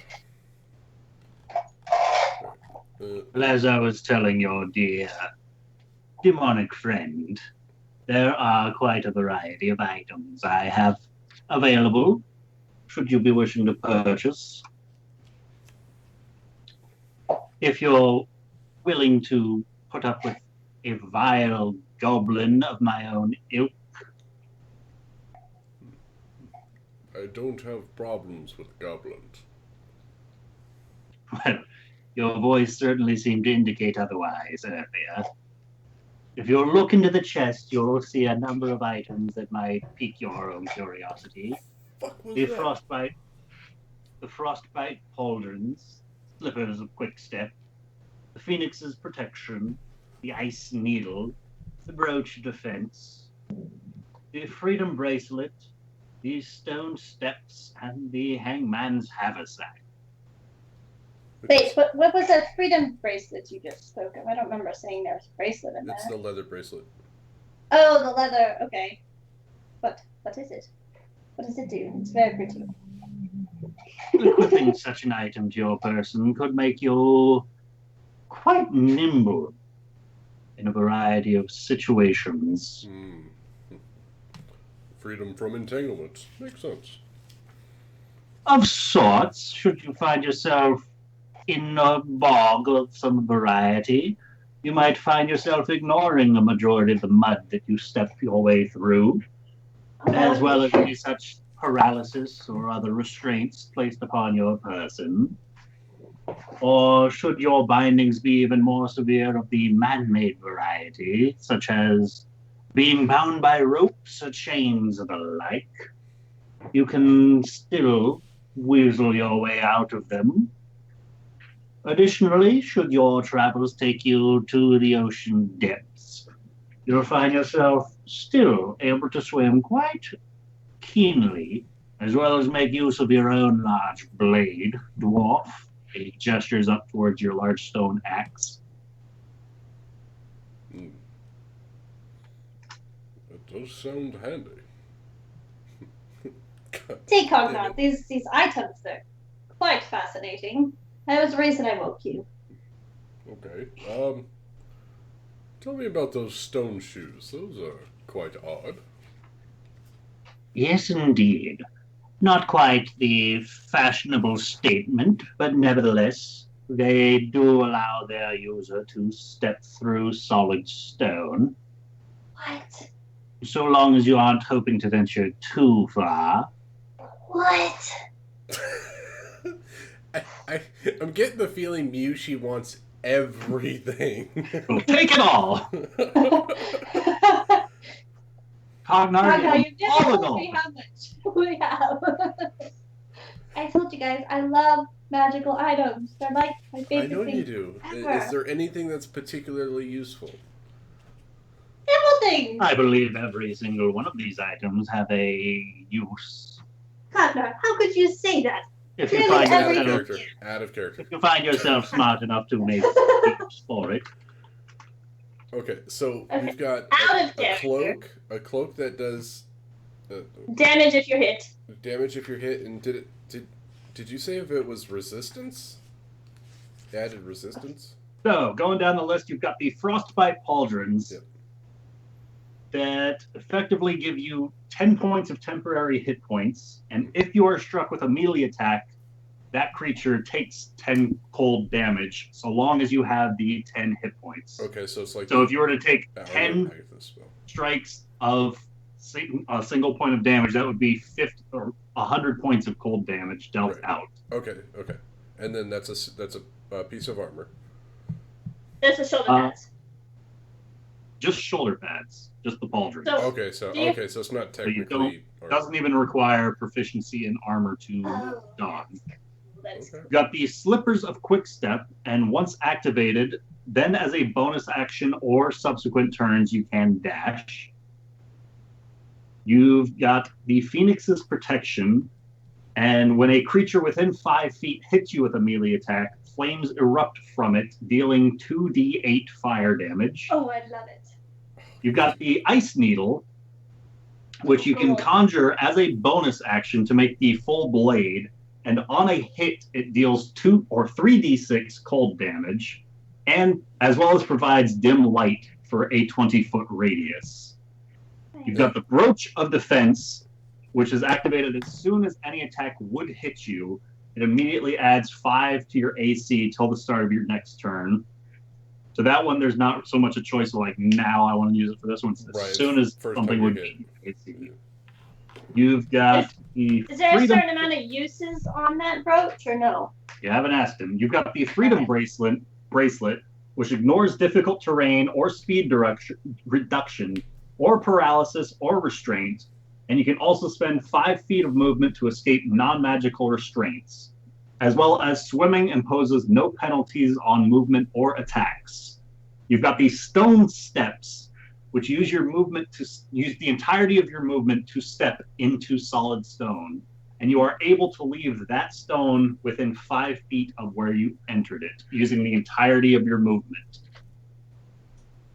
Well, as I was telling your dear demonic friend, there are quite a variety of items I have available, should you be wishing to purchase. If you're willing to put up with a vile goblin of my own ilk. I don't have problems with goblins. Well, your voice certainly seemed to indicate otherwise earlier. If you'll look into the chest, you'll see a number of items that might pique your own curiosity. Fuck was The that? frostbite pauldrons, slippers of quick step, the phoenix's protection, the ice needle, the brooch of defense, the freedom bracelet, the stone steps, and the hangman's haversack. Wait, what was that freedom bracelet you just spoke of? I don't remember saying there was a bracelet in there. It's the leather bracelet. Oh, the leather. Okay. What is it? What does it do? It's very pretty. Equipping such an item to your person could make you quite nimble in a variety of situations. Freedom from entanglement. Makes sense. Of sorts, should you find yourself in a bog of some variety, you might find yourself ignoring the majority of the mud that you step your way through, as well as any such paralysis or other restraints placed upon your person. Or should your bindings be even more severe of the man-made variety, such as being bound by ropes or chains or the like, you can still weasel your way out of them. Additionally, should your travels take you to the ocean depths, you'll find yourself still able to swim quite keenly, as well as make use of your own large blade, dwarf. He gestures up towards your large stone axe. That does sound handy. See, Cognac, these items, they're quite fascinating. That was the reason I woke you. Okay. Tell me about those stone shoes. Those are quite odd. Yes, indeed. Not quite the fashionable statement, but nevertheless, they do allow their user to step through solid stone. What? So long as you aren't hoping to venture too far. What? I'm getting the feeling Mushi wants everything. Well, take it all! Cognac, you've never told me how much we have. I told you guys, I love magical items. They're like my favorite I know thing you do. ever. Is there anything that's particularly useful? Several things. I believe every single one of these items have a use. Cognac, how could you say that? If you Clearly find every- Out of character. if you find yourself smart enough to make use for it. Okay, so we've got Out of a character. cloak that does Damage if you're hit. damage if you're hit. And did you say if it was resistance? Added resistance? So, going down the list, you've got the Frostbite Pauldrons Yep. that effectively give you 10 points of temporary hit points, and if you are struck with a melee attack, that creature takes 10 cold damage, so long as you have the 10 hit points. Okay, so it's like... So if you were to take I 10 get this spell. strikes of a single point of damage, that would be 50 or 100 points of cold damage dealt Right. out. Okay. And then that's a piece of armor. That's the shoulder Uh, pads. Just shoulder pads, just the pauldrons. So- Okay, so Do you- it's not So you technically armor. doesn't even require proficiency in armor to Oh, don. that's Okay. You've got the Slippers of Quick Step, and once activated, then as a bonus action or subsequent turns, you can dash. You've got the Phoenix's Protection, and when a creature within 5 feet hits you with a melee attack, flames erupt from it, dealing 2d8 fire damage. Oh, I love it. You've got the Ice Needle, which you can Cool. conjure as a bonus action to make the full blade, and on a hit, it deals 2 or 3d6 cold damage, and as well as provides dim light for a 20-foot radius. You've got the Brooch of Defense, which is activated as soon as any attack would hit you. It immediately adds 5 to your AC till the start of your next turn. So that one, there's not so much a choice of like, now I want to use it for this one. As Right, soon as first something time would you be AC. You've got the Is there a Freedom. certain amount of uses on that brooch or no? You haven't asked him. You've got the Freedom bracelet, which ignores difficult terrain or speed reduction, or paralysis or restraint, and you can also spend 5 feet of movement to escape non-magical restraints, as well as swimming imposes no penalties on movement or attacks. You've got the Stone Steps, which use the entirety of your movement to step into solid stone, and you are able to leave that stone within 5 feet of where you entered it, using the entirety of your movement.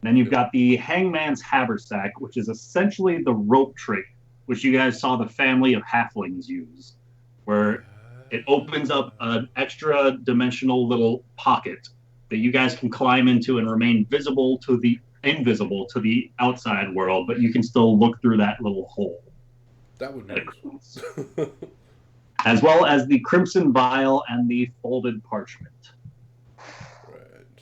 Then you've got the Hangman's Haversack, which is essentially the rope trick, which you guys saw the family of halflings use, where it opens up an extra dimensional little pocket that you guys can climb into and remain invisible to the outside world, but you can still look through that little hole. That would be useful. As well as the Crimson Vial and the Folded Parchment. Right.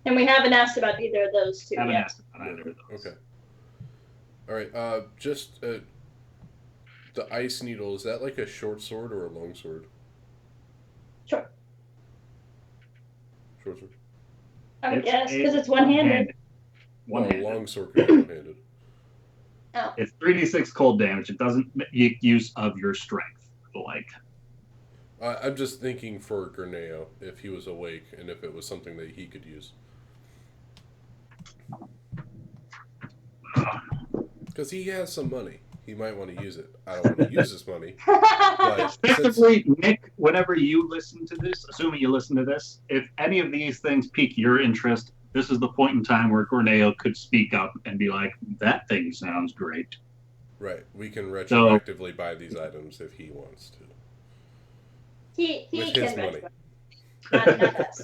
And we haven't asked about either of those two Haven't yet. asked about either of those. Okay. All right. Just the Ice Needle, is that like a short sword or a long sword? Sure. Short sword. I would It's guess, a because it's one-handed. One-handed. Long sword can be one-handed. Oh. It's 3d6 cold damage. It doesn't make use of your strength. Like, I'm just thinking for Greneo, if he was awake and if it was something that he could use. Because he has some money. He might want to use it. I don't want to use his money. But effectively, Nick, whenever you listen to this, assuming you listen to this, if any of these things pique your interest, this is the point in time where Corneo could speak up and be like, that thing sounds great. right, we can retroactively buy these items if he wants to. he With can his money. not us.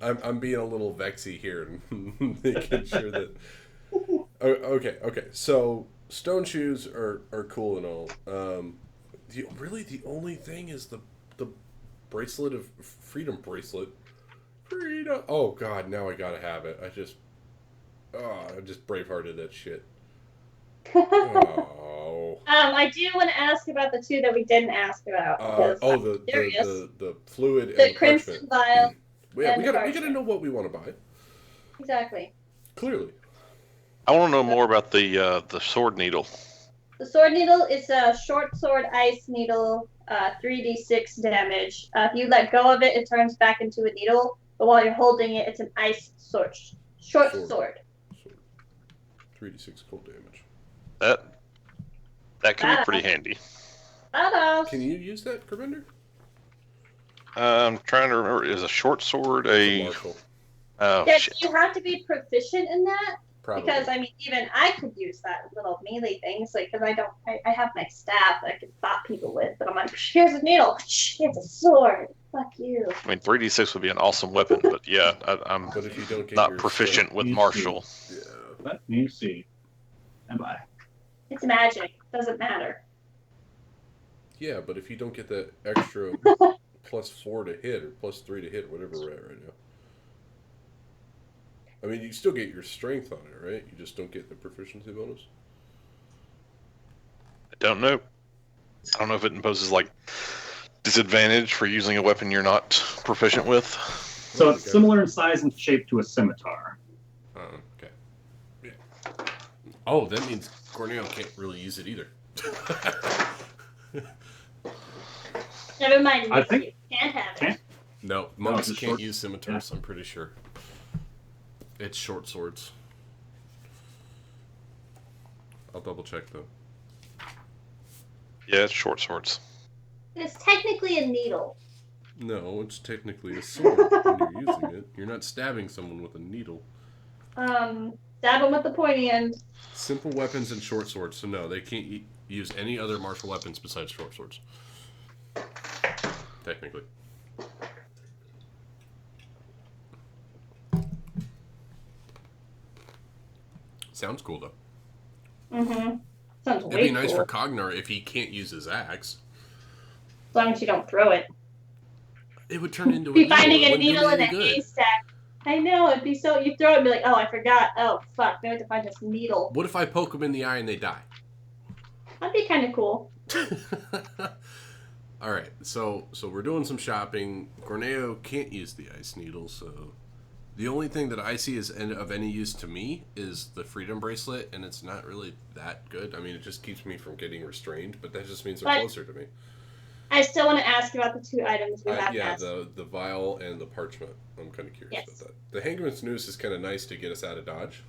I'm being a little vexy here and making sure that. Okay. So stone shoes are cool and all. The only thing is the bracelet of freedom bracelet. Freedom. Oh God, now I gotta have it. I just bravehearted that shit. Oh. I do want to ask about the two that we didn't ask about. because I'm curious. The fluid The and Crimson parchment. Vial. Yeah, and we the gotta parchment. know what we want to buy. Exactly. Clearly. I want to know more about the sword needle. The sword needle is a short sword ice needle, 3d6 damage. If you let go of it, it turns back into a needle. But while you're holding it, it's an ice sword. Short sword. 3d6 cold damage. That can be pretty handy. Badass. Can you use that, Gravender? I'm trying to remember. Is a short sword It's a? a martial. Oh Yes, shit! you have to be proficient in that. Probably. Because I mean, even I could use that little melee things, like because I have my staff that I can bop people with, but I'm like, here's a needle, it's a sword. Fuck you. I mean, 3d6 would be an awesome weapon, but yeah, I'm But if you don't get not your proficient strength- with You martial. Yeah. Let me see. Am I? It's magic. Doesn't matter. Yeah, but if you don't get that extra +4 to hit or +3 to hit, whatever we're at right now. I mean, you still get your strength on it, right? You just don't get the proficiency bonus. I don't know. I don't know if it imposes like disadvantage for using a weapon you're not proficient with. So it's similar in size and shape to a scimitar. Okay. Yeah. Oh, that means Corneo can't really use it either. Never mind. I think- you can't have it. Can't? No, monks it's a can't short- use scimitars, I'm pretty sure. It's short swords. I'll double check though. Yeah, it's short swords. It's technically a needle. No, it's technically a sword when you're using it. You're not stabbing someone with a needle. Stab them with the pointy end. Simple weapons and short swords, so no, they can't use any other martial weapons besides short swords. Technically. Sounds cool though. Mm-hmm. Sounds way It'd be nice cool. for Cognar if he can't use his axe. As long as you don't throw it. It would turn into a Be needle. finding It a wouldn't do needle in a any good. haystack. I know, it'd be so. You throw it and be like, oh, I forgot. Oh, fuck. Now I have to find this needle. What if I poke them in the eye and they die? That'd be kind of cool. All right, so we're doing some shopping. Corneo can't use the ice needle, so the only thing that I see is of any use to me is the freedom bracelet, and it's not really that good. I mean, it just keeps me from getting restrained, but that just means they're But- closer to me. I still want to ask about the two items we have Yeah, asked. the vial and the parchment. I'm kind of curious Yes. about that. The Hangman's Noose is kind of nice to get us out of dodge,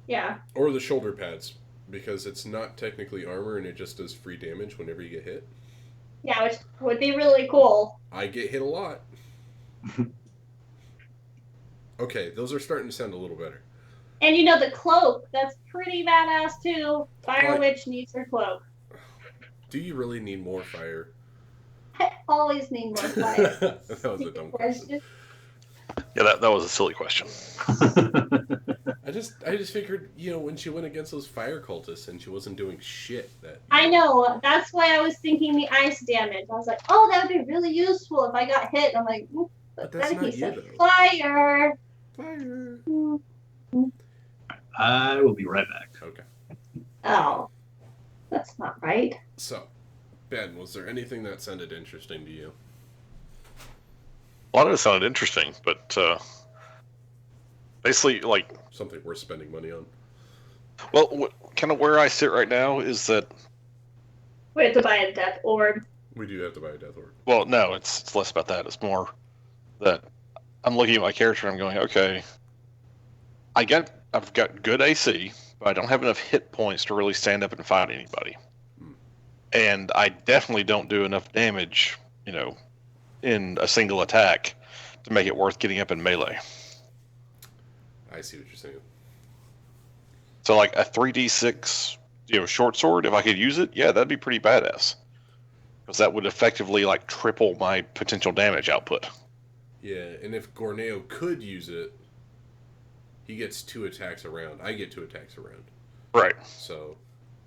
Yeah. or the shoulder pads, because it's not technically armor and it just does free damage whenever you get hit. Yeah, which would be really cool. I get hit a lot. Okay, those are starting to sound a little better. And you know, the cloak, that's pretty badass too. Fire Like- Witch needs her cloak. Do you really need more fire? I always need more fire. That was a dumb question. Yeah, that was a silly question. I just figured, when she went against those fire cultists and she wasn't doing shit that. I know. That's why I was thinking the ice damage. I was like, oh, that would be really useful if I got hit. I'm like, But but that's then not he you, said though. fire. Fire. I will be right back. Okay. Oh, that's not right. So, Ben, was there anything that sounded interesting to you? A lot of it sounded interesting, but basically, like, Something worth spending money on? well, kind of where I sit right now is that, We have to buy a death orb. We do have to buy a death orb. well, no, it's less about that. It's more that I'm looking at my character and I'm going, okay, I've got good AC, but I don't have enough hit points to really stand up and fight anybody. And I definitely don't do enough damage, in a single attack to make it worth getting up in melee. I see what you're saying. So like a 3d6, short sword, if I could use it, yeah, that'd be pretty badass. Because that would effectively like triple my potential damage output. Yeah, and if Gorneo could use it, he gets 2 attacks around. I get 2 attacks around. Right. So,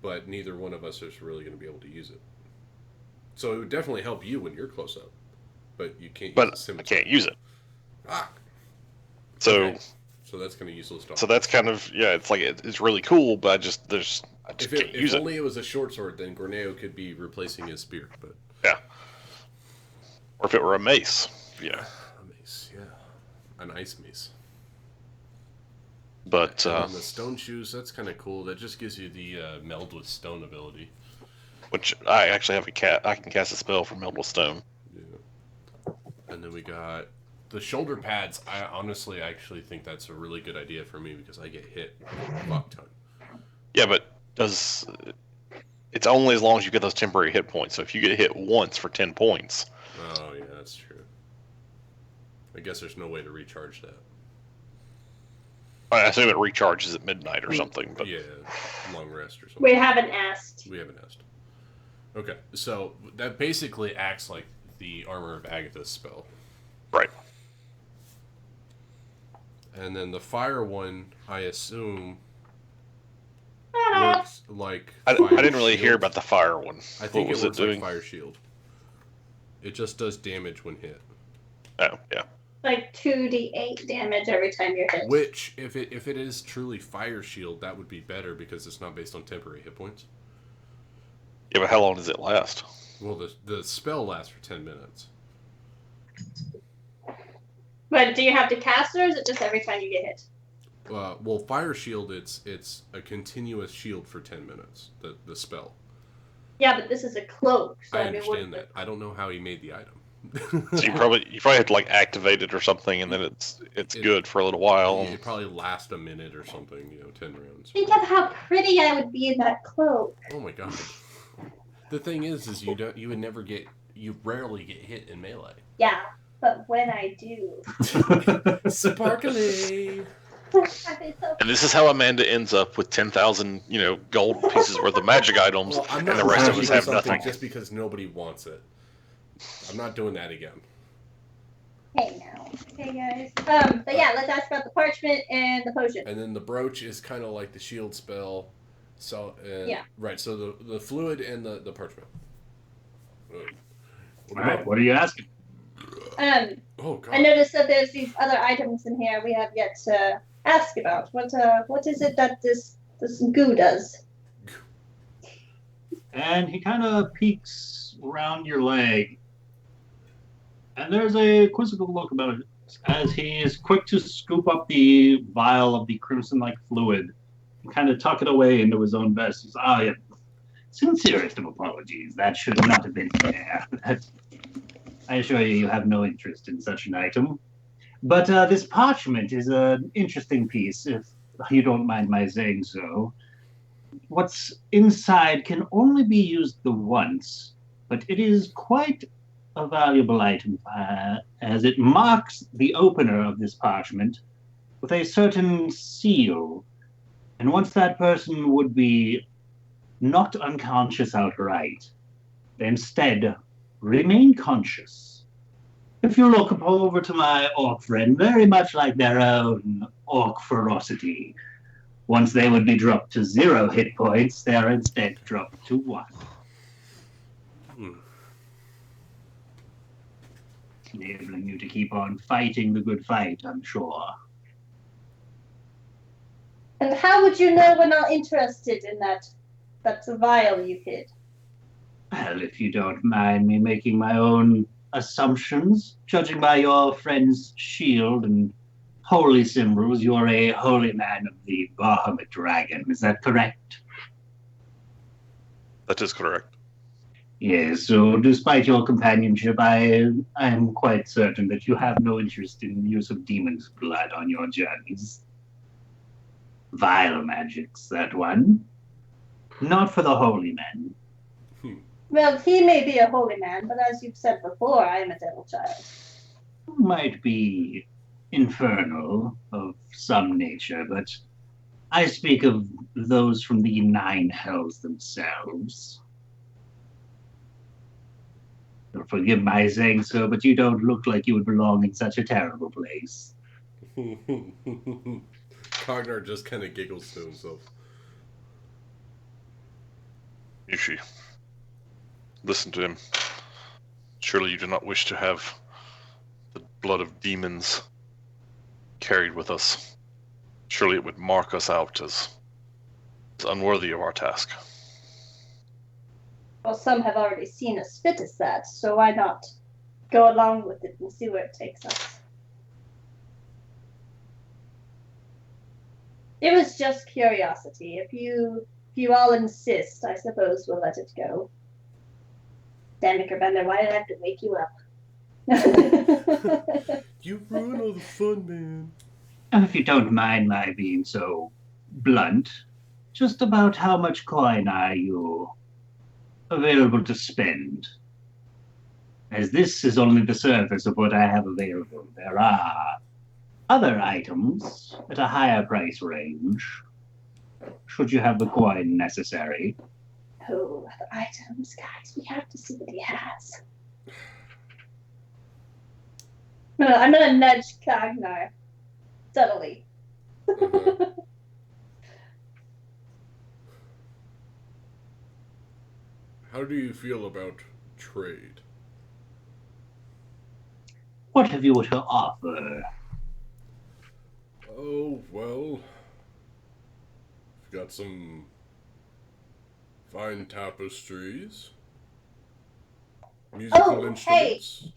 but neither one of us is really going to be able to use it. So it would definitely help you when you're close up, but you can't use But the I scimitar. can't use it. Ah, So okay. So that's kind of useless talk. so that's kind of, it's like it's really cool, but I just if can't use if it. only it was a short sword, then Gorneo could be replacing his spear. But Yeah. Or if it were a mace, a mace, yeah, an ice mace. But And then the stone shoes, that's kind of cool. That just gives you the meld with stone ability. which I actually have I can cast a spell for Meld with Stone. Yeah. And then we got the shoulder pads. I honestly actually think that's a really good idea for me because I get hit a fuck ton. Yeah, but it's only as long as you get those temporary hit points. So if you get hit once for 10 points, Oh yeah, that's true. I guess there's no way to recharge that. I assume it recharges at midnight or something. But Yeah, long rest or something. We haven't asked. We haven't asked. Okay, so that basically acts like the Armor of Agatha's spell. right. And then the fire one, I assume, Ah, works like I fire didn't really hear shield. about the fire one. I think What was it works doing? like fire shield. It just does damage when hit. Oh, yeah. like 2d8 damage every time you're hit. Which, if it is truly fire shield, that would be better because it's not based on temporary hit points. Yeah, but how long does it last? Well, the spell lasts for 10 minutes. But do you have to cast it, or is it just every time you get hit? Well, fire shield, it's a continuous shield for 10 minutes. The spell. Yeah, but this is a cloak. So I understand that. I don't know how he made the item. So you probably have to like activate it or something, and then it's good for a little while. It probably lasts a minute or something. 10 rounds. Think of how pretty I would be in that cloak. Oh my god. The thing is you rarely get hit in melee. Yeah, but when I do, Sparkly. And this is how Amanda ends up with 10,000, gold pieces worth of magic items, Well, I'm and not the rest of us doing have something nothing. just because nobody wants it. I'm not doing that again. Hey now, hey guys. But yeah, let's ask about the parchment and the potion. And then the brooch is kind of like the shield spell. So Yeah. Right. So the fluid and the parchment. All right, what are you asking? Oh god. I noticed that there's these other items in here we have yet to ask about. What is it that this goo does? And he kind of peeks around your leg. And there's a quizzical look about it as he is quick to scoop up the vial of the crimson-like fluid and kind of tuck it away into his own vest. He says, yeah. Sincerest of apologies. That should not have been there. I assure you, you have no interest in such an item. But this parchment is an interesting piece, if you don't mind my saying so. What's inside can only be used the once, but it is quite a valuable item, as it marks the opener of this parchment with a certain seal. And once that person would be knocked unconscious outright, they instead remain conscious. If you look over to my orc friend, very much like their own orc ferocity, once they would be dropped to 0 hit points, they are instead dropped to 1. Enabling you to keep on fighting the good fight, I'm sure. And how would you know we're not interested in that vial you hid? Well, if you don't mind me making my own assumptions, judging by your friend's shield and holy symbols, you're a holy man of the Bahamut dragon. Is that correct? That is correct. Yes, so despite your companionship, I am quite certain that you have no interest in the use of demon's blood on your journeys. Vile magics, that one. Not for the holy men. Well, he may be a holy man, but as you've said before, I am a devil child. Might be infernal of some nature, but I speak of those from the 9 hells themselves. You'll forgive my saying so, but you don't look like you would belong in such a terrible place. Cognar just kind of giggles to himself. Yushi, listen to him. Surely you do not wish to have the blood of demons carried with us. Surely it would mark us out as unworthy of our task. Well, some have already seen us fit as that, so why not go along with it and see where it takes us? It was just curiosity. If you all insist, I suppose we'll let it go. Damn it, Bender, why did I have to wake you up? You ruin all the fun, man. If you don't mind my being so blunt, just about how much coin are you available to spend? As this is only the surface of what I have available. There are other items at a higher price range, should you have the coin necessary. Oh, other items, guys, we have to see what he has. I'm gonna nudge Cognar subtly. Uh-huh. How do you feel about trade? What have you to offer? Oh, well, we've got some fine tapestries, musical Oh, instruments.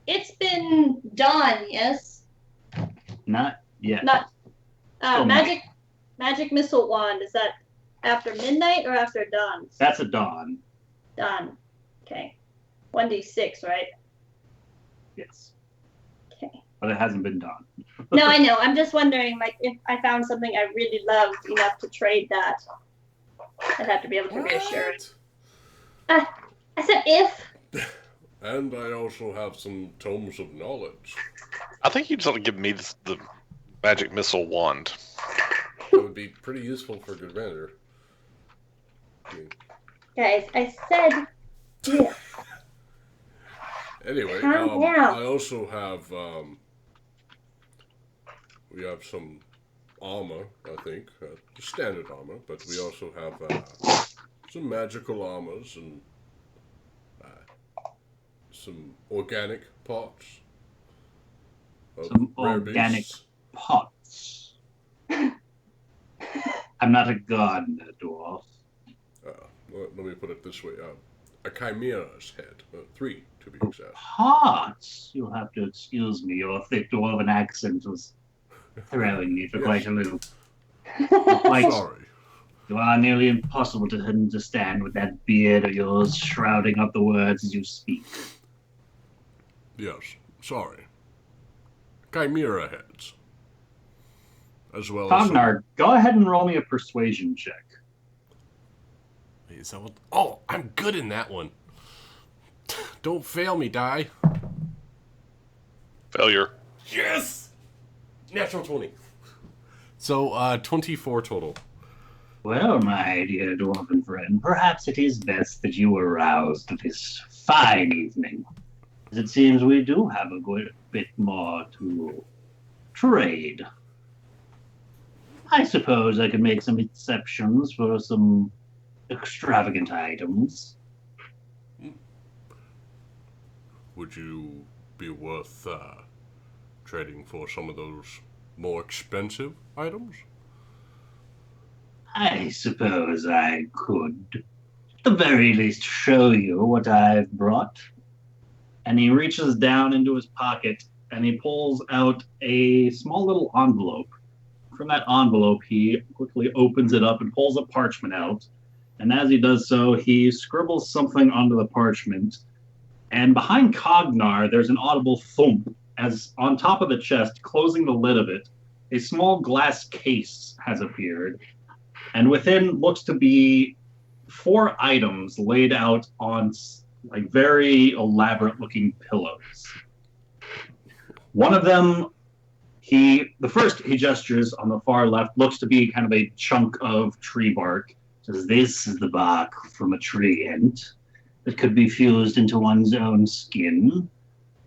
It's been dawn, yes? Not yet. Not Still magic missile wand. Is that after midnight or after dawn? That's a dawn. Dawn. Okay. 1d6, right? Yes. Okay. But it hasn't been dawn. No, I know. I'm just wondering, like, if I found something I really loved enough to trade that, I'd have to be able to reassure it. I said if. And I also have some tomes of knowledge. I think you just ought to give me the magic missile wand. That would be pretty useful for good measure. Guys, I said if. Anyway, Calm down. I also have, we have some armor, I think. Standard armor, but we also have some magical armors and some organic parts. Some rare organic beasts. pots. I'm not a gardener, dwarf. Let me put it this way. A chimera's head. 3, to be exact. Pots? You'll have to excuse me. Your thick dwarven accent was throwing me for quite a loop. Sorry. You are nearly impossible to understand with that beard of yours shrouding up the words as you speak. Yes, sorry. Chimera heads. As well Cognar, go ahead and roll me a persuasion check. Is that what? Oh, I'm good in that one. Don't fail me, die. Failure. Yes! Natural 20. So, 24 total. Well, my dear dwarven friend, perhaps it is best that you were roused this fine evening. As it seems we do have a good bit more to trade. I suppose I could make some exceptions for some extravagant items. Would you be worth trading for some of those more expensive items? I suppose I could, at the very least, show you what I've brought. And he reaches down into his pocket and he pulls out a small little envelope. From that envelope, he quickly opens it up and pulls a parchment out. And as he does so, he scribbles something onto the parchment. And behind Cognar, there's an audible thump as on top of the chest, closing the lid of it, a small glass case has appeared. And within looks to be 4 items laid out on like very elaborate looking pillows. One of them, the first he gestures on the far left looks to be kind of a chunk of tree bark. Says, this is the bark from a tree ant that could be fused into one's own skin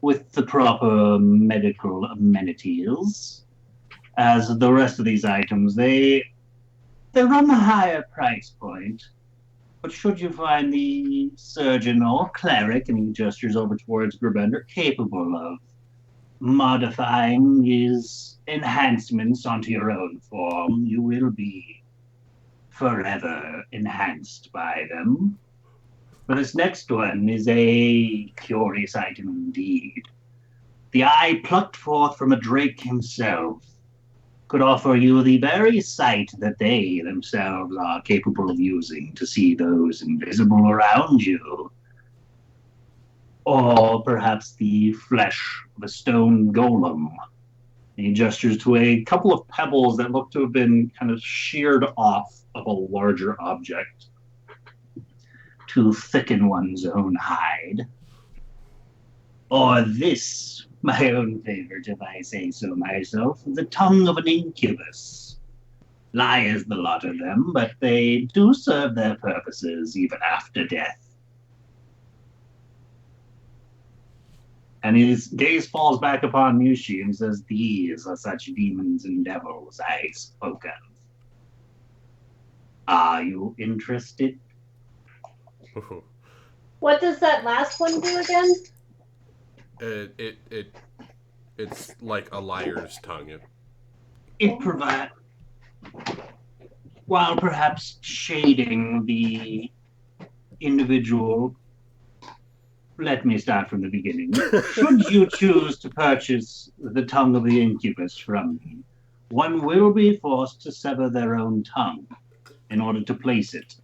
with the proper medical amenities. As the rest of these items, they run the higher price point. But should you find the surgeon or cleric, and he gestures over towards Grabender, capable of modifying his enhancements onto your own form, you will be forever enhanced by them. But this next one is a curious item indeed. The eye plucked forth from a drake himself could offer you the very sight that they themselves are capable of using to see those invisible around you. Or perhaps the flesh of a stone golem. He gestures to a couple of pebbles that look to have been kind of sheared off of a larger object to thicken one's own hide. Or this, my own favorite, if I say so myself, the tongue of an incubus. Liars, the lot of them, but they do serve their purposes even after death. And his gaze falls back upon Mushi and says, these are such demons and devils I spoke of. Are you interested? What does that last one do again? It's like a liar's tongue. It provides, while perhaps shading the individual. Let me start from the beginning. Should you choose to purchase the tongue of the incubus from me, one will be forced to sever their own tongue in order to place it.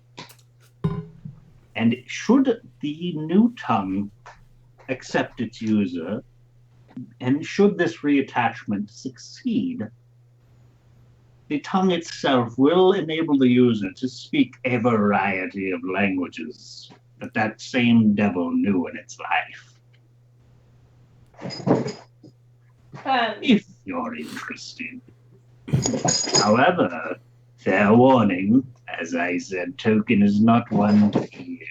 And should the new tongue accept its user, and should this reattachment succeed, the tongue itself will enable the user to speak a variety of languages that same devil knew in its life. If you're interested. However, fair warning, as I said, Token is not one to be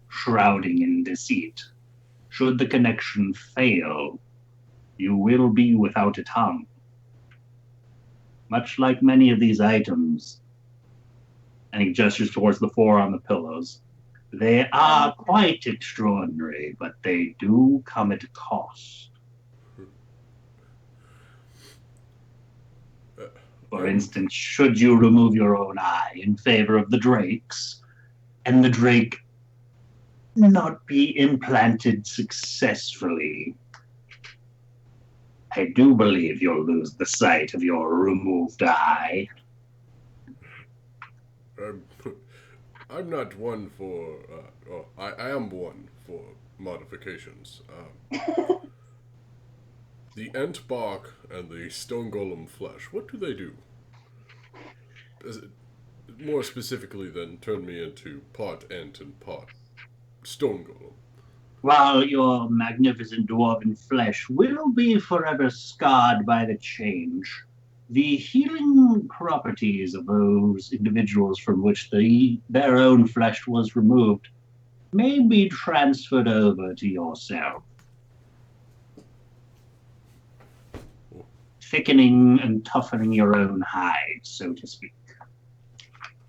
shrouding in deceit. Should the connection fail, you will be without a tongue. Much like many of these items, and he gestures towards the four on the pillows, they are quite extraordinary, but they do come at a cost. For instance, should you remove your own eye in favor of the drake's, and the drake not be implanted successfully, I do believe you'll lose the sight of your removed eye. I'm not one for. I am one for modifications. The ant bark and the stone golem flesh. What do they do? More specifically, than turn me into part ant and part stone golem. While your magnificent dwarven flesh will be forever scarred by the change, the healing properties of those individuals from which their own flesh was removed may be transferred over to yourself, thickening and toughening your own hide, so to speak.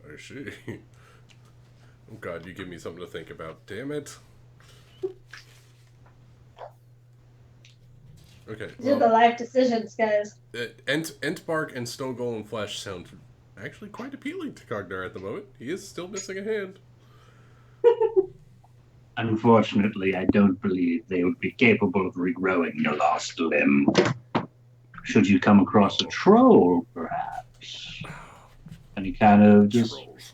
I see. Oh God, you give me something to think about. Damn it. Okay. These are the life decisions, guys. Ent bark and stone golem flesh sound actually quite appealing to Cognar at the moment. He is still missing a hand. Unfortunately, I don't believe they would be capable of regrowing your lost limb. Should you come across a troll, perhaps? And he kind of just... Trolls.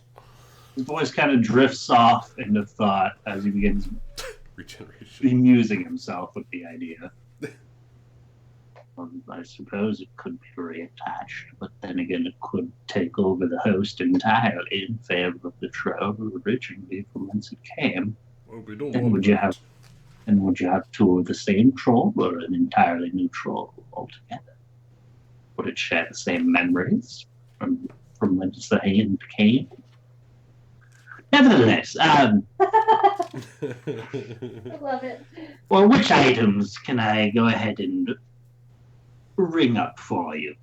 His voice kind of drifts off into thought as he begins Regeneration. bemusing himself with the idea. I suppose it could be reattached, but then again it could take over the host entirely in favor of the troll originally from whence it came. Well, we don't And want would you that. have two of the same troll or an entirely new troll altogether? Would it share the same memories from whence the hand came? Nevertheless, I love it. well, which items can I go ahead and ring up for you?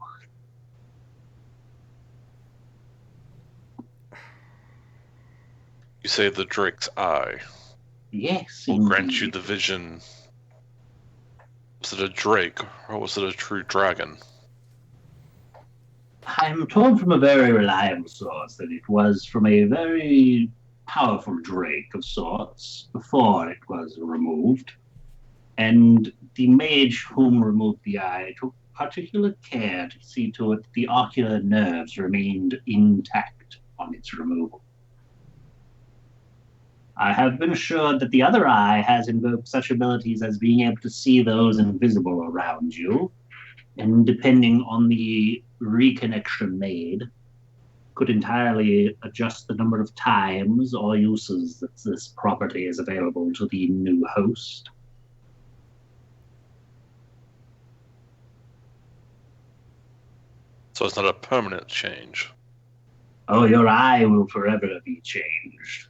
You say the Drake's eye Yes, will indeed. grant you the vision. Was it a Drake or was it a true dragon? I'm told from a very reliable source that it was from a very powerful drake of sorts before it was removed. And the mage whom removed the eye took particular care to see to it the ocular nerves remained intact on its removal. I have been assured that the other eye has invoked such abilities as being able to see those invisible around you, and depending on the reconnection made, could entirely adjust the number of times or uses that this property is available to the new host. So it's not a permanent change. Oh, your eye will forever be changed.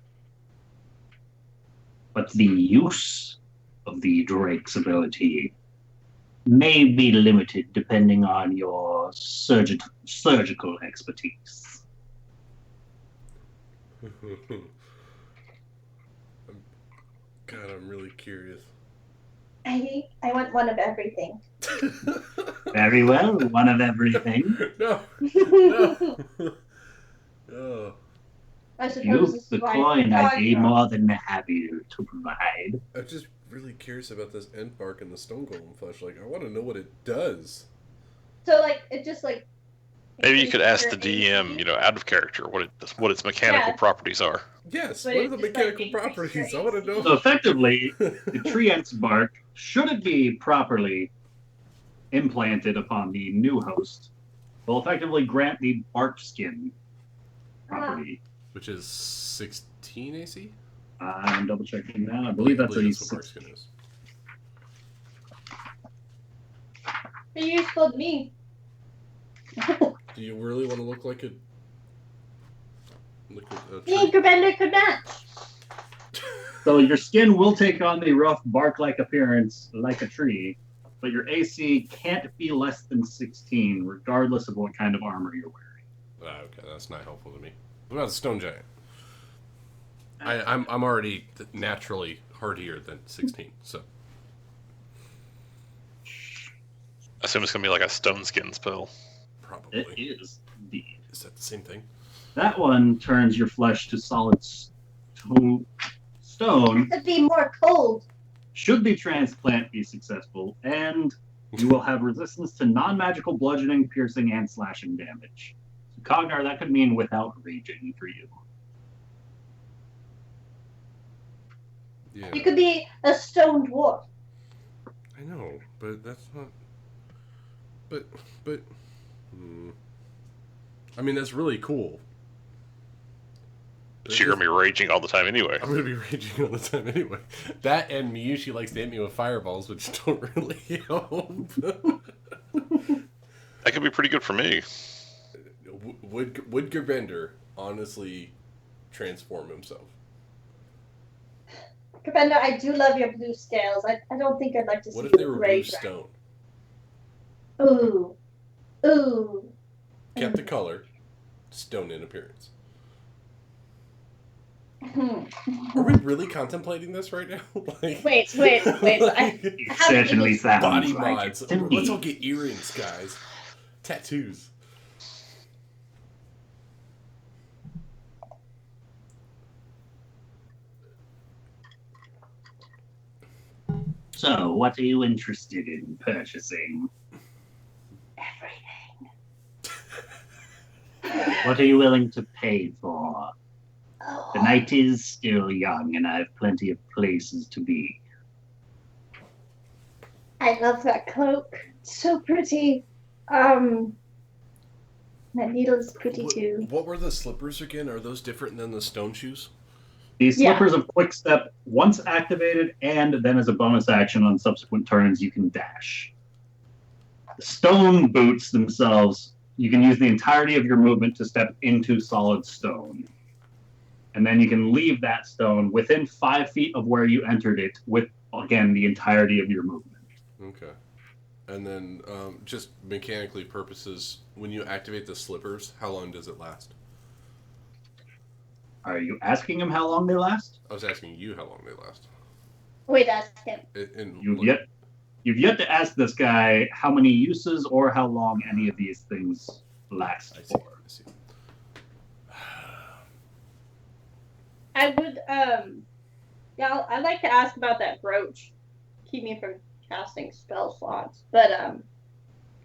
But the use of the Drake's ability may be limited depending on your surgical expertise. God, I'm really curious. I want one of everything. Very well, one of everything. No. No. Oh. I suppose You, this the is why coin, I'd be dog- more than happy to provide. I'm just really curious about this end bark and the stone golem flesh. Like, I want to know what it does. So like it just like Maybe you could ask the increases DM, your out of character, what its mechanical Yeah. properties are. Yes, But what are it the just, like, mechanical increases your properties? I want to know. So effectively, the treant's bark, should it be properly implanted upon the new host, will effectively grant the bark skin property. Which is 16 AC? I'm double checking now. I believe that's a what bark 6. skin is. You're useful to me. Do you really want to look like a Me tree? and Gravender could match. So your skin will take on the rough bark-like appearance like a tree, but your AC can't be less than 16, regardless of what kind of armor you're wearing. Okay, that's not helpful to me. What about a stone giant? I'm already naturally hardier than 16, so. I assume it's going to be like a stone skin spell. Probably. It is indeed. Is that the same thing? That one turns your flesh to solid stone. To be more cold. Should the transplant be successful, and you will have resistance to non-magical bludgeoning, piercing, and slashing damage. So Cognar, that could mean without raging for you. Yeah. You could be a stone dwarf. I know, but that's not. But. I mean, that's really cool. But you're going to be raging all the time anyway. I'm going to be raging all the time anyway. That and Miyushi likes to hit me with fireballs, which don't really help. That could be pretty good for me. Would Gerbender honestly transform himself? Gravender, I do love your blue scales. I don't think I'd like to see What if you they were gray blue stone? Ooh. Ooh. Kept the color, stone in appearance. Are we really contemplating this right now? Like, Wait. It certainly sounds body like mods. it to me. Let's all get earrings, guys. Tattoos. So, what are you interested in purchasing? Everything. What are you willing to pay for? Oh. The night is still young, and I have plenty of places to be. I love that cloak. It's so pretty. That needle is pretty too. What were the slippers again? Are those different than the stone shoes? These Yeah. slippers of Quick Step, once activated, and then as a bonus action on subsequent turns, you can dash. The stone boots themselves, you can use the entirety of your movement to step into solid stone. And then you can leave that stone within 5 feet of where you entered it with, again, the entirety of your movement. Okay. And then, just mechanically purposes, when you activate the slippers, how long does it last? Are you asking him how long they last? I was asking you how long they last. Wait, ask him. You've yet to ask this guy how many uses or how long any of these things last I see. for. I see. I would, yeah, I'd like to ask about that brooch. Keep me from casting spell slots. But,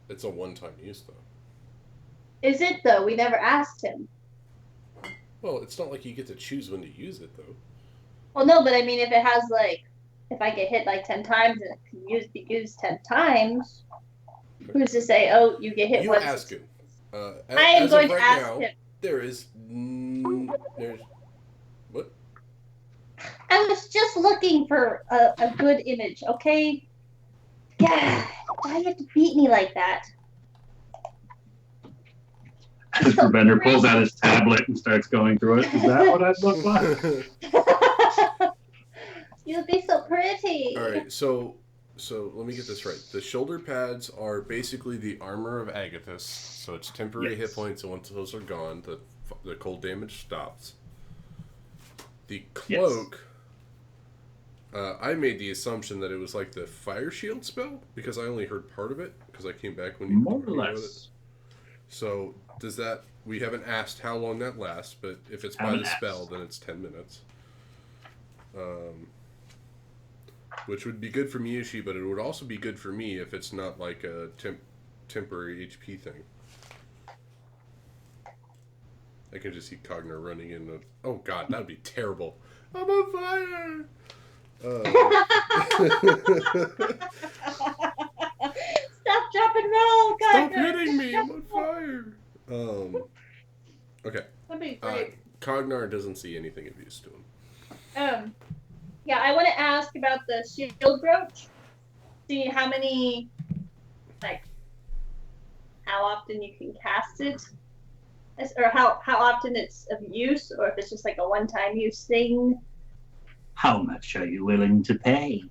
It's a one-time use, though. is it though? We never asked him. Well, it's not like you get to choose when to use it, though. Well, no, but I mean, if it has like, if I get hit like 10 times and it can be used 10 times, who's to say, oh, you get hit You once? ask him. I am going to ask him. There is... there's... What? I was just looking for a good image, okay? Yeah, why do you have to beat me like that? Mr. Bender pulls out his tablet and starts going through it. Is that what I'd look like? You'd be so pretty. All right, so let me get this right. The shoulder pads are basically the armor of Agathis, so it's temporary hit points, and once those are gone, the cold damage stops. The cloak I made the assumption that it was like the fire shield spell because I only heard part of it because I came back when you More were or talking about it. less. So does that? We haven't asked how long that lasts, but if it's by Haven't the spell, asked. then it's 10 minutes. Which would be good for Miyushi, but it would also be good for me if it's not like a temporary HP thing. I can just see Cognar running in. Oh God, that would be terrible. I'm on fire. Stop, drop, and roll, guys. Stop hitting me! I'm on fire. Okay. That'd be great. Cognar doesn't see anything of use to him. Yeah, I want to ask about the shield brooch. See how many, like, how often you can cast it, or how often it's of use, or if it's just like a one-time use thing. How much are you willing to pay?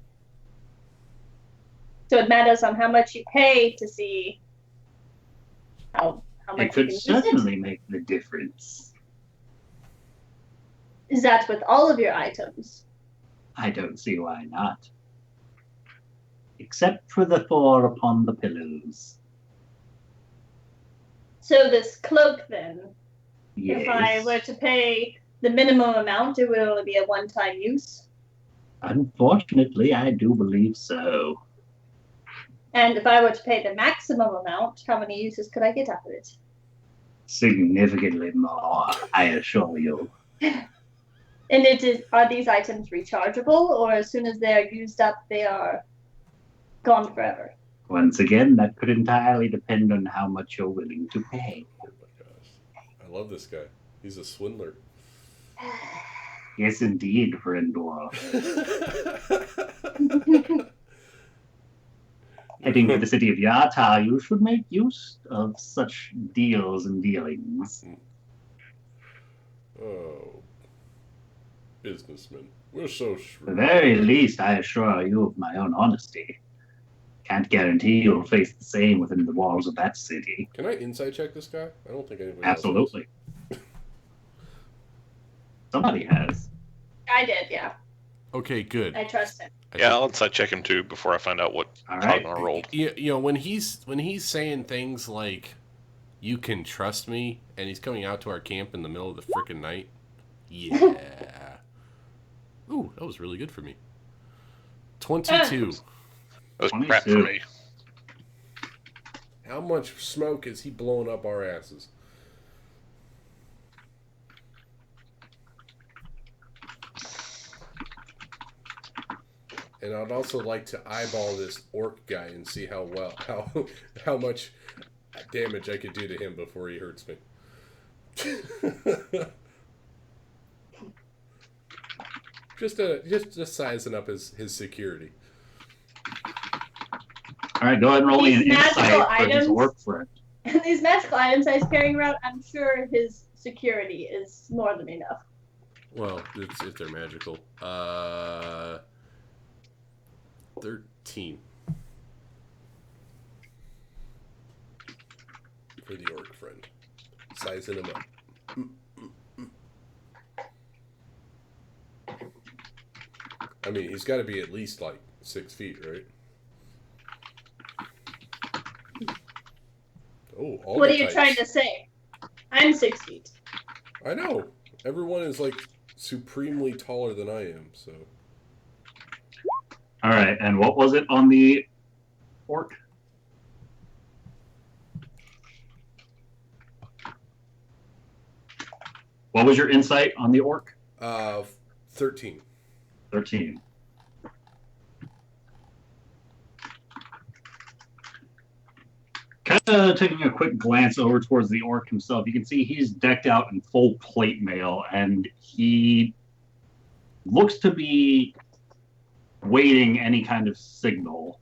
So it matters on how much you pay to see how much It you could can use certainly make the difference. it. Is that with all of your items? I don't see why not. Except for the 4 upon the pillows. So this cloak, then, Yes. if I were to pay the minimum amount, it would only be a one-time use. Unfortunately, I do believe so. And if I were to pay the maximum amount, how many uses could I get out of it? Significantly more, I assure you. And are these items rechargeable, or as soon as they're used up, they are gone forever? Once again, that could entirely depend on how much you're willing to pay. Oh my gosh. I love this guy. He's a swindler. Yes, indeed, friend dwarf. Heading to the city of Yata, you should make use of such deals and dealings. Oh. Businessman. We're so At the shrewd. very least, I assure you of my own honesty. Can't guarantee you'll face the same within the walls of that city. Can I insight check this guy? I don't think anybody else Absolutely. Somebody has. I did, yeah. has. Okay, good. I trust him. Yeah, I'll inside check him too before I find out what All right. Cognar rolled. You know, when he's saying things like, "You can trust me," and he's coming out to our camp in the middle of the frickin' night. Yeah. Ooh, that was really good for me. 22. That was crap for 22. me. How much smoke is he blowing up our asses? And I'd also like to eyeball this orc guy and see how much damage I could do to him before he hurts me. just sizing up his security. All right, go ahead and roll me an These magical insight for his items. orc friend. And these magical items I was carrying around, I'm sure his security is more than enough. Well, if they're magical. 13. For the orc friend. Sizing him up. I mean, he's got to be at least like 6 feet, right? Oh, all What the are you types. trying to say? I'm 6 feet. I know. Everyone is like supremely taller than I am, so. All right, and what was it on the orc? What was your insight on the orc? 13. 13. Kind of taking a quick glance over towards the orc himself, you can see he's decked out in full plate mail, and he looks to be waiting any kind of signal,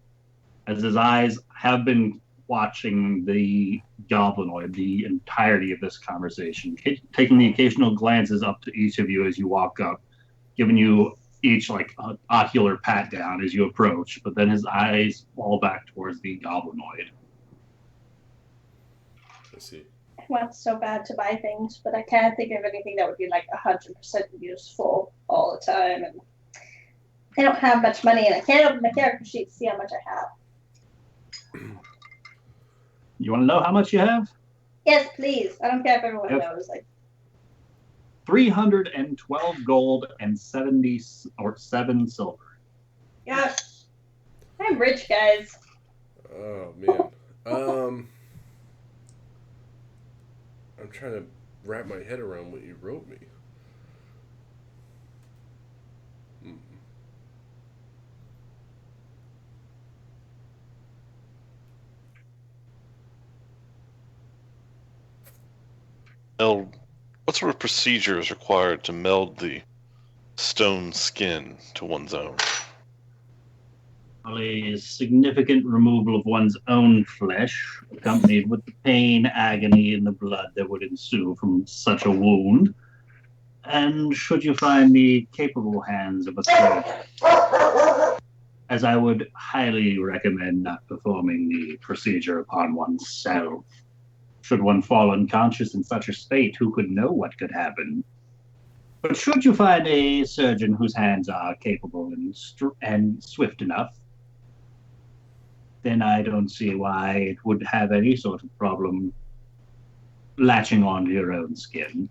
as his eyes have been watching the goblinoid the entirety of this conversation, taking the occasional glances up to each of you as you walk up, giving you each like an ocular pat down as you approach, but then his eyes fall back towards the goblinoid. I see. I want so bad to buy things, but I can't think of anything that would be like 100% useful all the time. I don't have much money, and I can't open my character sheet to see how much I have. You want to know how much you have? Yes, please. I don't care if everyone Yep. knows. Like 312 gold and 7 silver. Yes. I'm rich, guys. Oh man. I'm trying to wrap my head around what you wrote me. Meld. What sort of procedure is required to meld the stone skin to one's own? A significant removal of one's own flesh, accompanied with the pain, agony, and the blood that would ensue from such a wound. And should you find the capable hands of a surgeon, as I would highly recommend not performing the procedure upon oneself. Should one fall unconscious in such a state, who could know what could happen? But should you find a surgeon whose hands are capable and swift enough, then I don't see why it would have any sort of problem latching onto your own skin.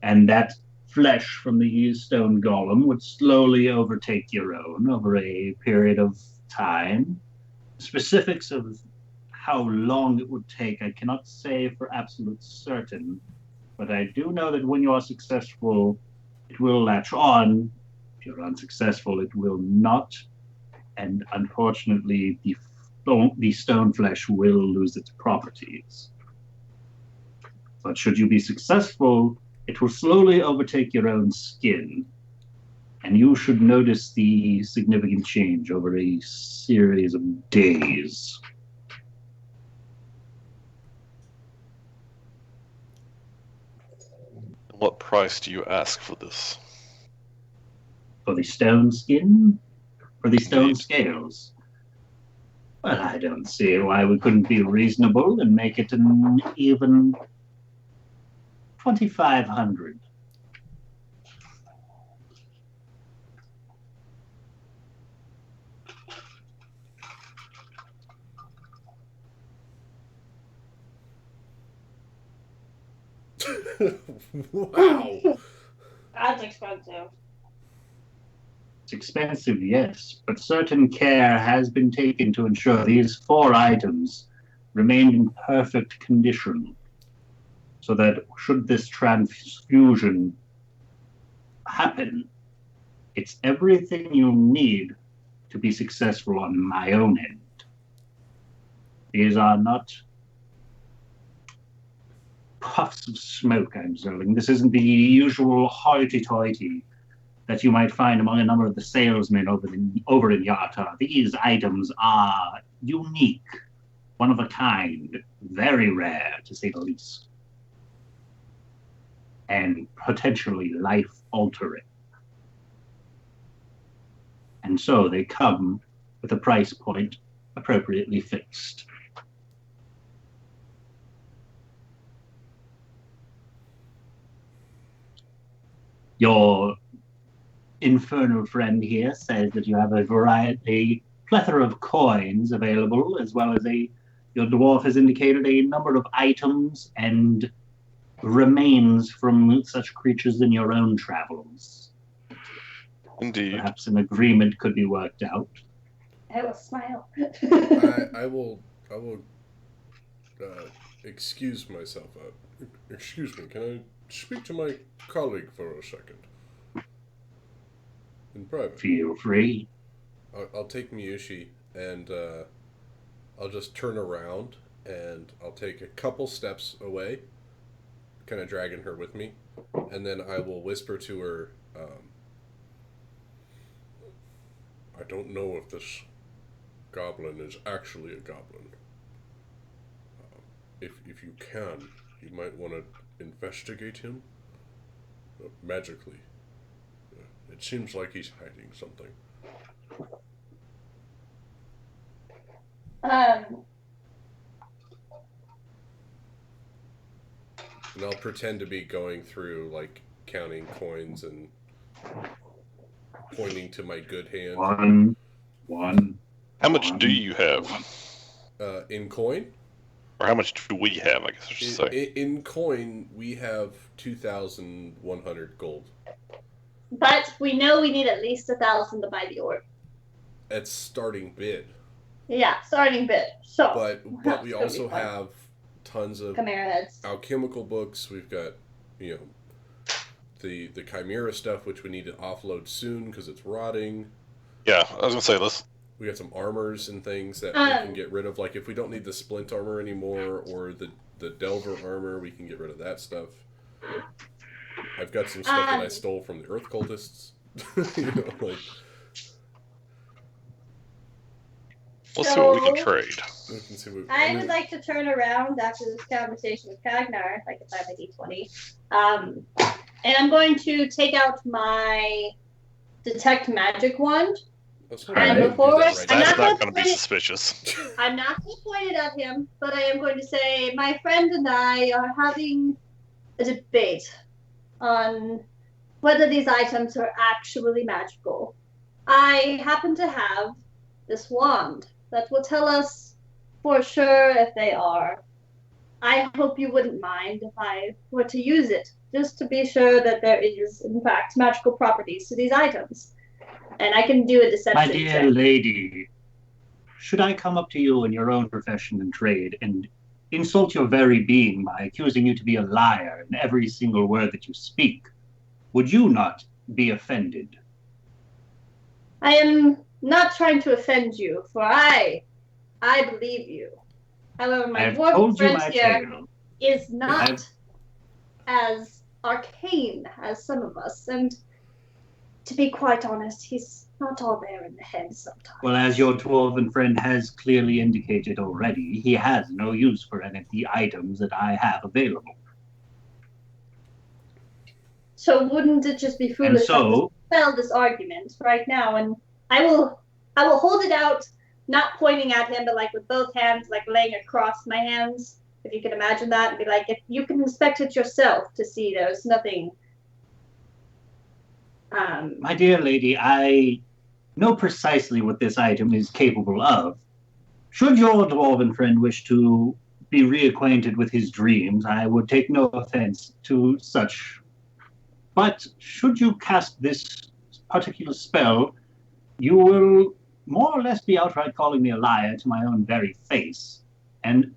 And that flesh from the stone golem would slowly overtake your own over a period of time. Specifics of how long it would take, I cannot say for absolute certain, but I do know that when you are successful, it will latch on. If you're unsuccessful, it will not. And unfortunately, the stone flesh will lose its properties. But should you be successful, it will slowly overtake your own skin, and you should notice the significant change over a series of days. What price do you ask for this? For the stone skin? For the stone Indeed. scales? Well, I don't see why we couldn't be reasonable and make it an even 2,500. Wow. That's expensive. It's expensive, yes, but certain care has been taken to ensure these 4 items remain in perfect condition, so that should this transfusion happen, it's everything you need to be successful on my own end. These are not puffs of smoke I'm selling. This isn't the usual hoity-toity that you might find among a number of the salesmen over in Yata. These items are unique, one of a kind, very rare to say the least, and potentially life-altering. And so they come with a price point appropriately fixed. Your infernal friend here says that you have a plethora of coins available, as well as your dwarf has indicated a number of items and remains from such creatures in your own travels. Indeed. Perhaps an agreement could be worked out. I will smile. I will excuse myself. Excuse me, can I speak to my colleague for a second? In private. Feel free. I'll take Miyushi and I'll just turn around and I'll take a couple steps away, kind of dragging her with me, and then I will whisper to her, I don't know if this goblin is actually a goblin. If you can, you might want to investigate him magically. It seems like he's hiding something. And I'll pretend to be going through, like, counting coins and pointing to my good hand. One. How much do you have? In coin? Or how much do we have, I guess I should say. In coin, we have 2,100 gold. But we know we need at least 1,000 to buy the orb. That's starting bid. Yeah, starting bid. So, but we also have tons of Chimera heads. alchemical books. We've got, the Chimera stuff, which we need to offload soon because it's rotting. Yeah, I was gonna say this. We got some armors and things that we can get rid of. Like if we don't need the splint armor anymore or the Delver armor, we can get rid of that stuff. I've got some stuff that I stole from the Earth cultists. Let's see what we can trade. I would like to turn around after this conversation with Kagnar, if I can find my D20. And I'm going to take out my detect magic wand. And before that's not going to be suspicious. I'm not going to point it at him, but I am going to say my friend and I are having a debate on whether these items are actually magical. I happen to have this wand that will tell us for sure if they are. I hope you wouldn't mind if I were to use it, just to be sure that there is, in fact, magical properties to these items. And I can do a deception My dear check. lady, should I come up to you in your own profession and trade and insult your very being by accusing you to be a liar in every single word that you speak, would you not be offended? I am not trying to offend you, for I believe you. However, my dwarf friend here is not as arcane as some of us, and to be quite honest, he's not all there in the head sometimes. Well, as your dwarven friend has clearly indicated already, he has no use for any of the items that I have available. So wouldn't it just be foolish to spell this argument right now? And I will hold it out, not pointing at him, but like with both hands, like laying across my hands, if you can imagine that, and be like, if you can inspect it yourself to see there's nothing. My dear lady, I know precisely what this item is capable of. Should your dwarven friend wish to be reacquainted with his dreams, I would take no offense to such. But should you cast this particular spell, you will more or less be outright calling me a liar to my own very face. And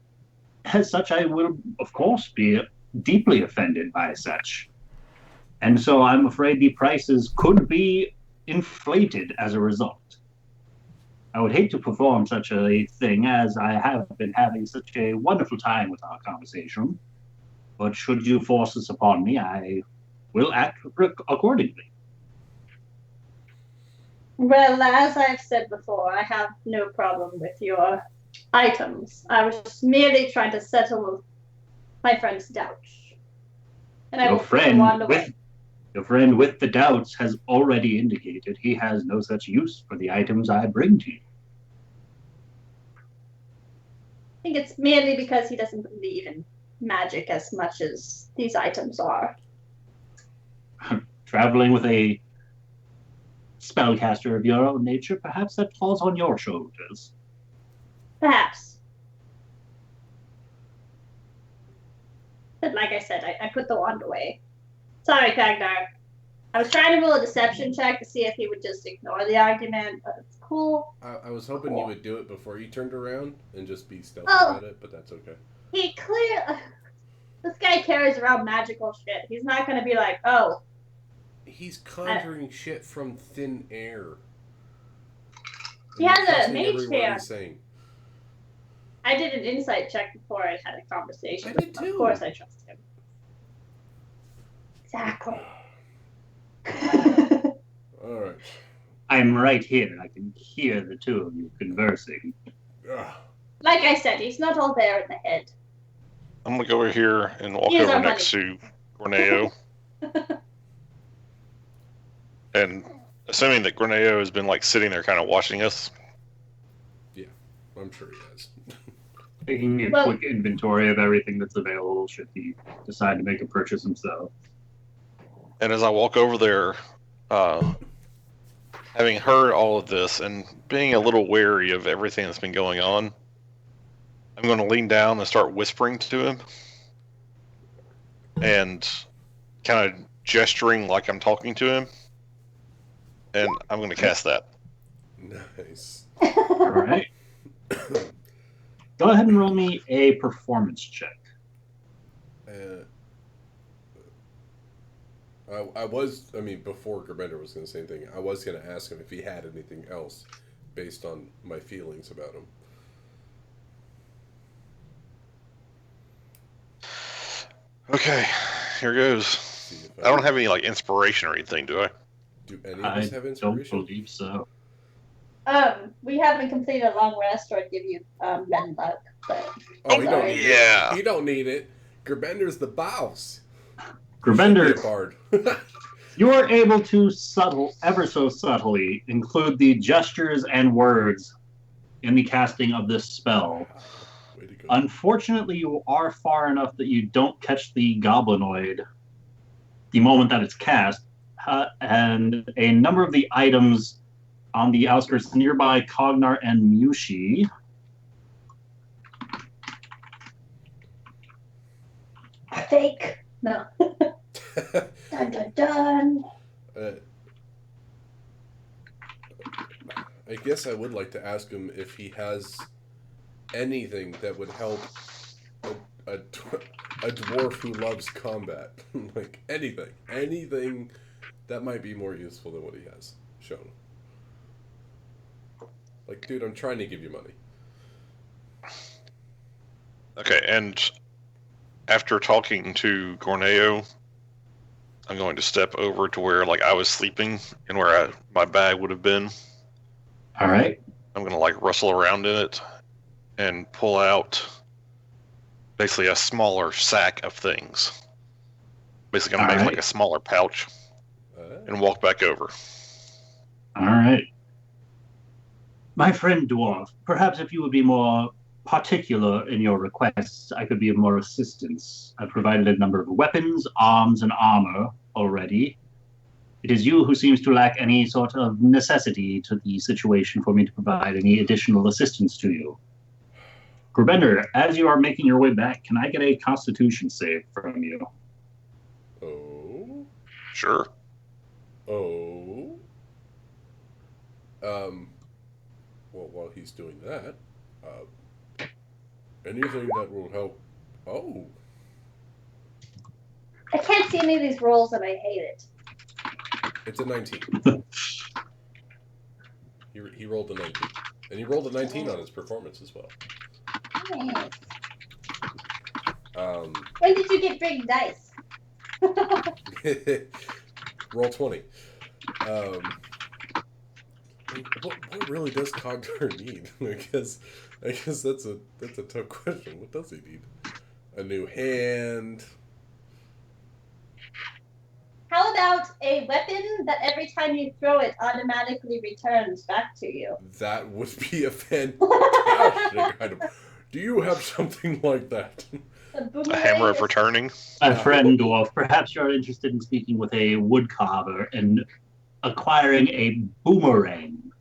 as such, I will, of course, be deeply offended by such. And so I'm afraid the prices could be inflated as a result. I would hate to perform such a thing, as I have been having such a wonderful time with our conversation. But should you force this upon me, I will act accordingly. Well, as I've said before, I have no problem with your items. I was merely trying to settle my friend's doubts. And I will put the wand away. Your friend with the doubts has already indicated he has no such use for the items I bring to you. I think it's merely because he doesn't believe in magic as much as these items are. Traveling with a spellcaster of your own nature, perhaps that falls on your shoulders. Perhaps. But like I said, I put the wand away. Sorry, Kagnar. I was trying to roll a deception check to see if he would just ignore the argument, but it's cool. I was hoping you would do it before you turned around and just be stealthy about it, but that's okay. This guy carries around magical shit. He's not going to be like, oh. He's conjuring shit from thin air. He has a mage hand. I did an insight check before I had a conversation. I did too. Of course I trust him. Exactly. Alright. I'm right here. I can hear the two of you conversing. Like I said, he's not all there in the head. I'm going to go over here and walk over next to Greneo. And assuming that Greneo has been like sitting there kind of watching us. Yeah, I'm sure he has. Taking a quick inventory of everything that's available should he decide to make a purchase himself. And as I walk over there, having heard all of this and being a little wary of everything that's been going on, I'm going to lean down and start whispering to him and kind of gesturing like I'm talking to him. And I'm going to cast that. Nice. All right. Go ahead and roll me a performance check. Before Gerbender was going to say anything, I was going to ask him if he had anything else based on my feelings about him. Okay, here goes. I don't have any like inspiration or anything, do I? Do any of us have I inspiration? don't believe so. We haven't completed a long rest, or I'd give you men luck. But He don't need it. He don't need it. Gerbender's the boss. Gerbender, Bard. you are able to ever so subtly, include the gestures and words in the casting of this spell. Way to go. Unfortunately, you are far enough that you don't catch the goblinoid the moment that it's cast, and a number of the items on the outskirts nearby Cognar and Mushi fake. No. Dun dun dun. I guess I would like to ask him if he has anything that would help a dwarf who loves combat. Like anything that might be more useful than what he has shown. Like, dude, I'm trying to give you money. Okay, and after talking to Gorneo, I'm going to step over to where like I was sleeping and where my bag would have been. All right. I'm going to like rustle around in it and pull out basically a smaller sack of things. Basically going to make like a smaller pouch and walk back over. All right. My friend Dwarf, perhaps if you would be more particular in your requests, I could be of more assistance. I've provided a number of weapons, arms, and armor already. It is you who seems to lack any sort of necessity to the situation for me to provide any additional assistance to you. Gerbender, as you are making your way back, can I get a Constitution save from you? Oh? Sure. Oh? Well, while he's doing that, anything that will help. Oh. I can't see any of these rolls and I hate it. It's a 19. He rolled a 19. And he rolled a 19 on his performance as well. Nice. When did you get big dice? Roll 20. What really does Cognar need? I guess that's a tough question. What does he need? A new hand. How about a weapon that every time you throw it automatically returns back to you? That would be a fantastic item. Do you have something like that? A hammer of returning? My friend Dwarf, perhaps you're interested in speaking with a woodcarver and acquiring a boomerang,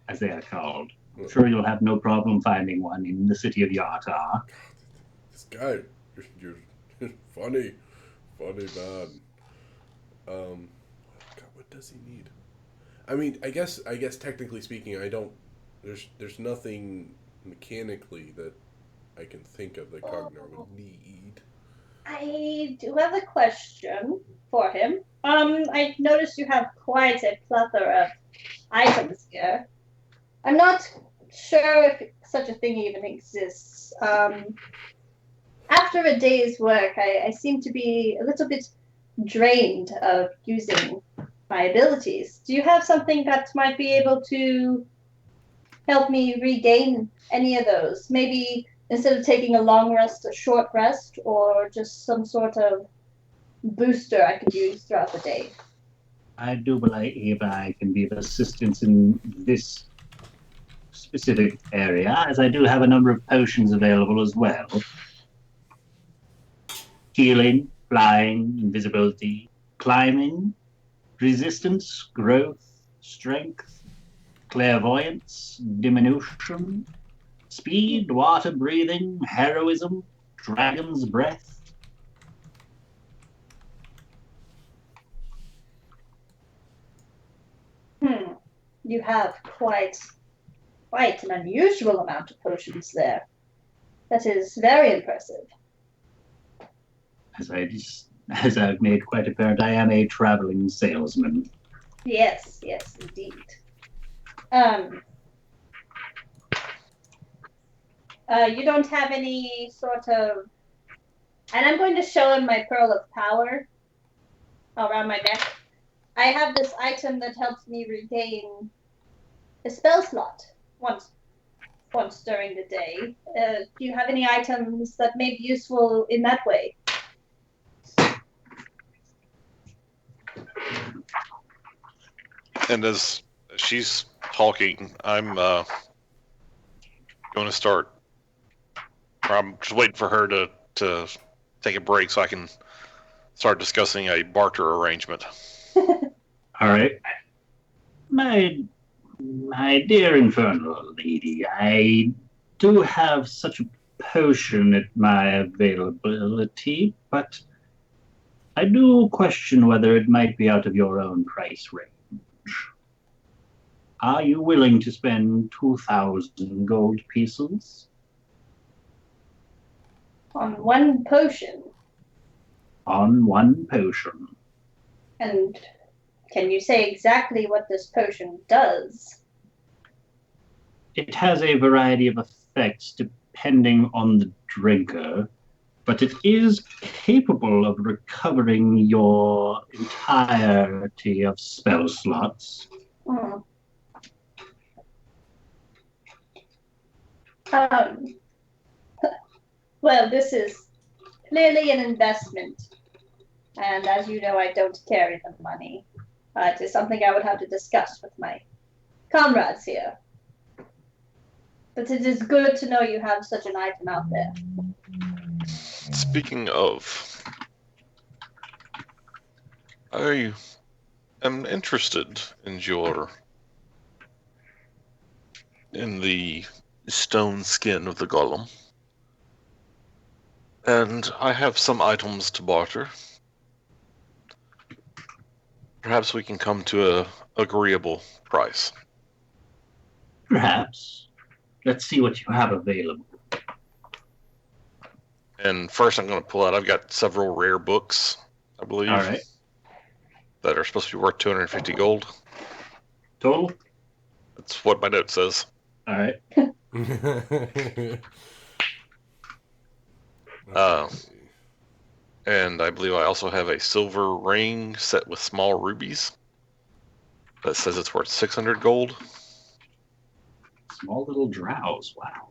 as they are called. I'm sure you'll have no problem finding one in the city of Yata. This guy, you're funny man. God, what does he need? I mean, I guess technically speaking, I don't. There's nothing mechanically that I can think of that Cognar would need. I do have a question for him. I noticed you have quite a plethora of items here. I'm not sure if such a thing even exists. After a day's work, I seem to be a little bit drained of using my abilities. Do you have something that might be able to help me regain any of those? Maybe instead of taking a long rest, a short rest, or just some sort of booster I could use throughout the day. I do believe I can be of assistance in this specific area, as I do have a number of potions available as well. Healing, flying, invisibility, climbing, resistance, growth, strength, clairvoyance, diminution, speed, water breathing, heroism, dragon's breath. You have quite an unusual amount of potions there. That is very impressive. As I've made quite apparent, I am a traveling salesman. Yes, indeed. You don't have any sort of, and I'm going to show him my pearl of power around my neck. I have this item that helps me regain a spell slot once during the day. Do you have any items that may be useful in that way? And as she's talking, I'm going to start. I'm just waiting for her to take a break so I can start discussing a barter arrangement. All right. My dear infernal lady, I do have such a potion at my availability, but I do question whether it might be out of your own price range. Are you willing to spend 2,000 gold pieces? On one potion? On one potion. And can you say exactly what this potion does? It has a variety of effects depending on the drinker, but it is capable of recovering your entirety of spell slots. Hmm. Well, this is clearly an investment. And as you know, I don't carry the money. It is something I would have to discuss with my comrades here. But it is good to know you have such an item out there. Speaking of, I am interested in the stone skin of the golem. And I have some items to barter. Perhaps we can come to a agreeable price. Perhaps. Let's see what you have available. And first I'm going to pull out, I've got several rare books, I believe, All right. that are supposed to be worth 250 gold. Total? That's what my note says. All right. And I believe I also have a silver ring set with small rubies that says it's worth 600 gold. Small little drows. Wow.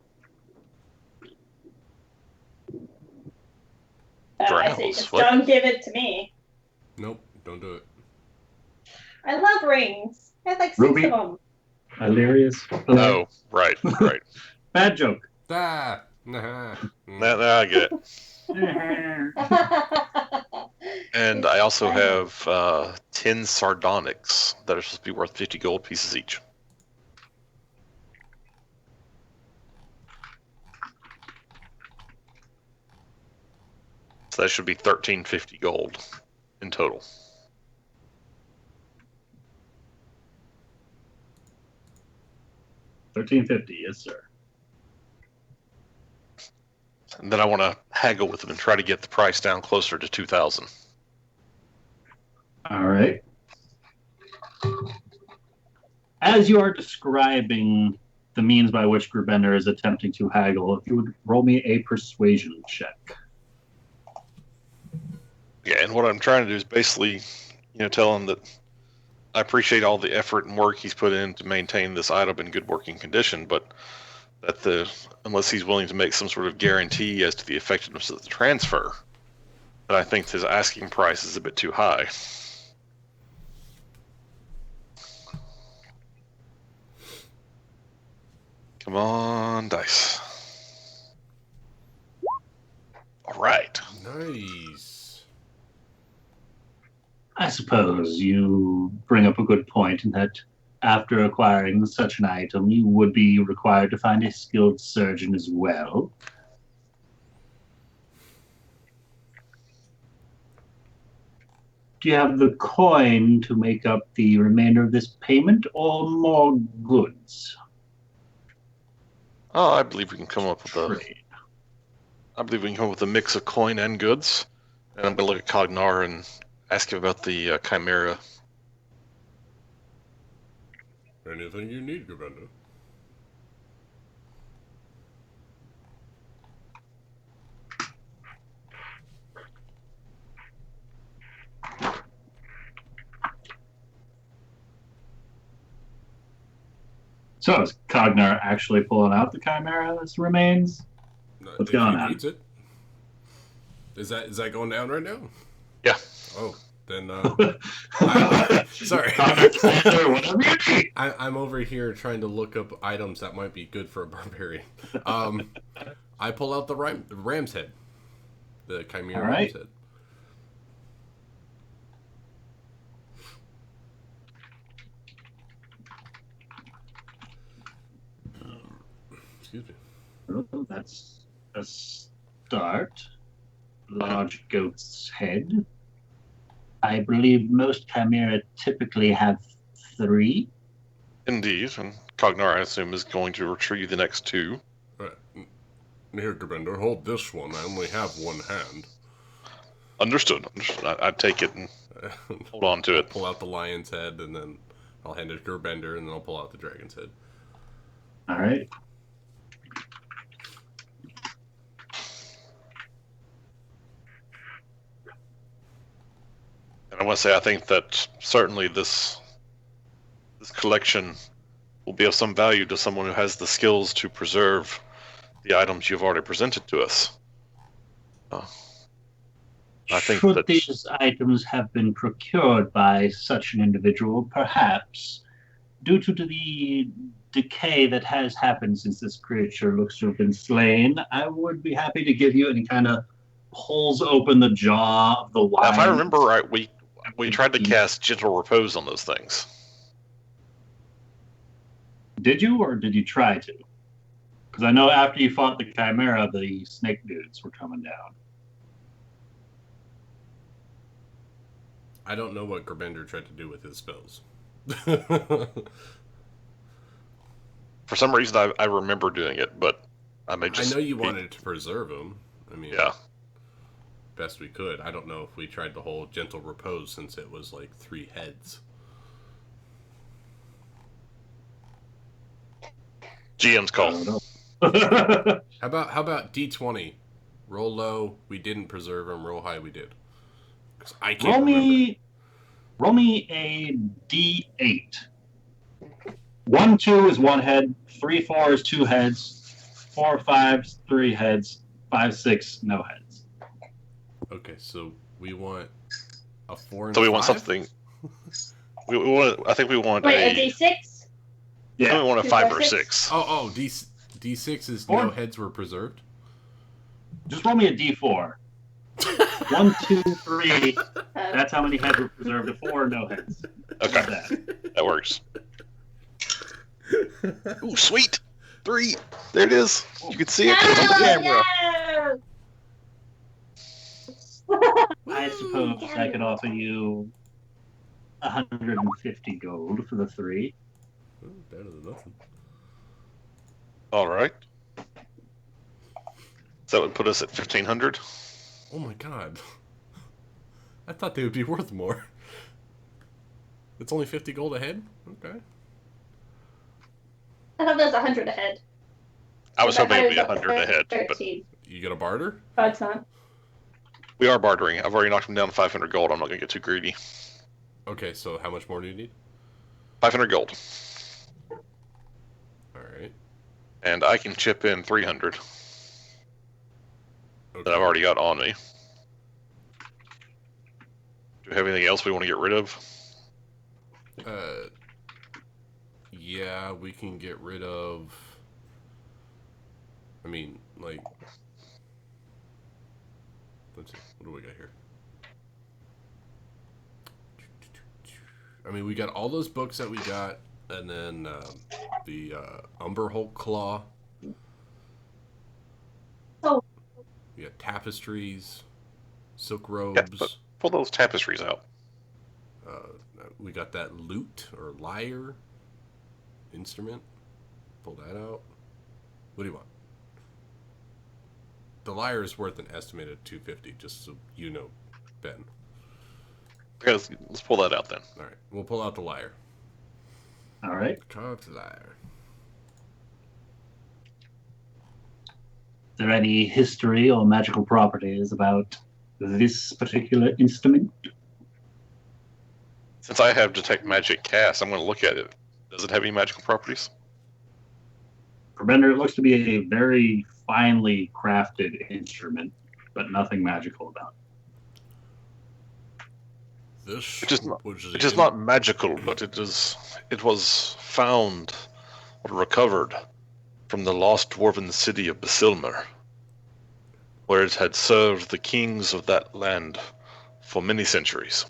I say, Drows? just What? don't give it to me. Nope, don't do it. I love rings. I have like 6 Ruby? of them. Hilarious. Oh, right. Bad joke. Ah! Nah. Now I get it. And I also have 10 sardonyx that are supposed to be worth 50 gold pieces each. So that should be 1350 gold in total. $1,350, yes, sir. And then I want to haggle with them and try to get the price down closer to 2,000. All right. As you are describing the means by which Grubender is attempting to haggle, if you would roll me a persuasion check. Yeah, and what I'm trying to do is basically, tell him that I appreciate all the effort and work he's put in to maintain this item in good working condition, but that unless he's willing to make some sort of guarantee as to the effectiveness of the transfer, that I think his asking price is a bit too high. Come on, dice. All right. Nice. I suppose you bring up a good point in that after acquiring such an item, you would be required to find a skilled surgeon as well. Do you have the coin to make up the remainder of this payment, or more goods? Oh, I believe we can come up with Trade. I believe we can come up with a mix of coin and goods. And I'm gonna look at Cognar and ask him about the Chimera. Anything you need, Govinda. So is Cognar actually pulling out the Chimera's remains? What's If going he on? needs it. Is that going down right now? Yeah. Oh, then sorry. Whatever you need. I'm over here trying to look up items that might be good for a barbarian. I pull out the ram's head, the Chimera All right. ram's head. Excuse me. Oh, that's a start. Large goat's head. I believe most chimera typically have 3. Indeed, and Cognar, I assume, is going to retrieve the next 2. Right. Here, Govinda, hold this one. I only have one hand. Understood. I'd take it and hold on to it. Pull out the lion's head, and then I'll hand it to Gerbender, and then I'll pull out the dragon's head. All right. And I want to say, I think that certainly this collection will be of some value to someone who has the skills to preserve the items you've already presented to us. I think Should that these items have been procured by such an individual, perhaps, due to the decay that has happened since this creature looks to have been slain, I would be happy to give you any kind of pulls open the jaw of the now, wild. if I remember right, we tried to cast Gentle Repose on those things. Did you, or did you try to? Because I know after you fought the Chimera, the snake dudes were coming down. I don't know what Gerbender tried to do with his spells. For some reason, I remember doing it, but I may just... I know you wanted to preserve him. I mean, Yeah. Best we could. I don't know if we tried the whole Gentle Repose since it was like 3 heads. GM's I call. don't know. How about D20? Roll low, we didn't preserve him. Roll high, we did. 'Cause I can't remember. Roll me a D8. 1, 2 is 1 head. 3, 4 is 2 heads. 4, 5 is 3 heads. 5, 6 no heads. Okay, so we want a 4 and So we a want 5? something... We want... I think we want Wait, a D6? I think we want a 2, 5 4, or 6? 6. Oh, D6 is Four. no heads were preserved? Just roll me a D4. 1, 2, 3. That's how many heads were preserved. A 4, no heads. Okay, How's that? that works. Ooh, sweet! 3! There it is! You can see it on the camera. I suppose I could offer you 150 gold for the 3. Oh, better than nothing. Alright. So that would put us at 1,500. Oh my god. I thought they would be worth more. It's only 50 gold a head? Okay. I thought that was 100 ahead. I was hoping it'd be I thought 100 ahead, but 13. You got a barter? Oh, it's not. we are bartering. I've already knocked him down to 500 gold. I'm not going to get too greedy. Okay, so how much more do you need? 500 gold. Alright. And I can chip in 300 Okay. that I've already got on me. Do we have anything else we want to get rid of? Yeah, we can get rid of... I mean, like... Let's see, what do we got here? I mean, we got all those books that we got And then the Umber Hulk Claw. Oh. We got tapestries, silk Yeah, robes. but pull those tapestries out. We got that lute or lyre instrument. Pull that out. What do you want? The lyre is worth an estimated $250, just so you know, Ben. Okay, let's pull that out then. All right, we'll pull out the lyre. All right. Carved lyre. Is there any history or magical properties about this particular instrument? Since I have detect magic cast, I'm going to look at it. Does it have any magical properties? For Bender, it looks to be a very finely crafted instrument, but nothing magical about it. This It is not magical, but it was found or recovered from the lost dwarven city of Basilmer, where it had served the kings of that land for many centuries.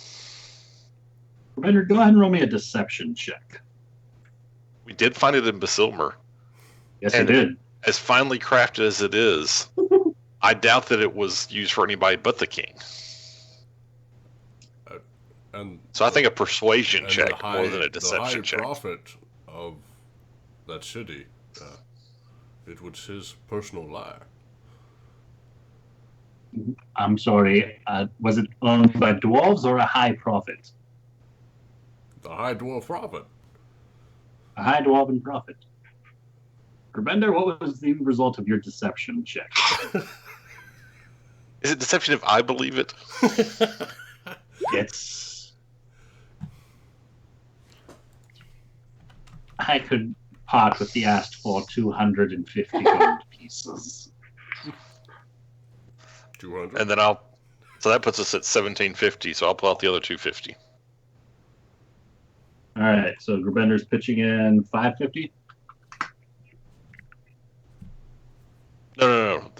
For Bender, go ahead and roll me a deception check. We did find it in Basilmer. Yes, And you did. As finely crafted as it is, I doubt that it was used for anybody but the king. And So I think a persuasion and check more than a deception the check. high prophet of that city, it was his personal lyre. I'm sorry. Was it owned by dwarves or a high prophet? The high dwarf prophet. A high dwarven prophet. Bender, what was the result of your deception check? Is it deception if I believe it? It's. I could part with the asked for 250 gold pieces. 200. And then so that puts us at 1750, so I'll pull out the other 250. All right, so Grabender's pitching in 550. No.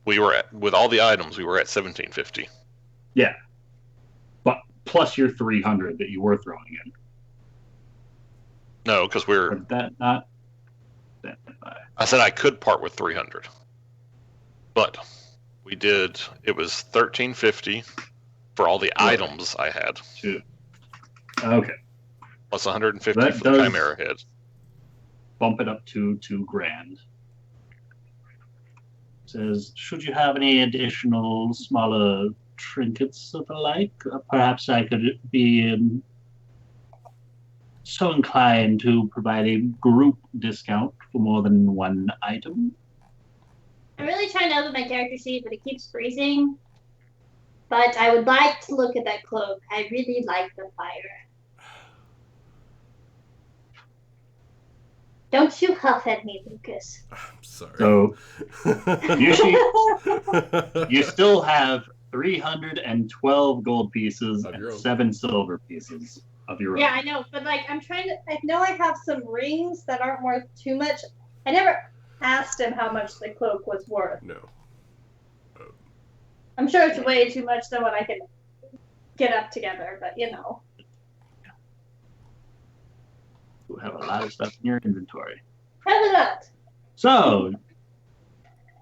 We were at, with all the items, we were at 1750. Yeah, but plus your 300 that you were throwing in. No, because Or did that not? I said I could part with 300. But we did, it was 1350 for all the items I had. Okay. Plus 150 That for the does- Chimera head. Bump it up to $2,000. Says, should you have any additional smaller trinkets of the like, perhaps I could be so inclined to provide a group discount for more than one item. I'm really trying to open my character sheet, but it keeps freezing. But I would like to look at that cloak. I really like the fire. Don't you huff at me, Lucas. I'm sorry. So you still have 312 gold pieces Of your and own. 7 silver pieces of your Yeah, own. I know, but like I'm trying to. I know I have some rings that aren't worth too much. I never asked him how much the cloak was worth. No. I'm sure it's way too much than what I can get up together, but you know. You have a lot of stuff in your inventory. Hell of that. So, you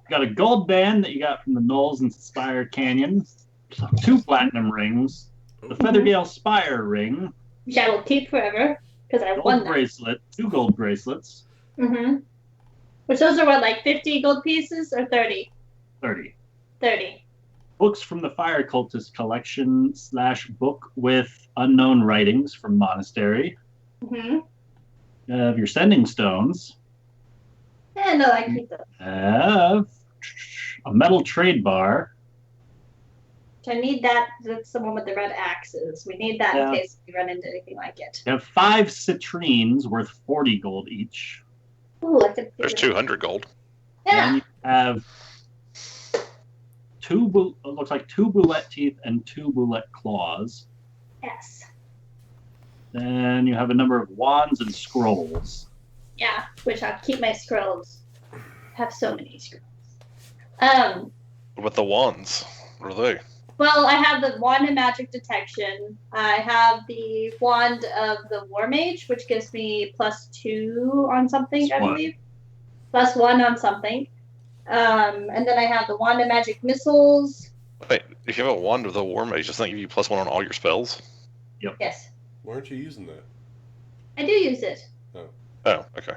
got a gold band that you got from the Knolls and Spire Canyon, 2 platinum rings, the Featherdale Spire ring, Which I will keep forever because I won gold that. bracelet, 2 gold bracelets, Which those are what, like 50 gold pieces or 30? 30. 30. Books from the Fire Cultist collection / book with unknown writings from Monastery. You have your sending stones. Yeah, no, I keep those. Have a metal trade bar. I need that. That's the one with the red axes. We need that Yeah. in case we run into anything like it. You have 5 citrines worth 40 gold each. Ooh, I could. There's 200 gold. Yeah. And you have 2 looks like 2 boulette teeth and 2 boulette claws. Yes. Then you have a number of wands and scrolls. Yeah. Which I'll keep my scrolls. I have so many scrolls. What about the wands? What are they? Well, I have the wand of magic detection. I have the wand of the war mage, which gives me +2 on something, I One. believe. +1 on something. And then I have the wand of magic missiles. Wait, if you have a wand with a war mage, doesn't that give you +1 on all your spells? Yes, Why aren't you using that? I do use it. Oh, okay.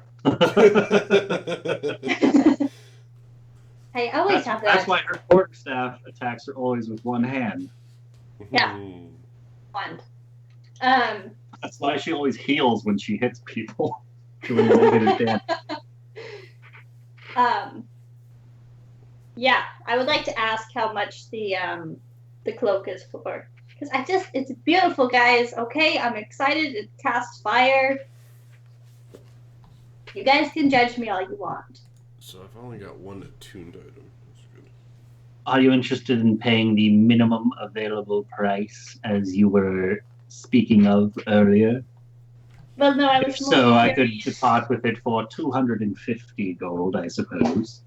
I always have that That's why her quarterstaff attacks are always with one hand. Yeah. wand. Um, That's why she always heals when she hits people. Doing negative damage. Yeah, I would like to ask how much the cloak is for. Because it's beautiful, guys. Okay, I'm excited. It casts fire. You guys can judge me all you want. So I've only got one attuned item. That's good. Are you interested in paying the minimum available price as you were speaking of earlier? Well, no, I If was so, more I could curious. depart with it for 250 gold, I suppose.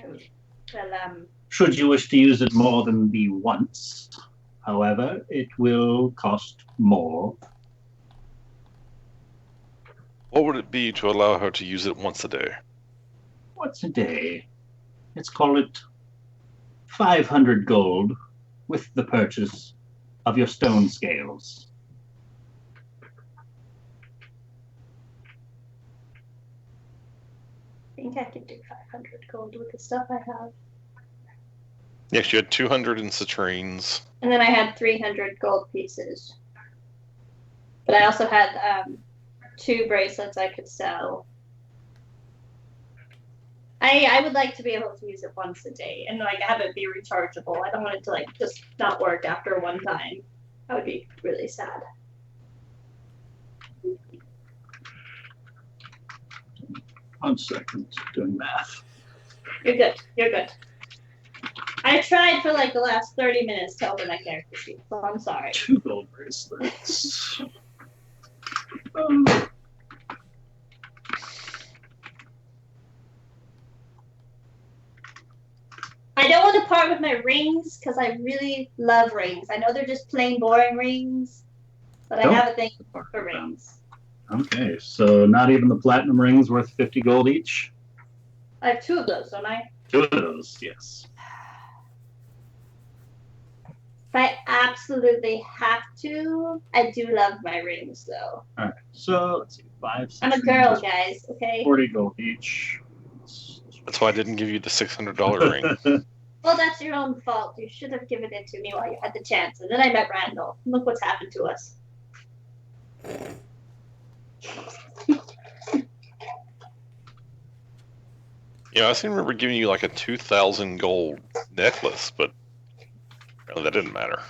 Well, Should you wish to use it more than the once, however, it will cost more. What would it be to allow her to use it once a day? Once a day. Let's call it 500 gold with the purchase of your stone scales. I think I could do 500 gold with the stuff I have. Yes, you had 200 in citrines. And then I had 300 gold pieces. But I also had 2 bracelets I could sell. I would like to be able to use it once a day and like have it be rechargeable. I don't want it to like just not work after one time. That would be really sad. 1 second, doing math. You're good. You're good. I tried for like the last 30 minutes to open my character sheet, so I'm sorry. 2 gold bracelets. I don't want to part with my rings because I really love rings. I know they're just plain boring rings, but I have a thing for rings. Okay, so not even the platinum rings worth 50 gold each? I have 2 of those, don't I? 2 of those, yes. If I absolutely have to, I do love my rings though. Alright, so let's see, 5, 6, I'm a girl, guys, okay? 40 gold each. That's why I didn't give you the $600 ring. Well, that's your own fault. You should have given it to me while you had the chance. And then I met Randall. Look what's happened to us. I seem to remember giving you like a 2,000 gold necklace, but apparently that didn't matter.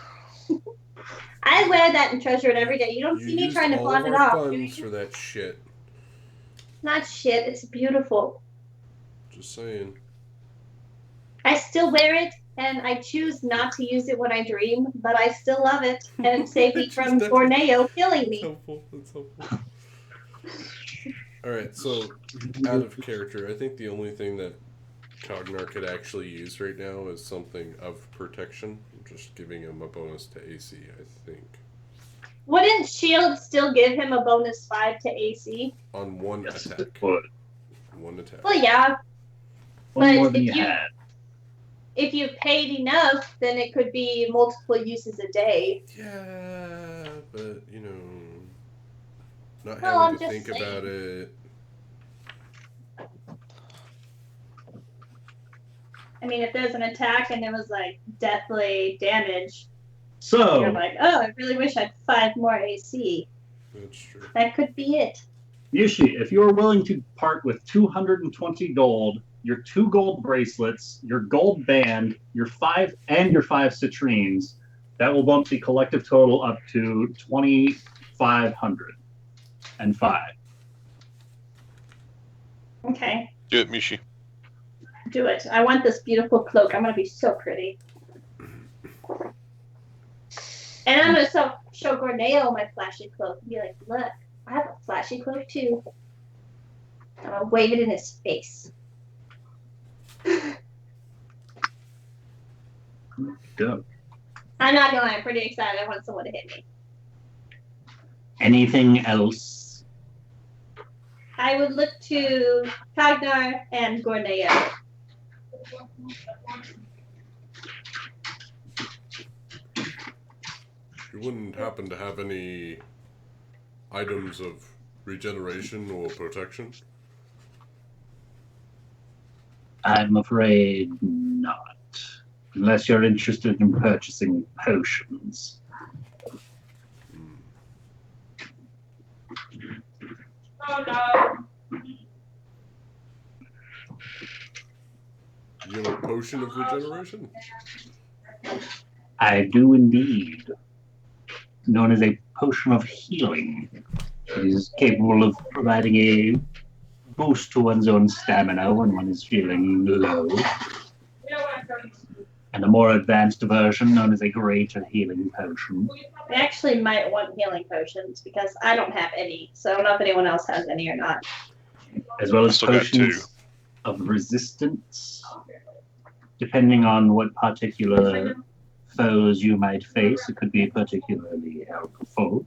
I wear that and treasure it every day. You don't see me trying to pawn it off. Funds for that shit. Not shit. It's beautiful. Just saying. I still wear it, and I choose not to use it when I dream, but I still love it, and it saved me from Borneo killing me. That's helpful. Alright, so out of character, I think the only thing that Cognar could actually use right now is something of protection. I'm just giving him a bonus to AC, I think. Wouldn't shield still give him a bonus 5 to AC? On one Yes, attack. it would. One attack. Well, yeah. One But more than if you you- had. If you paid enough, then it could be multiple uses a day. Yeah, but, not Well, I'm having to just think about it. I mean, if there's an attack and it was like deathly damage, So, you're like, oh, I really wish I had 5 more AC. That's true. That could be it. Yushi, if you are willing to part with 220 gold, your 2 gold bracelets, your gold band, your 5 citrines, that will bump the collective total up to 2,505. Okay, Do it, Mishi. do it. I want this beautiful cloak. I'm going to be so pretty. And I'm going to show Gorneo my flashy cloak and be like, look, I have a flashy cloak too. I'm going to wave it in his face. Go. I'm not gonna lie, I'm pretty excited. I want someone to hit me. Anything else? I would look to Kagnar and Gorneo. You wouldn't happen to have any items of regeneration or protection? I'm afraid not. Unless you're interested in purchasing potions. Oh no. You have a potion of regeneration? I do indeed. Known as a potion of healing. It is capable of providing a boost to one's own stamina when one is feeling low. And a more advanced version known as a greater healing potion. I actually might want healing potions because I don't have any, so I don't know if anyone else has any or not. As well as Still got two. potions of resistance, depending on what particular foes you might face. It could be particularly helpful.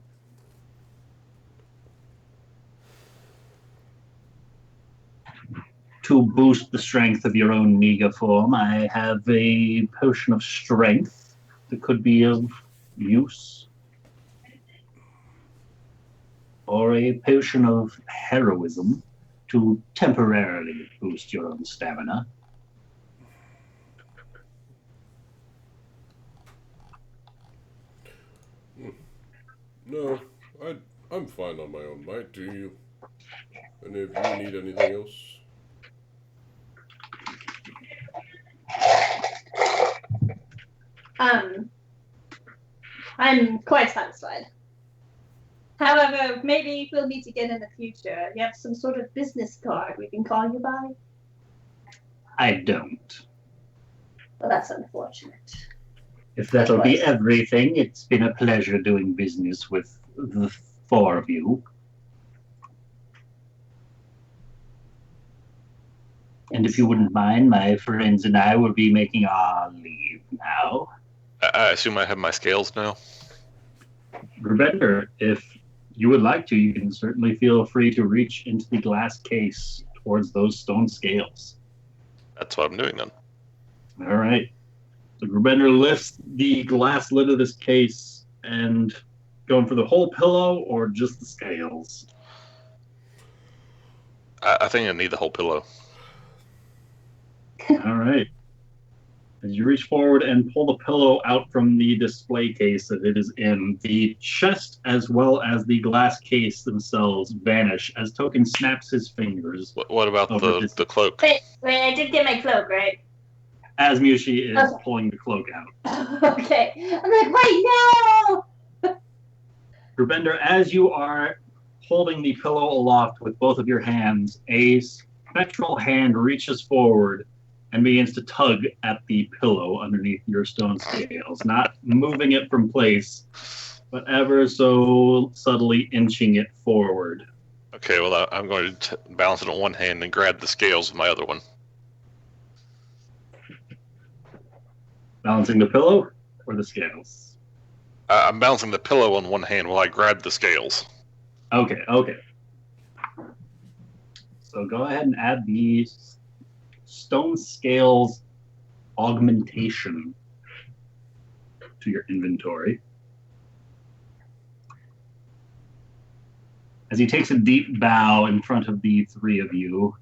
To boost the strength of your own meager form, I have a potion of strength that could be of use. Or a potion of heroism to temporarily boost your own stamina. No, I'm fine on my own might. Do you? And if you need anything else? I'm quite satisfied. However, maybe we'll meet again in the future. You have some sort of business card we can call you by? I don't. Well, that's unfortunate. If that'll be everything, it's been a pleasure doing business with the four of you. And if you wouldn't mind, my friends and I will be making our leave now. I assume I have my scales now. Rubender, if you would like to, you can certainly feel free to reach into the glass case towards those stone scales. That's what I'm doing then. All right. So Rubender lifts the glass lid of this case and going for the whole pillow or just the scales? I think I need the whole pillow. All right. As you reach forward and pull the pillow out from the display case that it is in, the chest as well as the glass case themselves vanish as Token snaps his fingers. What about the cloak? Wait, I did get my cloak, right? As Mushi is pulling the cloak out. Okay. I'm like, wait, no! Rubender, as you are holding the pillow aloft with both of your hands, a spectral hand reaches forward and begins to tug at the pillow underneath your stone scales, not moving it from place, but ever so subtly inching it forward. Okay, well, I'm going to balance it on one hand and grab the scales with my other one. Balancing the pillow or the scales? I'm balancing the pillow on one hand while I grab the scales. Okay. So go ahead and add the stone scales augmentation to your inventory. As he takes a deep bow in front of the three of you,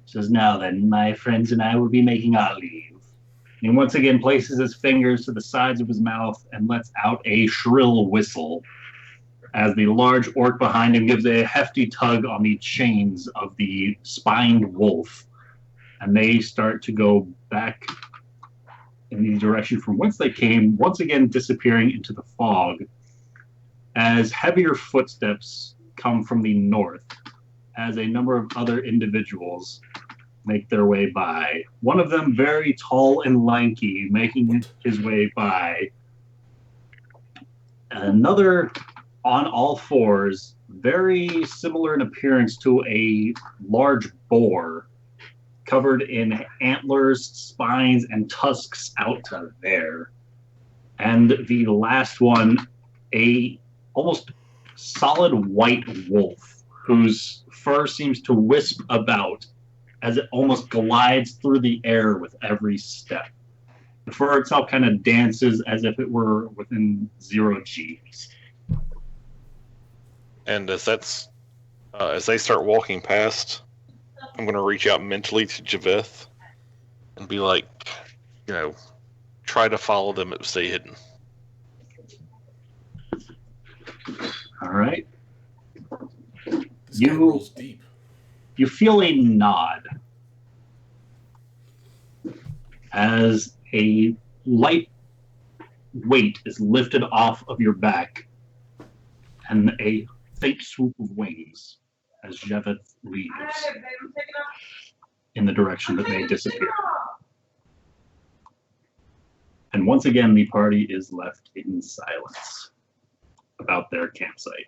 says, "Now then, my friends and I will be making our leave." He once again places his fingers to the sides of his mouth and lets out a shrill whistle as the large orc behind him gives a hefty tug on the chains of the spined wolf, and they start to go back in the direction from whence they came, once again disappearing into the fog, as heavier footsteps come from the north, as a number of other individuals make their way by. One of them very tall and lanky, making his way by. Another on all fours, very similar in appearance to a large boar, covered in antlers, spines, and tusks out to there. And the last one, a almost solid white wolf whose fur seems to wisp about as it almost glides through the air with every step. The fur itself kind of dances as if it were within 0 G's. And as they start walking past, I'm going to reach out mentally to Javeth and be like, try to follow them and stay hidden. All right. This guy rolls deep. You feel a nod as a light weight is lifted off of your back and a faint swoop of wings as Javeth leaves in the direction that they disappear. And once again, the party is left in silence about their campsite.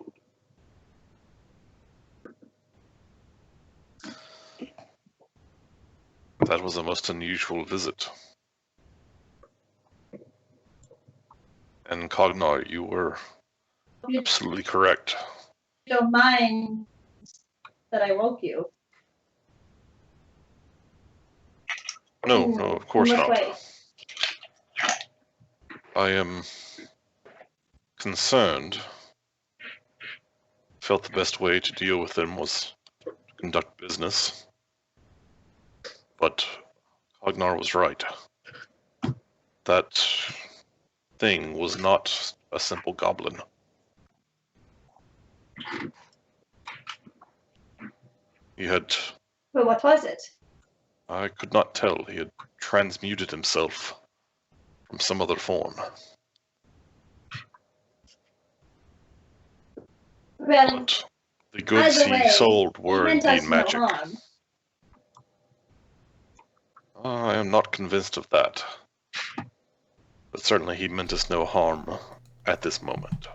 That was a most unusual visit. And Cognar, you were absolutely correct. You don't mind that I woke you? No, of course In what not. way? I am concerned. Felt the best way to deal with them was to conduct business. But Cognar was right. That thing was not a simple goblin. He had... But what was it? I could not tell. He had transmuted himself from some other form. Well, But the goods either way, he sold it were meant us indeed no magic. harm. I am not convinced of that. But certainly he meant us no harm at this moment.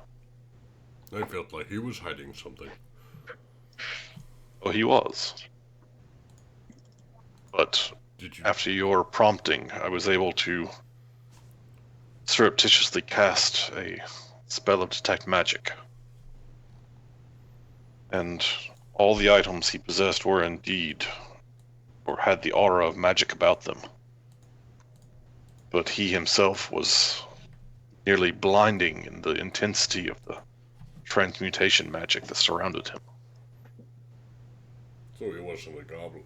I felt like he was hiding something. Oh, he was. But Did you? after your prompting, I was able to surreptitiously cast a spell of detect magic. And all the items he possessed were indeed, or had the aura of magic about them. But he himself was nearly blinding in the intensity of the transmutation magic that surrounded him. So he wasn't a goblin.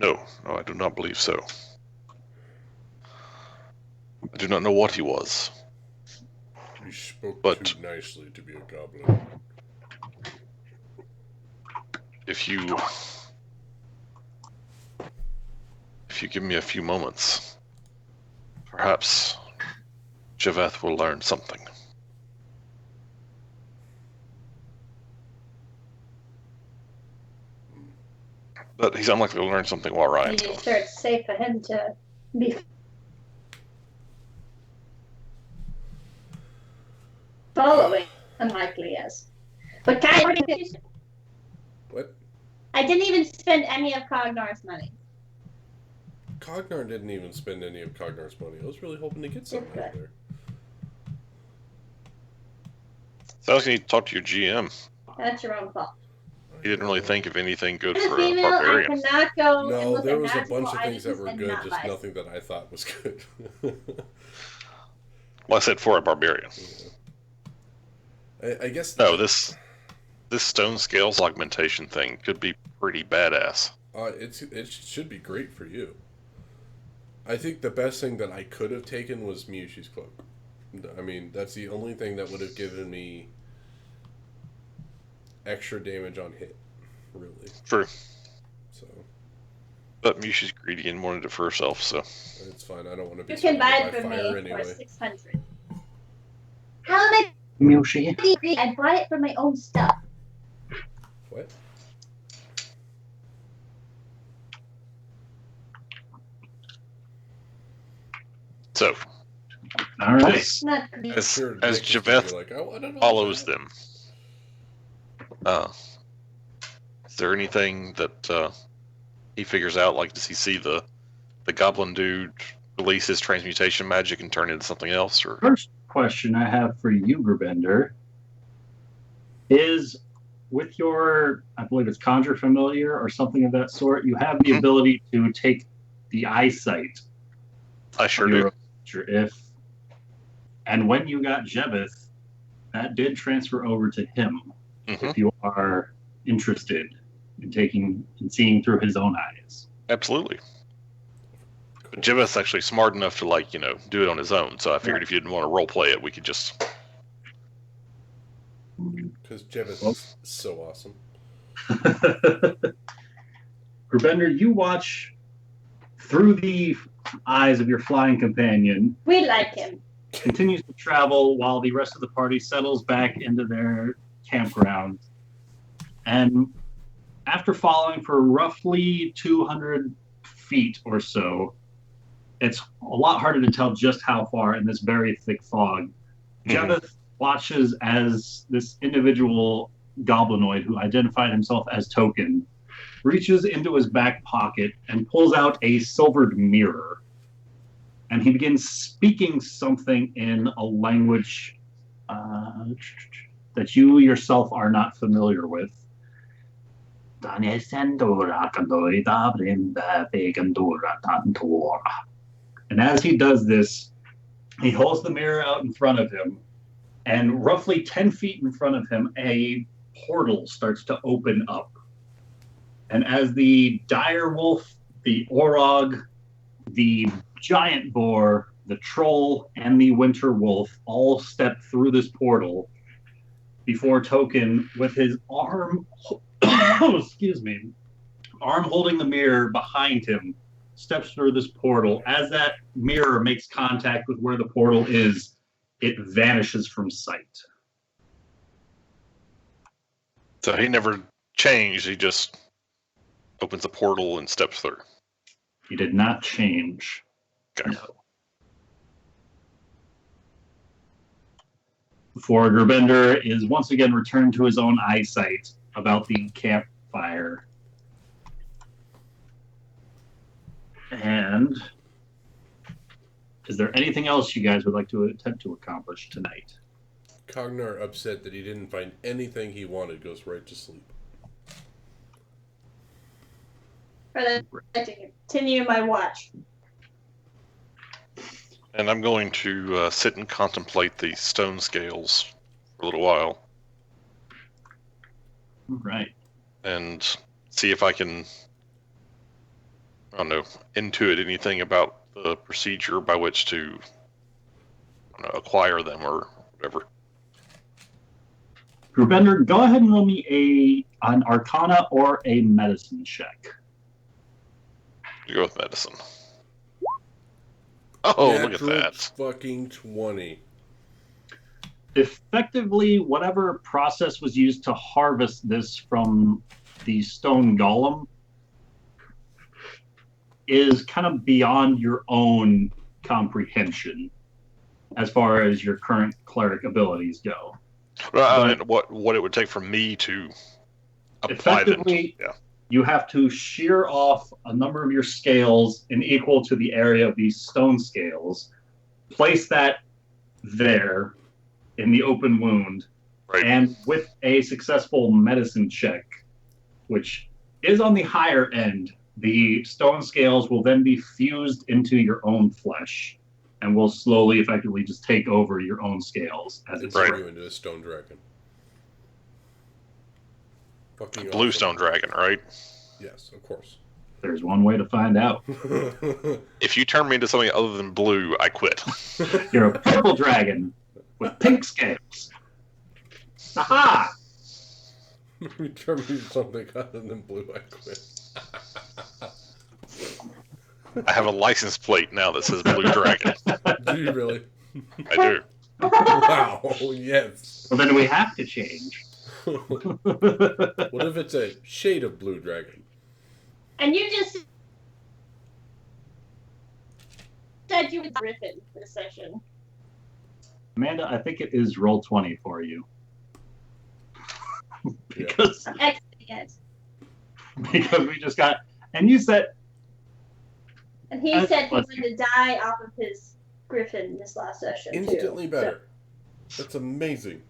No, I do not believe so. I do not know what he was. He spoke But- too nicely to be a goblin. If you give me a few moments, perhaps Javeth will learn something. But he's unlikely to learn something while Are Ryan's you gone. sure it's safe for him to be following? Unlikely, yes. But What? I didn't even spend any of Cognar's money. Cognar didn't even spend any of Cognar's money. I was really hoping to get something out of there. Sounds like you need to talk to your GM. That's your own fault. He didn't really think of anything good As a for a female, I barbarian. cannot go and No, look there at was a magical bunch of things that items were and good, not just buy them. nothing that I thought was good. Well, I said for a barbarian. I guess. No, this stone scales augmentation thing could be pretty badass. It should be great for you. I think the best thing that I could have taken was Miyushi's cloak. I mean, that's the only thing that would have given me extra damage on hit, really. True. So But Mushi's greedy and wanted it for herself, so. it's fine. I don't want to be You can buy surrounded it by for fire me for anyway. 600. How am I Mushi. greedy? I bought it for my own stuff. What? So, All right. It's not greedy. as Sure, as Nick is gonna be Javeth like, I wanted all follows that. them, is there anything that he figures out, like, does he see the goblin dude release his transmutation magic and turn into something else? Or First question I have for you, Gerbender, is with your, I believe it's Conjure Familiar or something of that sort, you have the ability to take the eyesight. I sure do. And when you got Jebeth, that did transfer over to him. If you are interested in seeing through his own eyes. Absolutely. But Jebeth's actually smart enough to, like, do it on his own. So I figured if you didn't want to role play it, we could just. Because Jebeth is so awesome. Gerbender, you watch through the eyes of your flying companion. We like him. Continues to travel while the rest of the party settles back into their campground. And after following for roughly 200 feet or so, it's a lot harder to tell just how far in this very thick fog. Jebeth watches as this individual goblinoid who identified himself as Token reaches into his back pocket and pulls out a silvered mirror. And he begins speaking something in a language that you yourself are not familiar with. And as he does this, he holds the mirror out in front of him, and roughly 10 feet in front of him, a portal starts to open up. And as the dire wolf, the orog, the giant boar, the troll, and the winter wolf all step through this portal before Token, with his arm holding the mirror behind him, steps through this portal. As that mirror makes contact with where the portal is, it vanishes from sight. So he never changed. He just opens a portal and steps through. He did not change. Okay. No. Before Gerbender is once again returned to his own eyesight about the campfire. And is there anything else you guys would like to attempt to accomplish tonight? Cognar, upset that he didn't find anything he wanted, goes right to sleep. For to continue my watch. And I'm going to sit and contemplate the stone scales for a little while. Right. And see if I can, intuit anything about the procedure by which to acquire them or whatever. Gerbender, go ahead and roll me an Arcana or a Medicine check. You go with medicine. Oh, look at that. Fucking 20. Effectively, whatever process was used to harvest this from the stone golem is kind of beyond your own comprehension as far as your current cleric abilities go. Well, I mean, what it would take for me to apply them. You have to shear off a number of your scales in equal to the area of these stone scales, place that there in the open wound, right. And with a successful medicine check, which is on the higher end, the stone scales will then be fused into your own flesh and will slowly, effectively just take over your own scales as and it's turn you into a stone dragon. Fucking Blue stone dragon, right? Yes, of course. There's one way to find out. If you turn me into something other than blue, I quit. You're a purple dragon with pink scales. Aha! If you turn me into something other than blue, I quit. I have a license plate now that says Blue Dragon. Do you really? I do. Wow, yes. Well, then we have to change. What if it's a shade of blue dragon? And you just said you would Griffin this session. Amanda, I think it is roll 20 for you. Because Excellent. we just got And you said, And he That's said he plus wanted to die off of his griffin this last session Instantly too. better. That's amazing.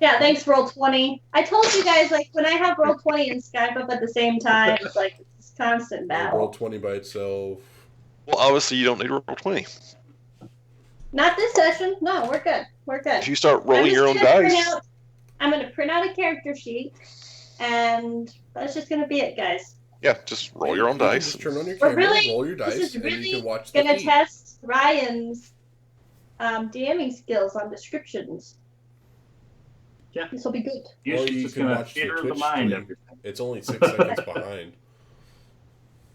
Yeah, thanks, Roll20. I told you guys, like, when I have Roll20 and Skype up at the same time, it's like it's constant And battle. roll 20 by itself. Well, obviously you don't need roll 20. Not this session. No, we're good. We're good. If you start I'm rolling just your own gonna print dice, out- I'm going to print out a character sheet, and that's just going to be it, guys. yeah, just roll your own You can dice. just turn on your We're camera, really- roll your this dice, is and you really can watch the Going to feed. test Ryan's DMing skills on descriptions. Yeah. This will be good. you're Well, you just can going to watch the theater the Twitch mind stream. everything. It's only 6 seconds behind.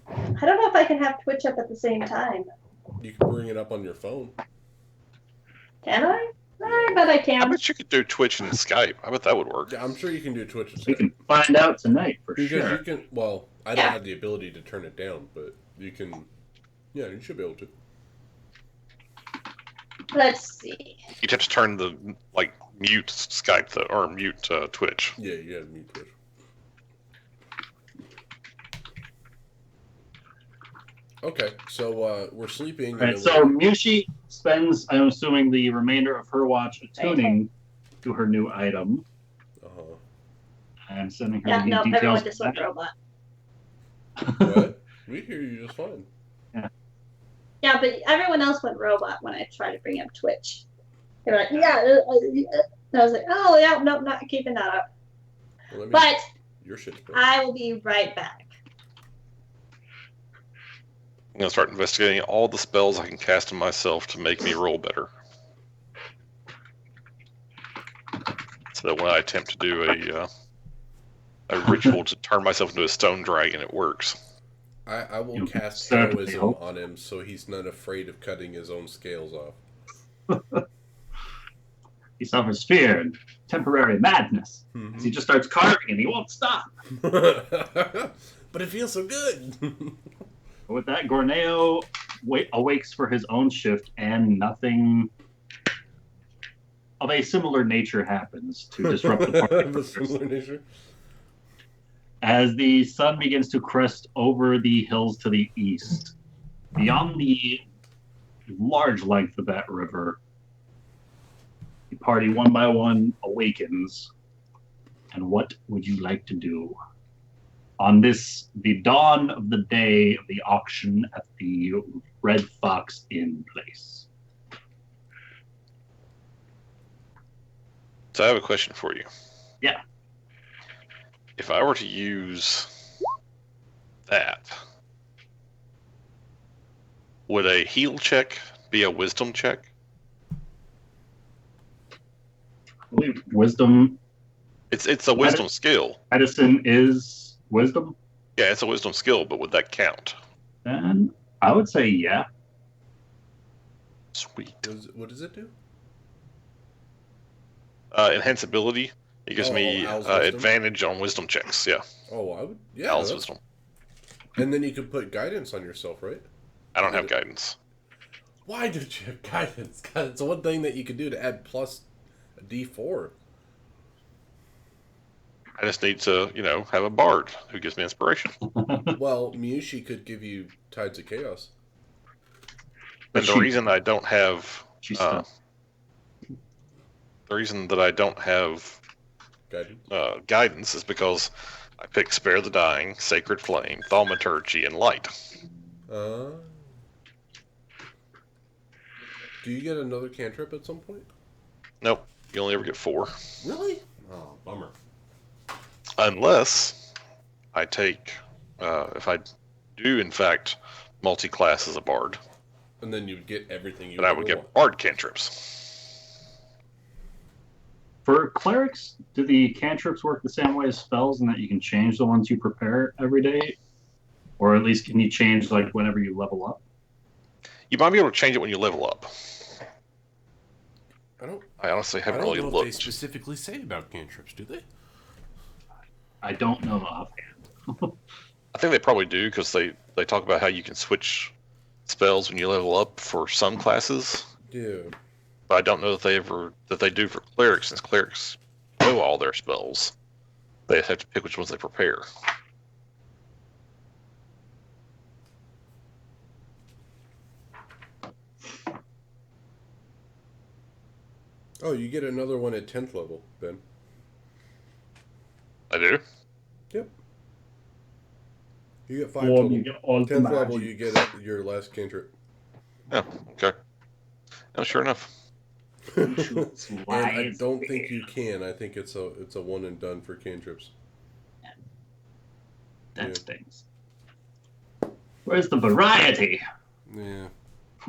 I don't know if I can have Twitch up at the same time. You can bring it up on your phone. Can I? I bet I I can. bet you could do Twitch and Skype. I bet that would work. Yeah, I'm sure you can do Twitch. We can find out tonight for Because sure. you can, well, I don't Yeah. have the ability to turn it down, but you can, yeah, you should be able to. Let's see. You'd have to turn the mute Skype or mute Twitch. Yeah, you gotta mute Twitch. Okay, so we're sleeping. Right, so Mushi spends, I'm assuming, the remainder of her watch attuning to her new item. Uh-huh. I'm sending her Yeah, the no, details. everyone of just went that. robot. What? We hear you just fine. Yeah, but everyone else went robot when I tried to bring up Twitch. They were like, yeah. And I was like, oh, yeah, nope, not keeping that up. Well, that means But your shit's broken. I will be right back. I'm gonna start investigating all the spells I can cast on myself to make me roll better. So that when I attempt to do a ritual to turn myself into a stone dragon, it works. I will You cast certainly heroism hope. on him so he's not afraid of cutting his own scales off. He suffers fear and temporary madness. He just starts carving and he won't stop. But it feels so good. With that, Gorneo awakes for his own shift, and nothing of a similar nature happens to disrupt the party. Of a similar nature. As the sun begins to crest over the hills to the east, beyond the large length of that river, the party one by one awakens. And what would you like to do? On this, the dawn of the day of the auction at the Red Fox Inn place. So I have a question for you. Yeah. If I were to use that, would a heal check be a wisdom check? I believe wisdom, It's a wisdom skill. medicine is wisdom. Yeah, it's a wisdom skill, but would that count? And I would say, yeah. Sweet. What does it do? Enhance ability. It gives me Al's wisdom? advantage on wisdom checks. Yeah, Oh, I would. Yeah. Al's that's- wisdom. And then you could put guidance on yourself, right? I don't have guidance. Why did you have guidance? God, it's one thing that you could do to add plus a D4. I just need to, have a bard who gives me inspiration. Well, Miyushi could give you Tides of Chaos. And the reason I don't have She's the reason that I don't have Guidance. guidance is because I picked Spare the Dying, Sacred Flame, Thaumaturgy, and Light. Do you get another cantrip at some point? Nope, you only ever get 4. Really? Oh, bummer. Unless I take, if I do in fact multi-class as a bard, And then you'd get everything you then I ever would get want. bard cantrips. For clerics, do the cantrips work the same way as spells in that you can change the ones you prepare every day? Or at least can you change like whenever you level up? You might be able to change it when you level up. I honestly haven't don't really know if they looked. specifically say about cantrips, do they? I don't know offhand. I think they probably do because they talk about how you can switch spells when you level up for some classes. Yeah. But I don't know that they do for clerics, since clerics know all their spells. They just have to pick which ones they prepare. Oh, you get another one at 10th level, Ben. I do. Yep. You get 5 Or total. you get all the 10th level, magic. you get your last cantrip. Oh, okay. Oh, sure enough. And I don't think you can. I think it's a one and done for cantrips. That stings. Where's the variety? Yeah.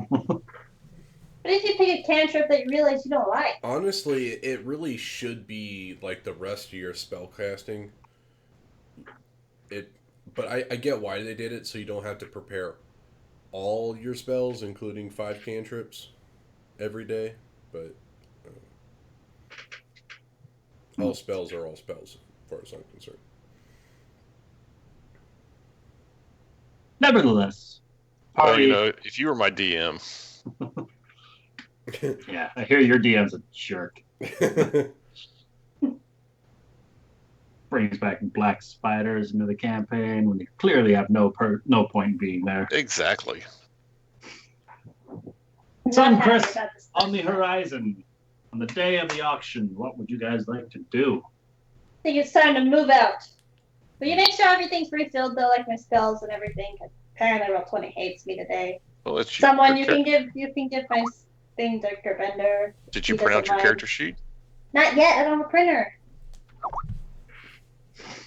What if you pick a cantrip that you realize you don't like? Honestly, it really should be like the rest of your spell casting. But I get why they did it, so you don't have to prepare all your spells, including 5 cantrips, every day. But all spells are all spells, as far as I'm concerned. Nevertheless, Well, party. if you were my DM, Yeah, I hear your DM's a jerk. Brings back black spiders into the campaign when you clearly have no point being there. exactly. Sun Not happy crest about this on the stuff. horizon. On the day of the auction, what would you guys like to do? I think it's time to move out. But you make sure everything's refilled though, like my spells and everything. Apparently, roll 20 hates me today. Well, it's Someone you can give my thing to Bender. Did you He print out doesn't your mind. character sheet? Not yet. I don't have a printer.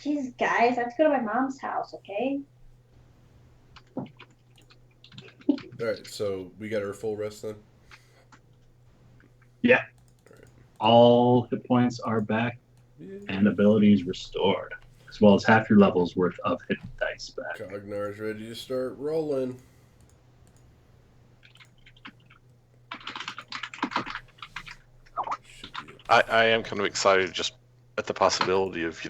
Jeez, guys, I have to go to my mom's house. Okay. Alright, so we got our full rest then? All hit points are back Yeah. and abilities restored, as well as half your level's worth of hit dice back. Cognar's ready to start rolling. I am kind of excited just at the possibility of,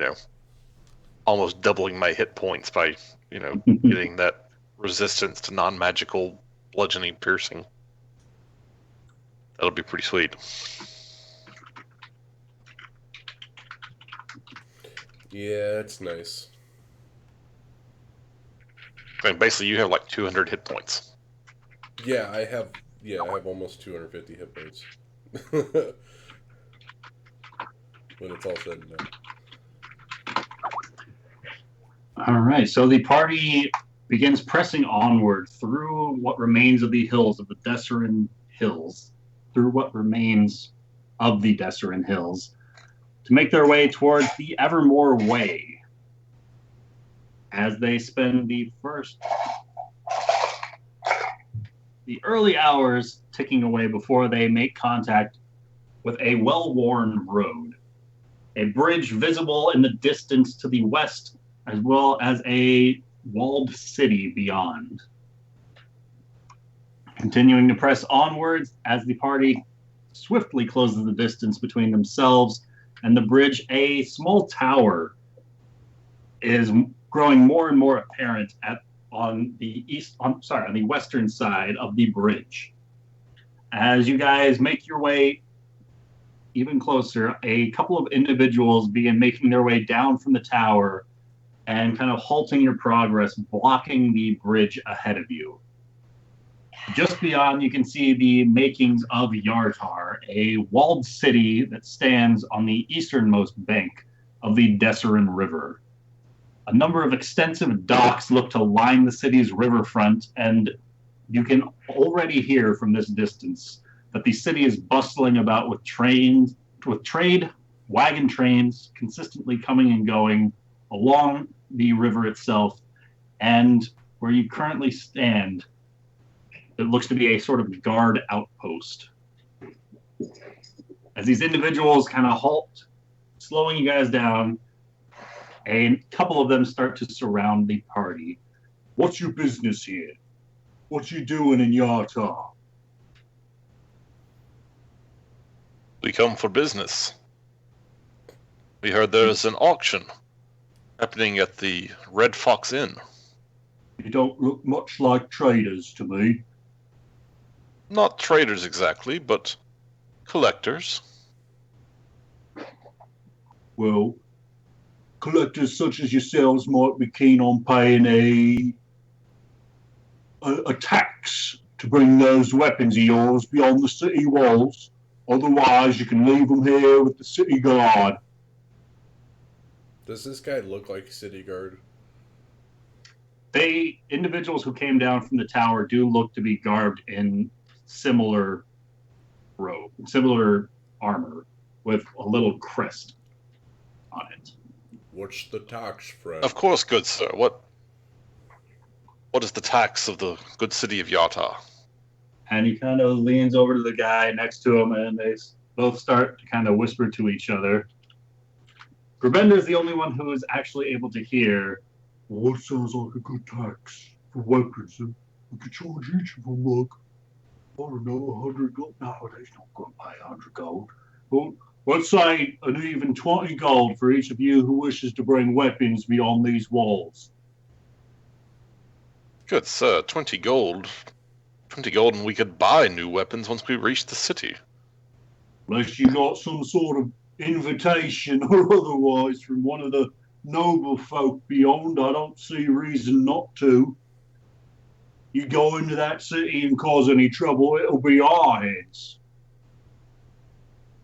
almost doubling my hit points by, getting that resistance to non-magical bludgeoning piercing. That'll be pretty sweet. Yeah, it's nice. I mean, basically, you have like 200 hit points. Yeah, I have almost 250 hit points. When it's all said and done. All right, so the party begins pressing onward through what remains of the hills of the Desserin Hills, to make their way towards the Evermore Way. As they spend the early hours ticking away before they make contact with a well-worn road. A bridge visible in the distance to the west, as well as a walled city beyond. Continuing to press onwards as the party swiftly closes the distance between themselves and the bridge, a small tower is growing more and more apparent on the western side of the bridge. As you guys make your way even closer, a couple of individuals begin making their way down from the tower and kind of halting your progress, blocking the bridge ahead of you. Just beyond, you can see the makings of Yartar, a walled city that stands on the easternmost bank of the Desserin River. A number of extensive docks look to line the city's riverfront, and you can already hear from this distance that the city is bustling about with wagon trains consistently coming and going along the river itself, and where you currently stand, it looks to be a sort of guard outpost. As these individuals kind of halt, slowing you guys down, a couple of them start to surround the party. What's your business here? What you doing in Yartar? We come for business. We heard there's an auction happening at the Red Fox Inn. You don't look much like traders to me. Not traders exactly, but collectors. Well, collectors such as yourselves might be keen on paying a tax to bring those weapons of yours beyond the city walls. Otherwise, you can leave them here with the city guard. Does this guy look like city guard? Individuals who came down from the tower do look to be garbed in similar armor with a little crest on it. What's the tax, friend? Of course, good sir. What is the tax of the good city of Yata? And he kind of leans over to the guy next to him, and they both start to kind of whisper to each other. Gravenda is the only one who is actually able to hear. Well, it sounds like a good tax for weapons. We could charge each of them, like, I don't know, 100 gold. Nowadays, not going to pay 100 gold. But let's say an even 20 gold for each of you who wishes to bring weapons beyond these walls. Good sir, 20 gold. 20 gold, and we could buy new weapons once we reach the city. Unless you got some sort of invitation or otherwise from one of the noble folk beyond, I don't see reason not to. You go into that city and cause any trouble, it'll be our heads.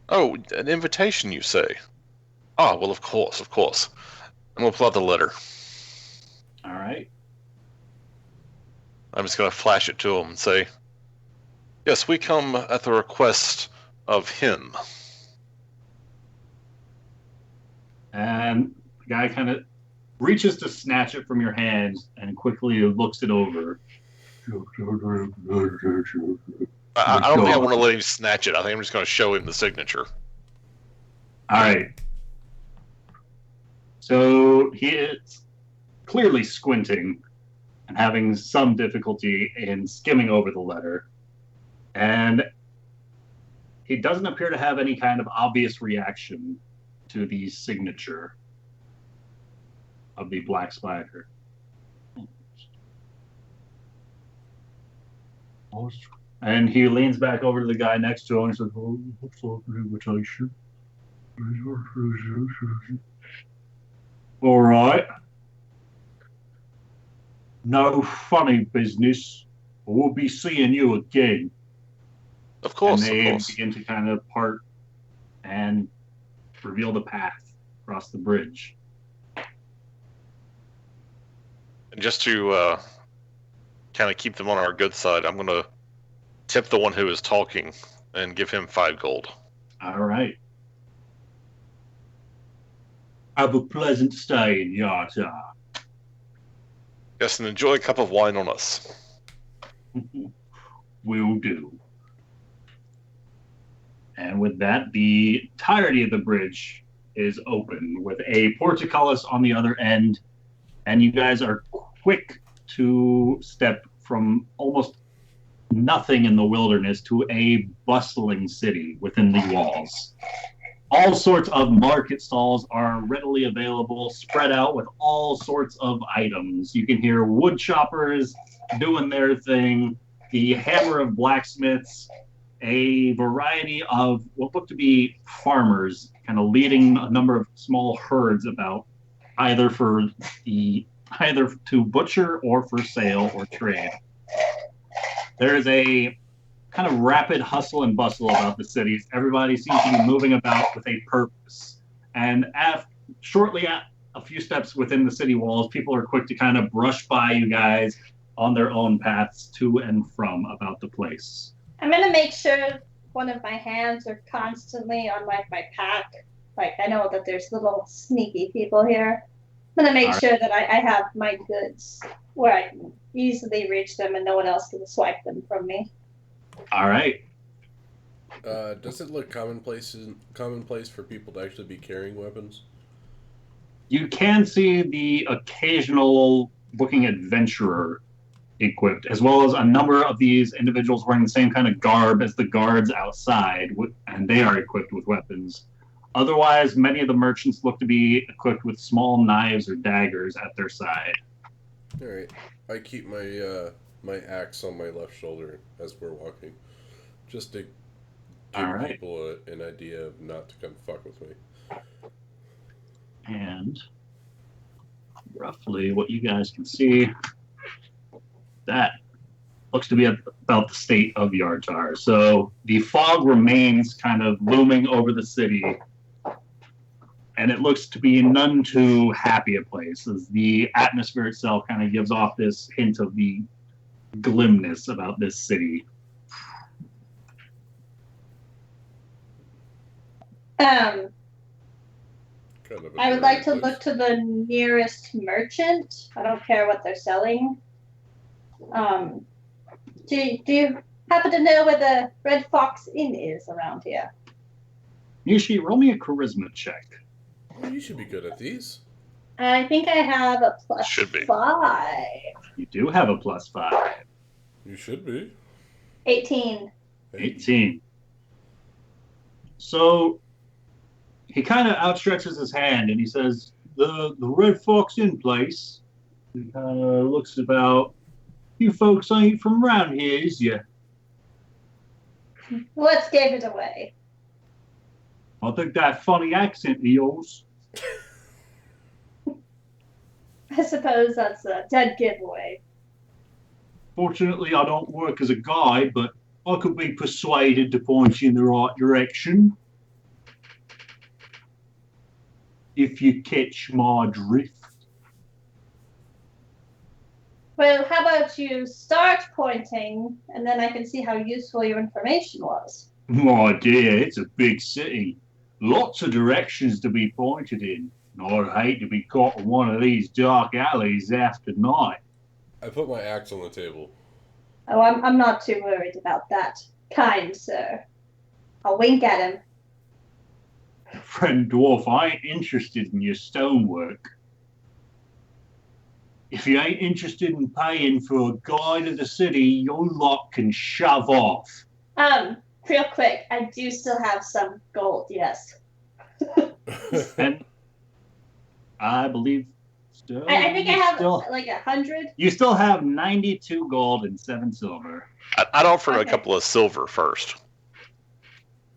Oh, an invitation, you say? Ah, well, of course. And we'll pull out the letter. All right. I'm just going to flash it to him and say, yes, we come at the request of him. And the guy kind of reaches to snatch it from your hands and quickly looks it over. I don't think I want to let him snatch it. I think I'm just going to show him the signature. All right. So he is clearly squinting and having some difficulty in skimming over the letter. And he doesn't appear to have any kind of obvious reaction to the signature of the Black Spider. And he leans back over to the guy next to him and says, "Oh, looks like an invitation." All right. No funny business. We'll be seeing you again. Of course, and they of course. begin to kind of part and reveal the path across the bridge. And just to kind of keep them on our good side, I'm going to tip the one who is talking and give him 5 gold. All right. Have a pleasant stay in Yata. Yes, and enjoy a cup of wine on us. Will do. And with that, the entirety of the bridge is open with a portcullis on the other end, and you guys are quick to step from almost nothing in the wilderness to a bustling city within the walls. All sorts of market stalls are readily available, spread out with all sorts of items. You can hear wood choppers doing their thing, the hammer of blacksmiths, a variety of what look to be farmers kind of leading a number of small herds about, either to butcher or for sale or trade. There is a kind of rapid hustle and bustle about the cities. Everybody seems to be moving about with a purpose. And shortly at a few steps within the city walls, people are quick to kind of brush by you guys on their own paths to and from about the place. I'm gonna make sure one of my hands are constantly on my pack. Like, I know that there's little sneaky people here. I'm gonna make sure that I have my goods where I can easily reach them and no one else can swipe them from me. All right. Does it look commonplace for people to actually be carrying weapons? You can see the occasional looking adventurer equipped, as well as a number of these individuals wearing the same kind of garb as the guards outside, and they are equipped with weapons. Otherwise, many of the merchants look to be equipped with small knives or daggers at their side. All right. I keep my my axe on my left shoulder as we're walking, just to give people an idea of not to come fuck with me. And roughly what you guys can see, that looks to be about the state of Yartar. So the fog remains kind of looming over the city, and it looks to be none too happy a place, as the atmosphere itself kind of gives off this hint of the glimness about this city. Um, Kind of a I would like to dreary place. look to the nearest merchant. I don't care what they're selling. Do you happen to know where the Red Fox Inn is around here? Nishi, roll me a charisma check. Oh, you should be good at these. I think I have a plus Should be. 5. You do have a +5. You should be. 18. 18. So he kind of outstretches his hand and he says, the Red Fox Inn place. He kind of looks about, you folks ain't from round here, is you? Let's give it away. I think that funny accent of yours. I suppose that's a dead giveaway. Fortunately, I don't work as a guide, but I could be persuaded to point you in the right direction. If you catch my drift. Well, how about you start pointing, and then I can see how useful your information was. My dear, it's a big city. Lots of directions to be pointed in. I'd hate to be caught in one of these dark alleys after night. I put my axe on the table. Oh, I'm not too worried about that, kind sir. I'll wink at him. Friend dwarf, I ain't interested in your stonework. If you ain't interested in paying for a guide of the city, your lot can shove off. Real quick, I do still have some gold, yes. And I believe still. I think I have still, like 100. you still have 92 gold and 7 silver. I'd offer a Okay. couple of silver first.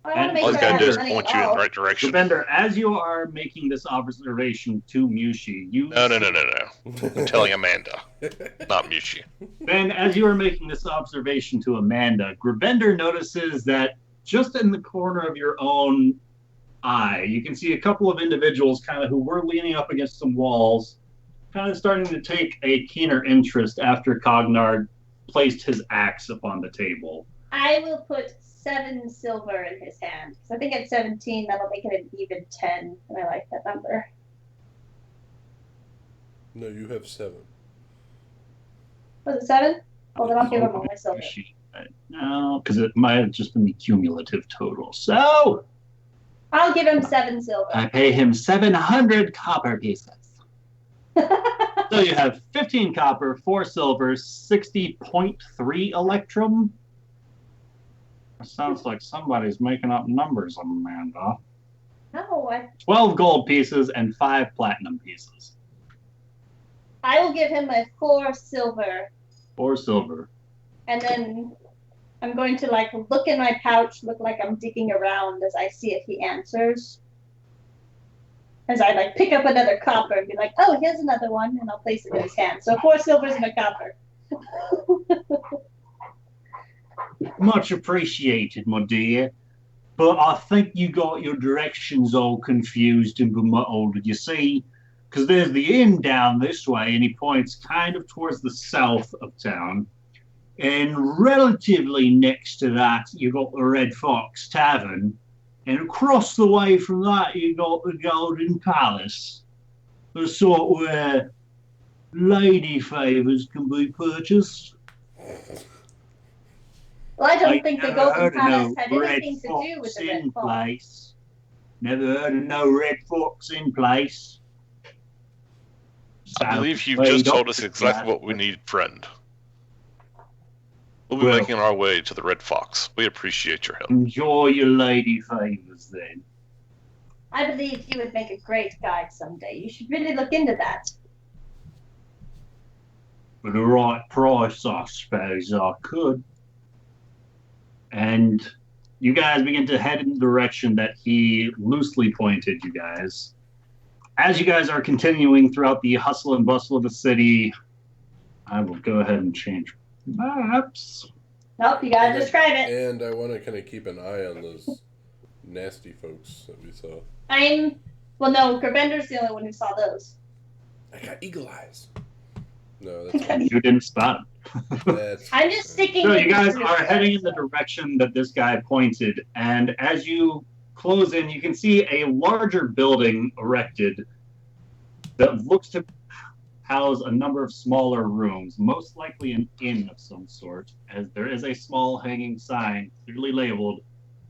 I want to And make All sure you I gotta have do is money point at you in the all. right direction. Bender, as you are making this observation to Mushi, you No. I'm telling Amanda, not Mushi. Ben, as you are making this observation to Amanda, Grabender notices that just in the corner of your own eye, you can see a couple of individuals kind of who were leaning up against some walls, kind of starting to take a keener interest after Cognard placed his axe upon the table. I will put 7 silver in his hand. So I think at 17, that'll make it an even 10, and I like that number. No, you have 7. Was it 7? Well, then I'll give him all my silver. No, because it might have just been the cumulative total. So I'll give him 7 silver. I pay him 700 copper pieces. So you have 15 copper, 4 silver, 60.3 electrum. That sounds like somebody's making up numbers, Amanda. No, 12 gold pieces and 5 platinum pieces. I will give him a 4 silver, 4 silver. and then I'm going to like look in my pouch, look like I'm digging around as I see if he answers. As I like pick up another copper and be like, oh, here's another one, and I'll place it in his hand. So 4 silvers and a copper. Much appreciated, my dear. But I think you got your directions all confused and bemuddled. You see, because there's the inn down this way, and he points kind of towards the south of town. And relatively next to that, you got the Red Fox Tavern. And across the way from that, you got the Golden Palace. The sort where lady favours can be purchased. Well, I don't Ain't think the never Golden heard of Palace no had Red anything to do with Fox the Red in Fox. place. Never heard of no Red Fox in place. I believe you've Well, just don't told us think exactly that. what we need, friend. We'll be Well- making our way to the Red Fox. We appreciate your help. Enjoy your lady favours then. I believe you would make a great guide someday. You should really look into that. For the right price, I suppose I could. And you guys begin to head in the direction that he loosely pointed you guys. As you guys are continuing throughout the hustle and bustle of the city, I will go ahead and change Maps. Nope, you gotta And describe it. And I want to kind of keep an eye on those nasty folks that we saw. Well, no, Grabender's the only one who saw those. I got eagle eyes. No, that's You didn't spot him. that's. I'm just sticking So with you the guys group, are heading guys, in the so. direction that this guy pointed, and as you close in, you can see a larger building erected that looks to house a number of smaller rooms, most likely an inn of some sort, as there is a small hanging sign clearly labeled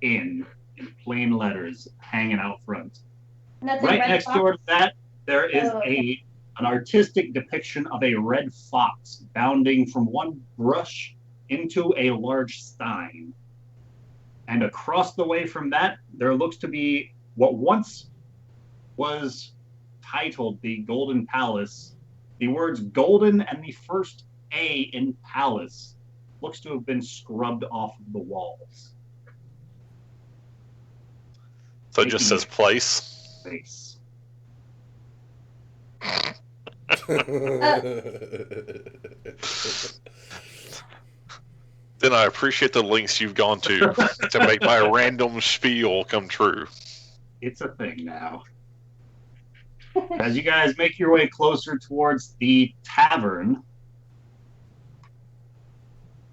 "Inn" in plain letters hanging out front. And that's Right a red next fox? door to that, there is Oh. an artistic depiction of a red fox bounding from one brush into a large stein. And across the way from that, there looks to be what once was titled the Golden Palace. The words golden and the first A in palace looks to have been scrubbed off of the walls. So it just says place. Face. Then I appreciate the lengths you've gone to make my random spiel come true. It's a thing now. As you guys make your way closer towards the tavern,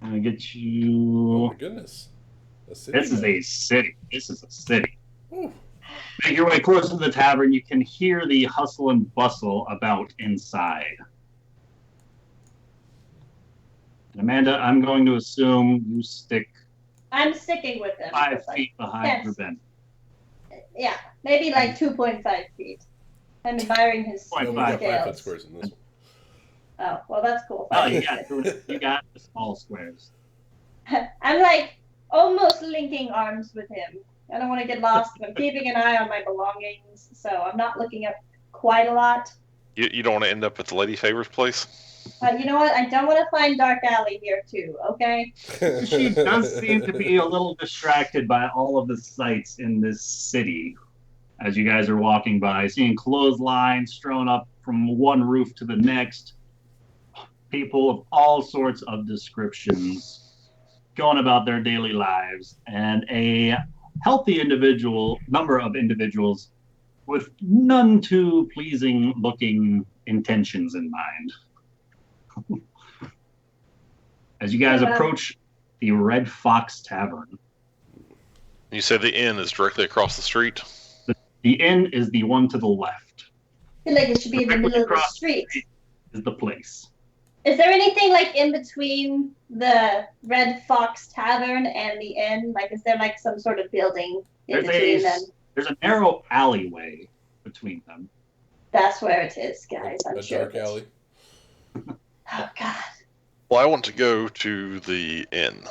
I'm gonna get you. Oh my goodness. This is a city. Ooh. Make your way closer to the tavern, you can hear the hustle and bustle about inside. And Amanda, I'm going to assume you stick I'm sticking with them. 5 feet behind Yes. your Ben. Yeah, maybe like 2.5 feet. I'm admiring his No, we got 5 foot squares in this one. Oh, well, that's cool. Oh, you got the small squares. I'm like almost linking arms with him. I don't want to get lost. I'm keeping an eye on my belongings, so I'm not looking up quite a lot. You don't want to end up at the Lady Favor's place? You know what? I don't want to find Dark Alley here, too, okay? She does seem to be a little distracted by all of the sights in this city as you guys are walking by, seeing clotheslines strewn up from one roof to the next, people of all sorts of descriptions going about their daily lives, and a healthy number of individuals with none too pleasing looking intentions in mind. As you guys approach the Red Fox Tavern. You said the inn is directly across the street? The inn is the one to the left. I feel like it should be in the middle of the street. Is the place. Is there anything like in between the Red Fox Tavern and the inn? Like, is there like some sort of building in between them? There's a narrow alleyway between them. That's where it is, guys. I'm a sure. Dark alley. Oh, God. Well, I want to go to the inn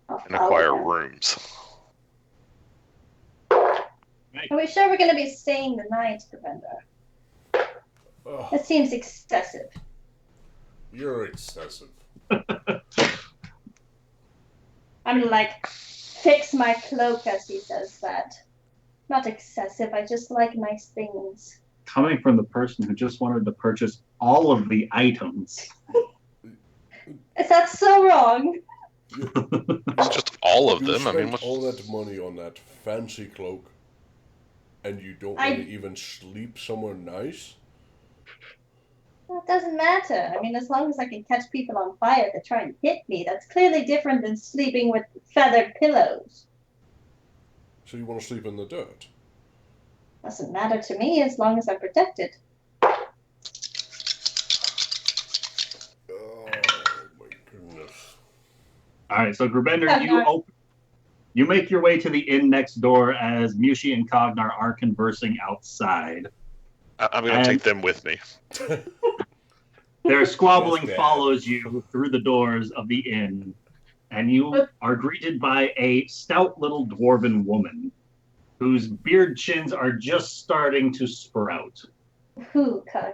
and acquire rooms. Are we sure we're going to be staying the night, Gravender? Oh, That seems excessive. you're excessive. I'm gonna like fix my cloak as he says that. Not excessive, I just like nice things. Coming from the person who just wanted to purchase all of the items. Is that so wrong? It's just all of You them. I mean, spent what's... all that money on that fancy cloak, and you don't want to even sleep somewhere nice? Well, it doesn't matter. I mean, as long as I can catch people on fire that try and hit me, that's clearly different than sleeping with feathered pillows. So you want to sleep in the dirt? Doesn't matter to me as long as I'm protected. Oh my goodness. All right, so Gravender, you make your way to the inn next door as Mushi and Cognar are conversing outside. I'm going to take them with me. Their squabbling Yes, follows you through the doors of the inn, and you are greeted by a stout little dwarven woman whose beard chins are just starting to sprout. Who, Cognar?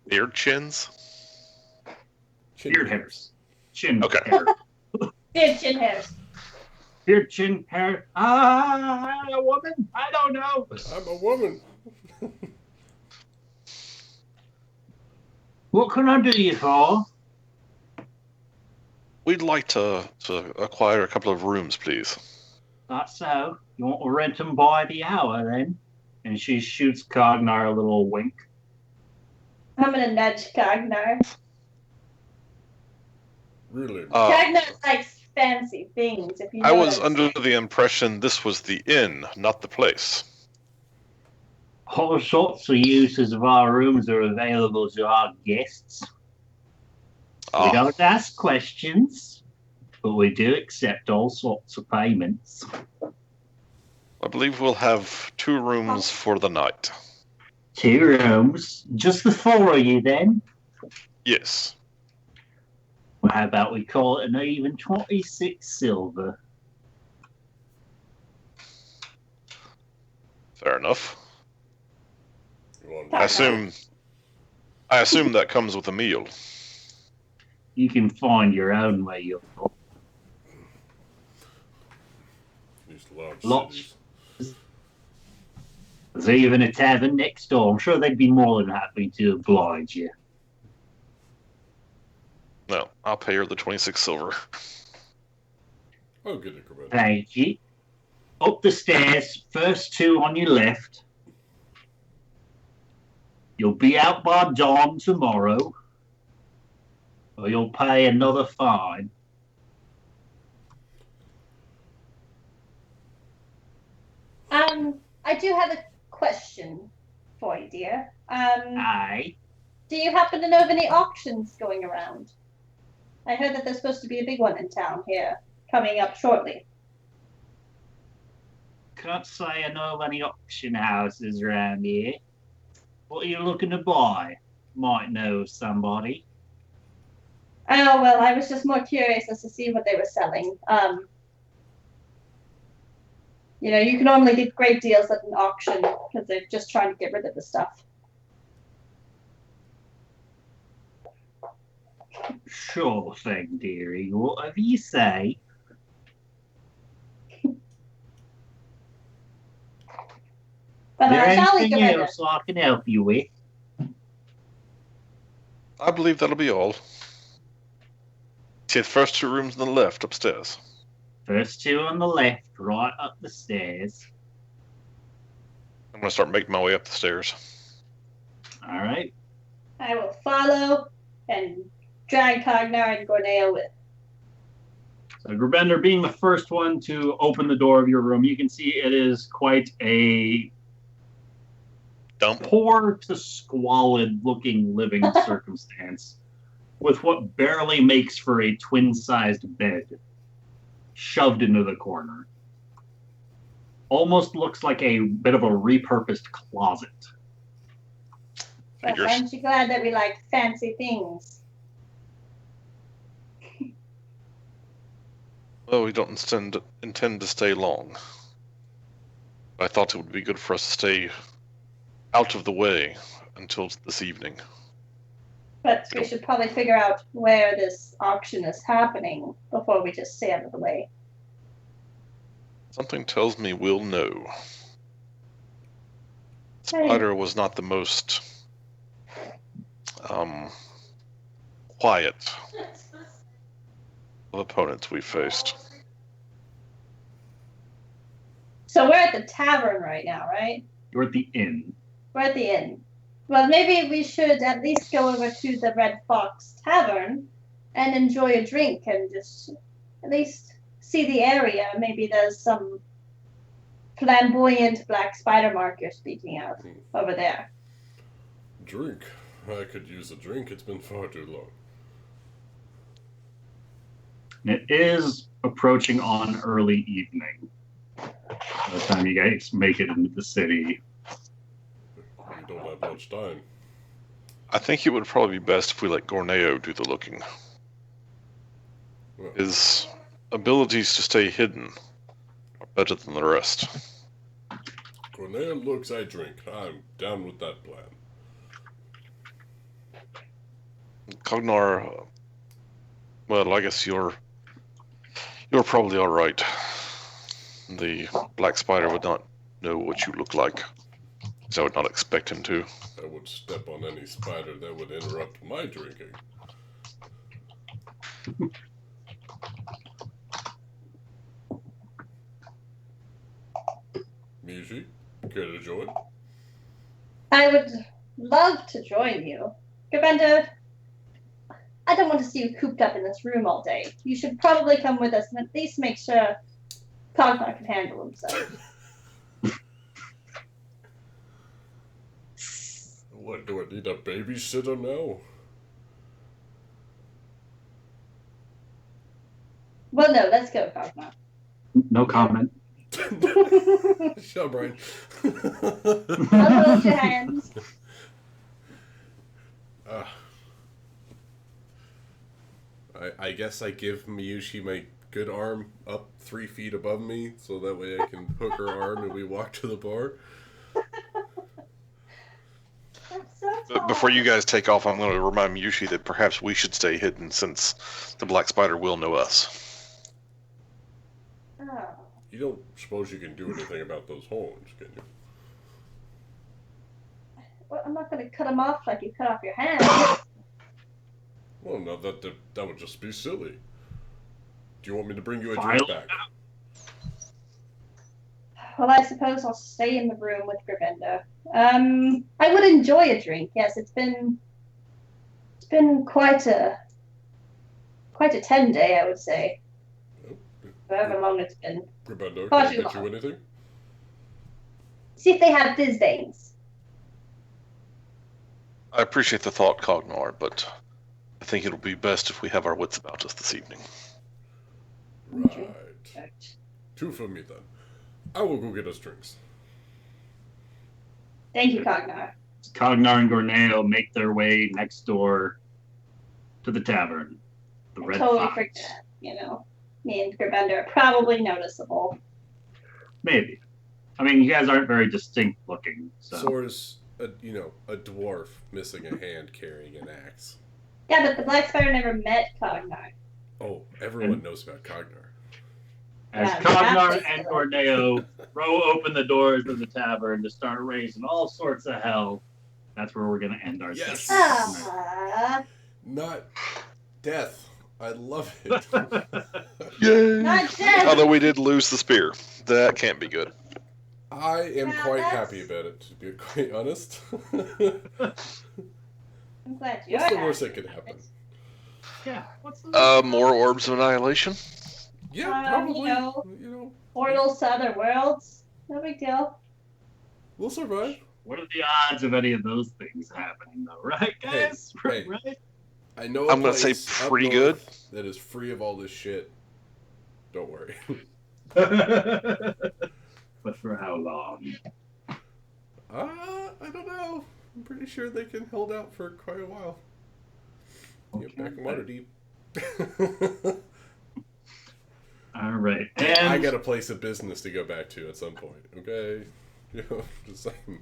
Beard chins? Beard hairs. Chin Okay. hair. Beard chin hairs. Beard chin hair. A woman? I don't know. I'm a woman. What can I do you for? We'd like to acquire a couple of rooms, please. That's so. You want to rent them by the hour then? And she shoots Cognar a little wink. I'm gonna nudge Cognar. Really? Cognar likes fancy things. If you know I what was I'm under saying. the impression this was the inn, not the place. All sorts of uses of our rooms are available to our guests. We don't ask questions, but we do accept all sorts of payments. I believe we'll have 2 rooms for the night. 2 rooms? Just the 4 of you then? Yes. Well, how about we call it an even 26 silver? Fair enough. You want I assume that comes with a meal. You can find your own way. these large Lots. cities? There's even a tavern next door. I'm sure they'd be more than happy to oblige you. No, I'll pay her the 26 silver. I'll get it, Commander. Thank you. Up the stairs, first 2 on your left. You'll be out by dawn tomorrow, or you'll pay another fine. I do have a question for you, dear. Aye. Do you happen to know of any auctions going around? I heard that there's supposed to be a big one in town here, coming up shortly. Can't say I know of any auction houses around here. What are you looking to buy? Might know somebody. Oh, well, I was just more curious as to see what they were selling. You can normally get great deals at an auction because they're just trying to get rid of the stuff. Sure thing, dearie. Whatever you say. But Is there shall we, anything Commander? else I can help you with? I believe that'll be all. See the first 2 rooms on the left upstairs. First 2 on the left, right up the stairs. I'm going to start making my way up the stairs. All right. I will follow and drag Cognar and Gorneo with. So Grabender, being the first one to open the door of your room, you can see it is quite a Dump. poor to squalid looking living circumstance with what barely makes for a twin-sized bed shoved into the corner. Almost looks like a bit of a repurposed closet. Well, Figures. aren't you glad that we like fancy things? Well, we don't intend to stay long. I thought it would be good for us to stay out of the way until this evening. But we should probably figure out where this auction is happening before we just stay out of the way. Something tells me we'll know. Spider was not the most quiet of opponents we faced. So we're at the tavern right now, right? You're at the inn. We're at the inn. Well, maybe we should at least go over to the Red Fox Tavern and enjoy a drink and just at least see the area. Maybe there's some flamboyant black spider mark you're speaking of over there. Drink. I could use a drink. It's been far too long. It is approaching on early evening. By the time you guys make it into the city. We don't have much time. I think it would probably be best if we let Gorneo do the looking. Well, His abilities to stay hidden are better than the rest. Cornell looks, I drink. I'm down with that plan. Cognar, well, I guess you're probably all right. The black spider would not know what you look like, so I would not expect him to. I would step on any spider that would interrupt my drinking. care to join? I would love to join you. Gavenda, I don't want to see you cooped up in this room all day. You should probably come with us and at least make sure Cognar can handle himself. What, do I need a babysitter now? Well, no, let's go, Cognar. No comment. Shut up, Brian. I'll hold your hands. I guess I give Miyushi my good arm up 3 feet above me, so that way I can hook her arm and we walk to the bar. So Before you guys take off, I'm going to remind Yushi that perhaps we should stay hidden since the Black Spider will know us. Oh. You don't suppose you can do anything about those horns, can you? Well, I'm not going to cut them off like you cut off your hand. Well, no, that would just be silly. Do you want me to bring you a File. drink back? Well, I suppose I'll stay in the room with Gravenda. I would enjoy a drink. Yes, it's been quite a 10 day, I would say. However long it's been. Rebendo, Far can I too get you long. anything? See if they have fizz veins. I appreciate the thought, Cognar, but I think it'll be best if we have our wits about us this evening. Right. 2 for me, then. I will go get us drinks. Thank you, Cognar. Cognar and Gorneo make their way next door to the tavern. The I Red totally Fox. forget. Me and Gravenda are probably noticeable. Maybe. I mean, you guys aren't very distinct looking, so. So is a dwarf missing a hand carrying an axe. Yeah, but the Black Spider never met Cognar. Oh, everyone knows about Cognar. As Yeah, Cognar that's and it. Gorneo throw open the doors of the tavern to start raising all sorts of hell, that's where we're going to end our Yes. session. tonight. Ah, Not death. I love it. Yay! not dead. Although we did lose the spear. That can't be good. I am Yeah, quite that's- happy about it, to be quite honest. I'm glad you're What's the worst that happy could about happen? it. Yeah, what's the More orbs of annihilation? Yeah, You probably. know. Portals to other worlds. No big deal. We'll survive. What are the odds of any of those things happening, though, right, guys? Hey. Right? I know a I'm gonna say place up pretty north that is free of all this shit. Don't worry. But for how long? I don't know. I'm pretty sure they can hold out for quite a while. Yep, back in Waterdeep. All right. I And got a place of business to go back to at some point. Okay, just saying.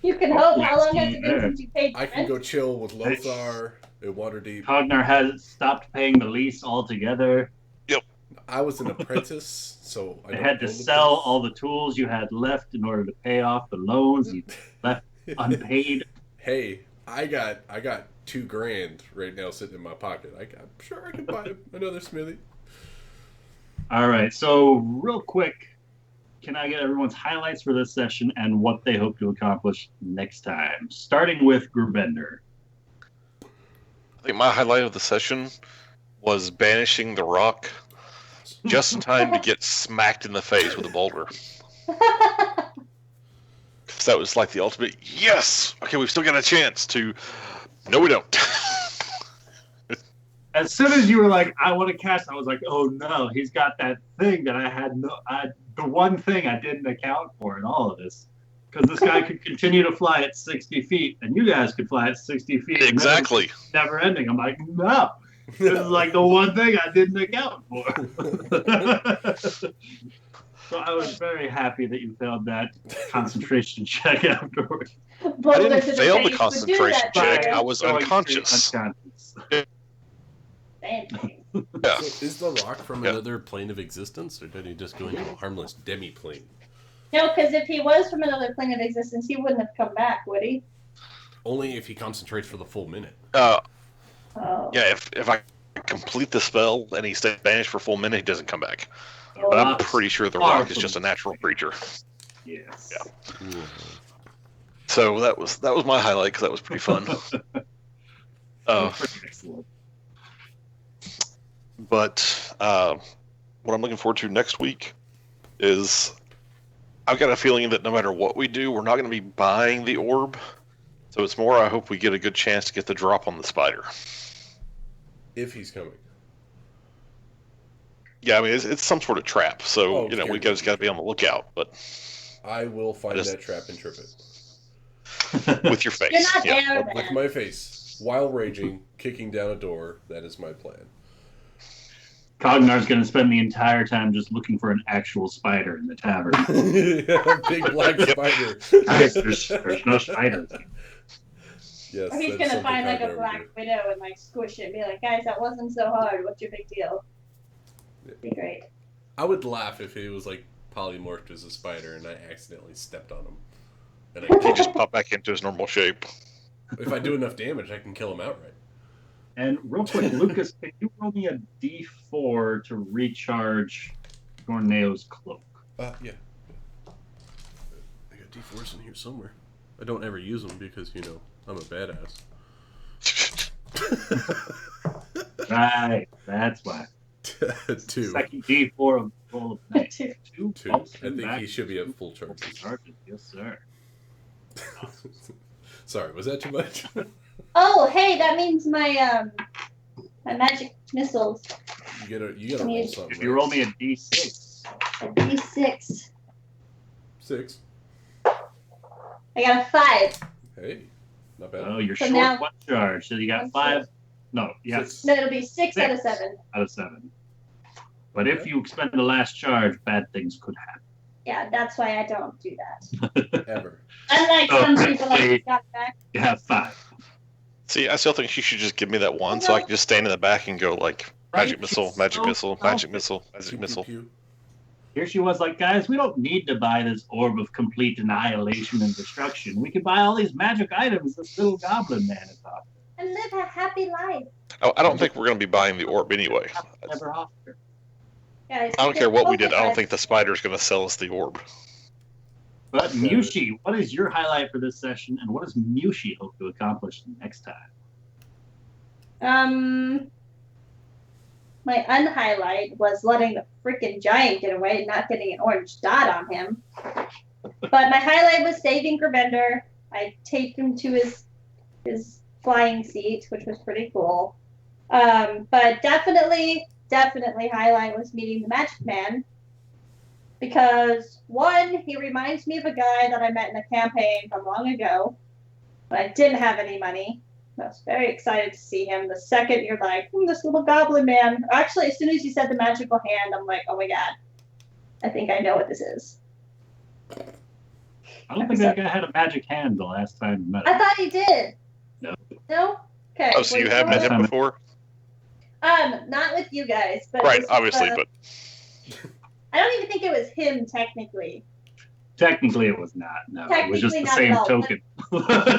You can hope. How long has Steve it been there. since you paid I can rent? go chill with Lothar at Waterdeep. Cognar has stopped paying the lease altogether. I was an apprentice, so I They don't had to own the sell place. all the tools you had left in order to pay off the loans you left unpaid. Hey, I got $2,000 right now sitting in my pocket. I'm sure I can buy another smithy. All right. So real quick, can I get everyone's highlights for this session and what they hope to accomplish next time? Starting with Grubender. I think my highlight of the session was banishing the rock just in time to get smacked in the face with a boulder. Because that was like the ultimate, yes! Okay, we've still got a chance to... No, we don't. As soon as you were like, I want to cast, I was like, oh no, he's got that thing that the one thing I didn't account for in all of this. Because this guy could continue to fly at 60 feet, and you guys could fly at 60 feet. Exactly. And it was never ending. I'm like, no. This is like the one thing I didn't account for. So I was very happy that you failed that concentration check afterwards. I didn't fail the concentration check. I was Going unconscious. straight unconscious. Yeah. So is the rock from Yeah. another plane of existence, or did he just go into a harmless demi-plane? No, because if he was from another plane of existence, he wouldn't have come back, would he? Only if he concentrates for the full minute. Oh. Yeah, if I complete the spell and he stays banished for a full minute, he doesn't come back. The But I'm rocks pretty sure the are rock is from- just a natural creature. Yes. Yeah. So that was my highlight because that was pretty fun. Pretty excellent. But what I'm looking forward to next week is I've got a feeling that no matter what we do, we're not going to be buying the orb. So it's more I hope we get a good chance to get the drop on the spider. If he's coming. Yeah, I mean, it's some sort of trap. So, we just got to be on the lookout. But I will find that trap and trip it. With your face. You're not there, With man. my face. While raging, kicking down a door. That is my plan. Cognar's going to spend the entire time just looking for an actual spider in the tavern. Big black spider. Guys, there's no spiders. Yes, Or he's that's gonna find like a Cognar would black do. widow and like squish it and be like, guys, that wasn't so hard. What's your big deal? Be great. I would laugh if he was like polymorphed as a spider and I accidentally stepped on him. And he just popped back into his normal shape. if I do enough damage, I can kill him outright. And real quick, Lucas, can you roll me a D4 to recharge Gorneo's cloak? Yeah. I got D4s in here somewhere. I don't ever use them because, I'm a badass. Right, that's why. 2. Second D4 of roll of night. Two. Two. 2. bumps I him think back he should be to at full charges. charges. Yes, sir. Sorry, was that too much? Oh, hey, that means my my magic missiles. You gotta roll something. If you roll me a D6, A D6. 6. I got a 5. Hey, not bad. oh, you're So short now- one charge, so you got One 5. No, yes, 6. No, it'll be 6 out of 7. out of 7. But if you expend the last charge, bad things could happen. Yeah, that's why I don't do that. Ever. Unlike Oh, some people like wait. got back. You have 5. See, I still think she should just give me that one so I can just stand in the back and go like magic Right, missile, it's magic so missile, selfish. magic missile, Pew, magic pew, missile. pew. Here she was like, guys, we don't need to buy this orb of complete annihilation and destruction. We can buy all these magic items this little goblin man is offering. And live a happy life. Oh, I don't think we're going to be buying the orb anyway. Never offered. Guys, I don't care what we did. I don't guys. think the spider's going to sell us the orb. But Mushi, what is your highlight for this session, and what does Mushi hope to accomplish next time? My unhighlight was letting the freaking giant get away and not getting an orange dot on him. But my highlight was saving Gravender. I taped him to his flying seat, which was pretty cool. But definitely highlight was meeting the Magic Man. Because, one, he reminds me of a guy that I met in a campaign from long ago when I didn't have any money. I was very excited to see him. The second you're like, this little goblin man. Actually, as soon as you said the magical hand, I'm like, oh my god. I think I know what this is. I don't think that guy had a magic hand the last time we met him. I thought he did. No. No? Okay. Oh, so you Wait, have met what? him before? Not with you guys, but Right, this is, obviously, but I don't even think it was him technically. Technically, it was not. No, it was just Technically the not same at all, token.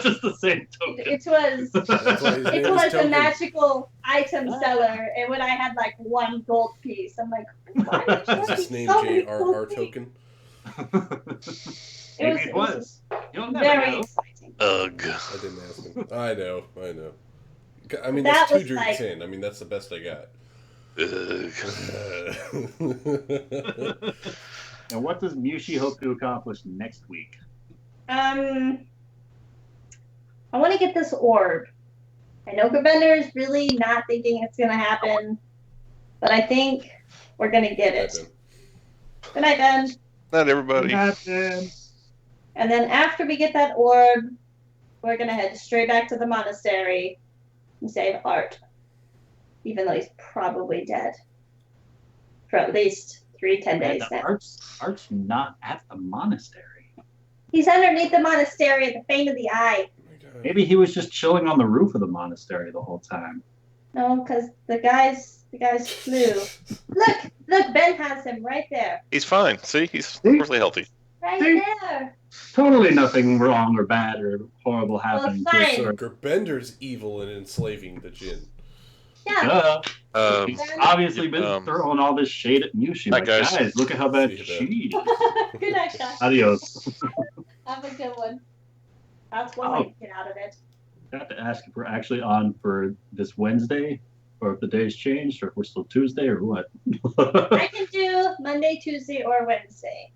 Just the same token. It was That's why his name it is was a Token. magical item seller, and when I had like one gold piece, I'm like, why would you Is have his name so many J.R.R. gold pieces? Token? It Maybe it was. You'll never very know. exciting. ugh. I didn't ask him. I know. I mean, That that's 2 was drinks like- in. I mean, that's the best I got. Ugh. And what does Mushi hope to accomplish next week? I want to get this orb. I know Gravender is really not thinking it's gonna happen, but I think we're gonna get it. Good night, Ben. Not everybody. Nothing. And then after we get that orb, we're gonna head straight back to the monastery and save Art. Even though he's probably dead. For at least 10 days now. Art's not at the monastery. He's underneath the monastery at the Fane of the Eye. Maybe he was just chilling on the roof of the monastery the whole time. No, because the guys flew. Look, Ben has him right there. He's fine. See, he's perfectly healthy. Right See? there. Totally nothing wrong or bad or horrible happening to fine. us. Or Gerbender's evil in enslaving the Jinn. Yeah. He's Um, obviously been throwing all this shade at Mushi. Hi, Like, guys. guys, look at how bad See that. she is. Good night, guys. Adios. Have a good one. That's one way to get out of it. I have to ask if we're actually on for this Wednesday, or if the day's changed, or if we're still Tuesday, or what. I can do Monday, Tuesday, or Wednesday.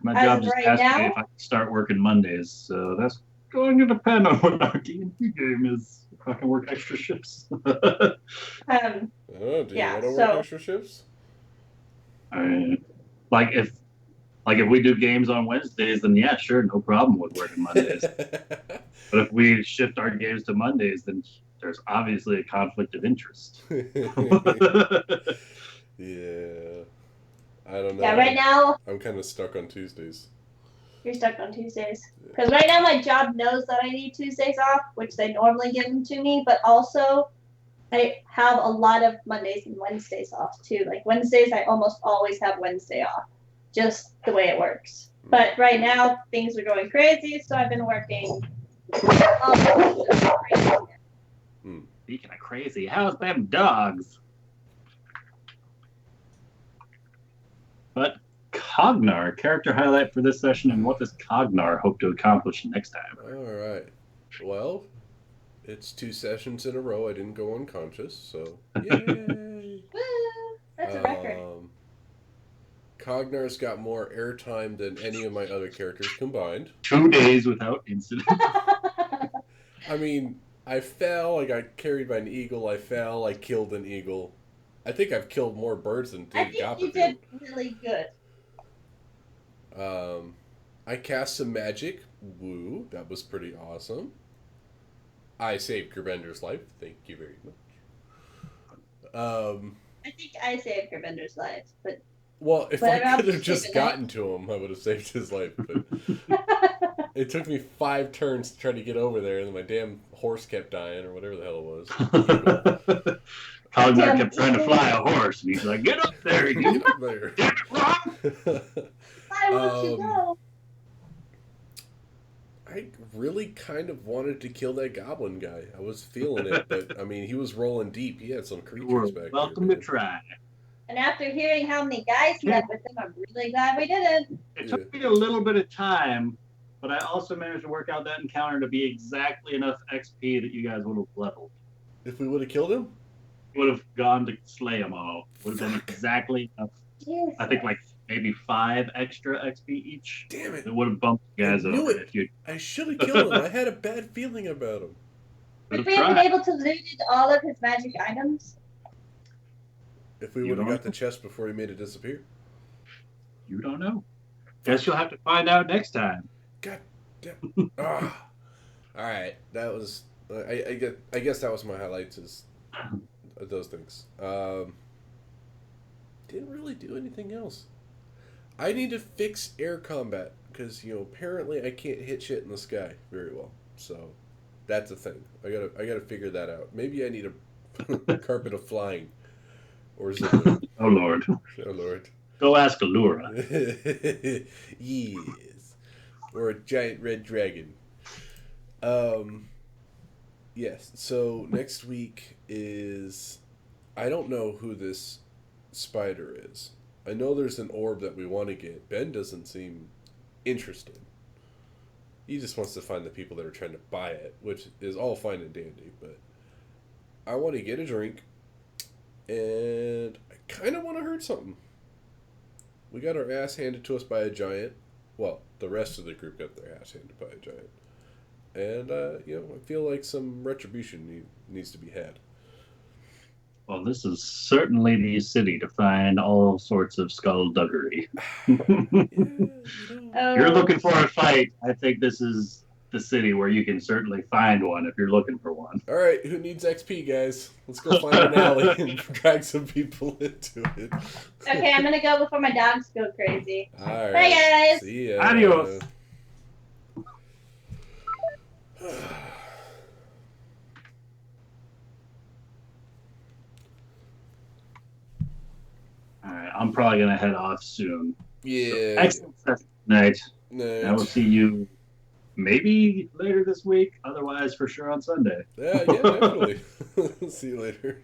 My As job of just right asked me now? if I can start working Mondays, so that's going to depend on what our D&D game is. If I can work extra shifts. Um, Oh, do you Yeah, want to work so- extra shifts? Like if we do games on Wednesdays, then yeah, sure, no problem with working Mondays. But if we shift our games to Mondays, then there's obviously a conflict of interest. Yeah. I don't know. yeah, right now I'm kind of stuck on Tuesdays. you're stuck on Tuesdays. Because right now my job knows that I need Tuesdays off, which they normally give them to me, but also I have a lot of Mondays and Wednesdays off too. Like Wednesdays, I almost always have Wednesday off, just the way it works. But right now things are going crazy, so I've been working. Speaking of crazy, how's them dogs? But Cognar, character highlight for this session, and what does Cognar hope to accomplish next time? All right. Well, it's 2 sessions in a row. I didn't go unconscious, so yay! Woo! That's a record. Cognar's got more airtime than any of my other characters combined. 2 days without incident. I mean, I fell. I got carried by an eagle. I fell. I killed an eagle. I think I've killed more birds than I did think you Gopperfield. did really good. I cast some magic. Woo, that was pretty awesome. I saved Gerbender's life. Thank you very much. I think I saved Gerbender's life, but Well, if But I around could have the just stupid gotten to him, I would have saved his life. But it took me 5 turns to try to get over there, and then my damn horse kept dying, or whatever the hell it was. Cognar kept trying to fly a horse, and he's like, "Get up there, you Get up there. get it wrong." I want you go. I really kind of wanted to kill that goblin guy. I was feeling it, but I mean, he was rolling deep. He had some You creatures were back welcome there. to try. And after hearing how many guys met with him, I'm really glad we did it. It took me a little bit of time, but I also managed to work out that encounter to be exactly enough XP that you guys would have leveled. If we would have killed him, Would have gone to slay them all. Would have been exactly enough. Yes. I think like maybe 5 extra XP each. damn it! It would have bumped you guys I knew over it. if you I should have killed him. I had a bad feeling about him. Would have we have been tried. able to loot all of his magic items? If we You would have don't got the chest before he made it disappear. You don't know. Guess you'll have to find out next time. God damn. Ah. All right, that was. I guess that was my highlights. Is those things. Didn't really do anything else. I need to fix air combat because apparently I can't hit shit in the sky very well. So that's a thing. I gotta figure that out. Maybe I need a carpet of flying or zipping. Oh Lord. Oh Lord. Go ask Allura. Yes. Or a giant red dragon. Yes. So next week is, I don't know who this spider is. I know there's an orb that we want to get. Ben doesn't seem interested. He just wants to find the people that are trying to buy it, which is all fine and dandy, but I want to get a drink, and I kind of want to hurt something. We got our ass handed to us by a giant. Well, the rest of the group got their ass handed by a giant. And, I feel like some retribution needs to be had. Well, this is certainly the city to find all sorts of skullduggery. Oh, You're looking for a fight. I think this is the city where you can certainly find one if you're looking for one. All right, who needs XP, guys? Let's go find an alley and drag some people into it. Okay, I'm gonna go before my dogs go crazy. All right. Bye, guys. See ya. Adios. All right, I'm probably gonna head off soon. Yeah. Excellent session tonight. No. I will see you maybe later this week. Otherwise, for sure on Sunday. Yeah, definitely. See you later.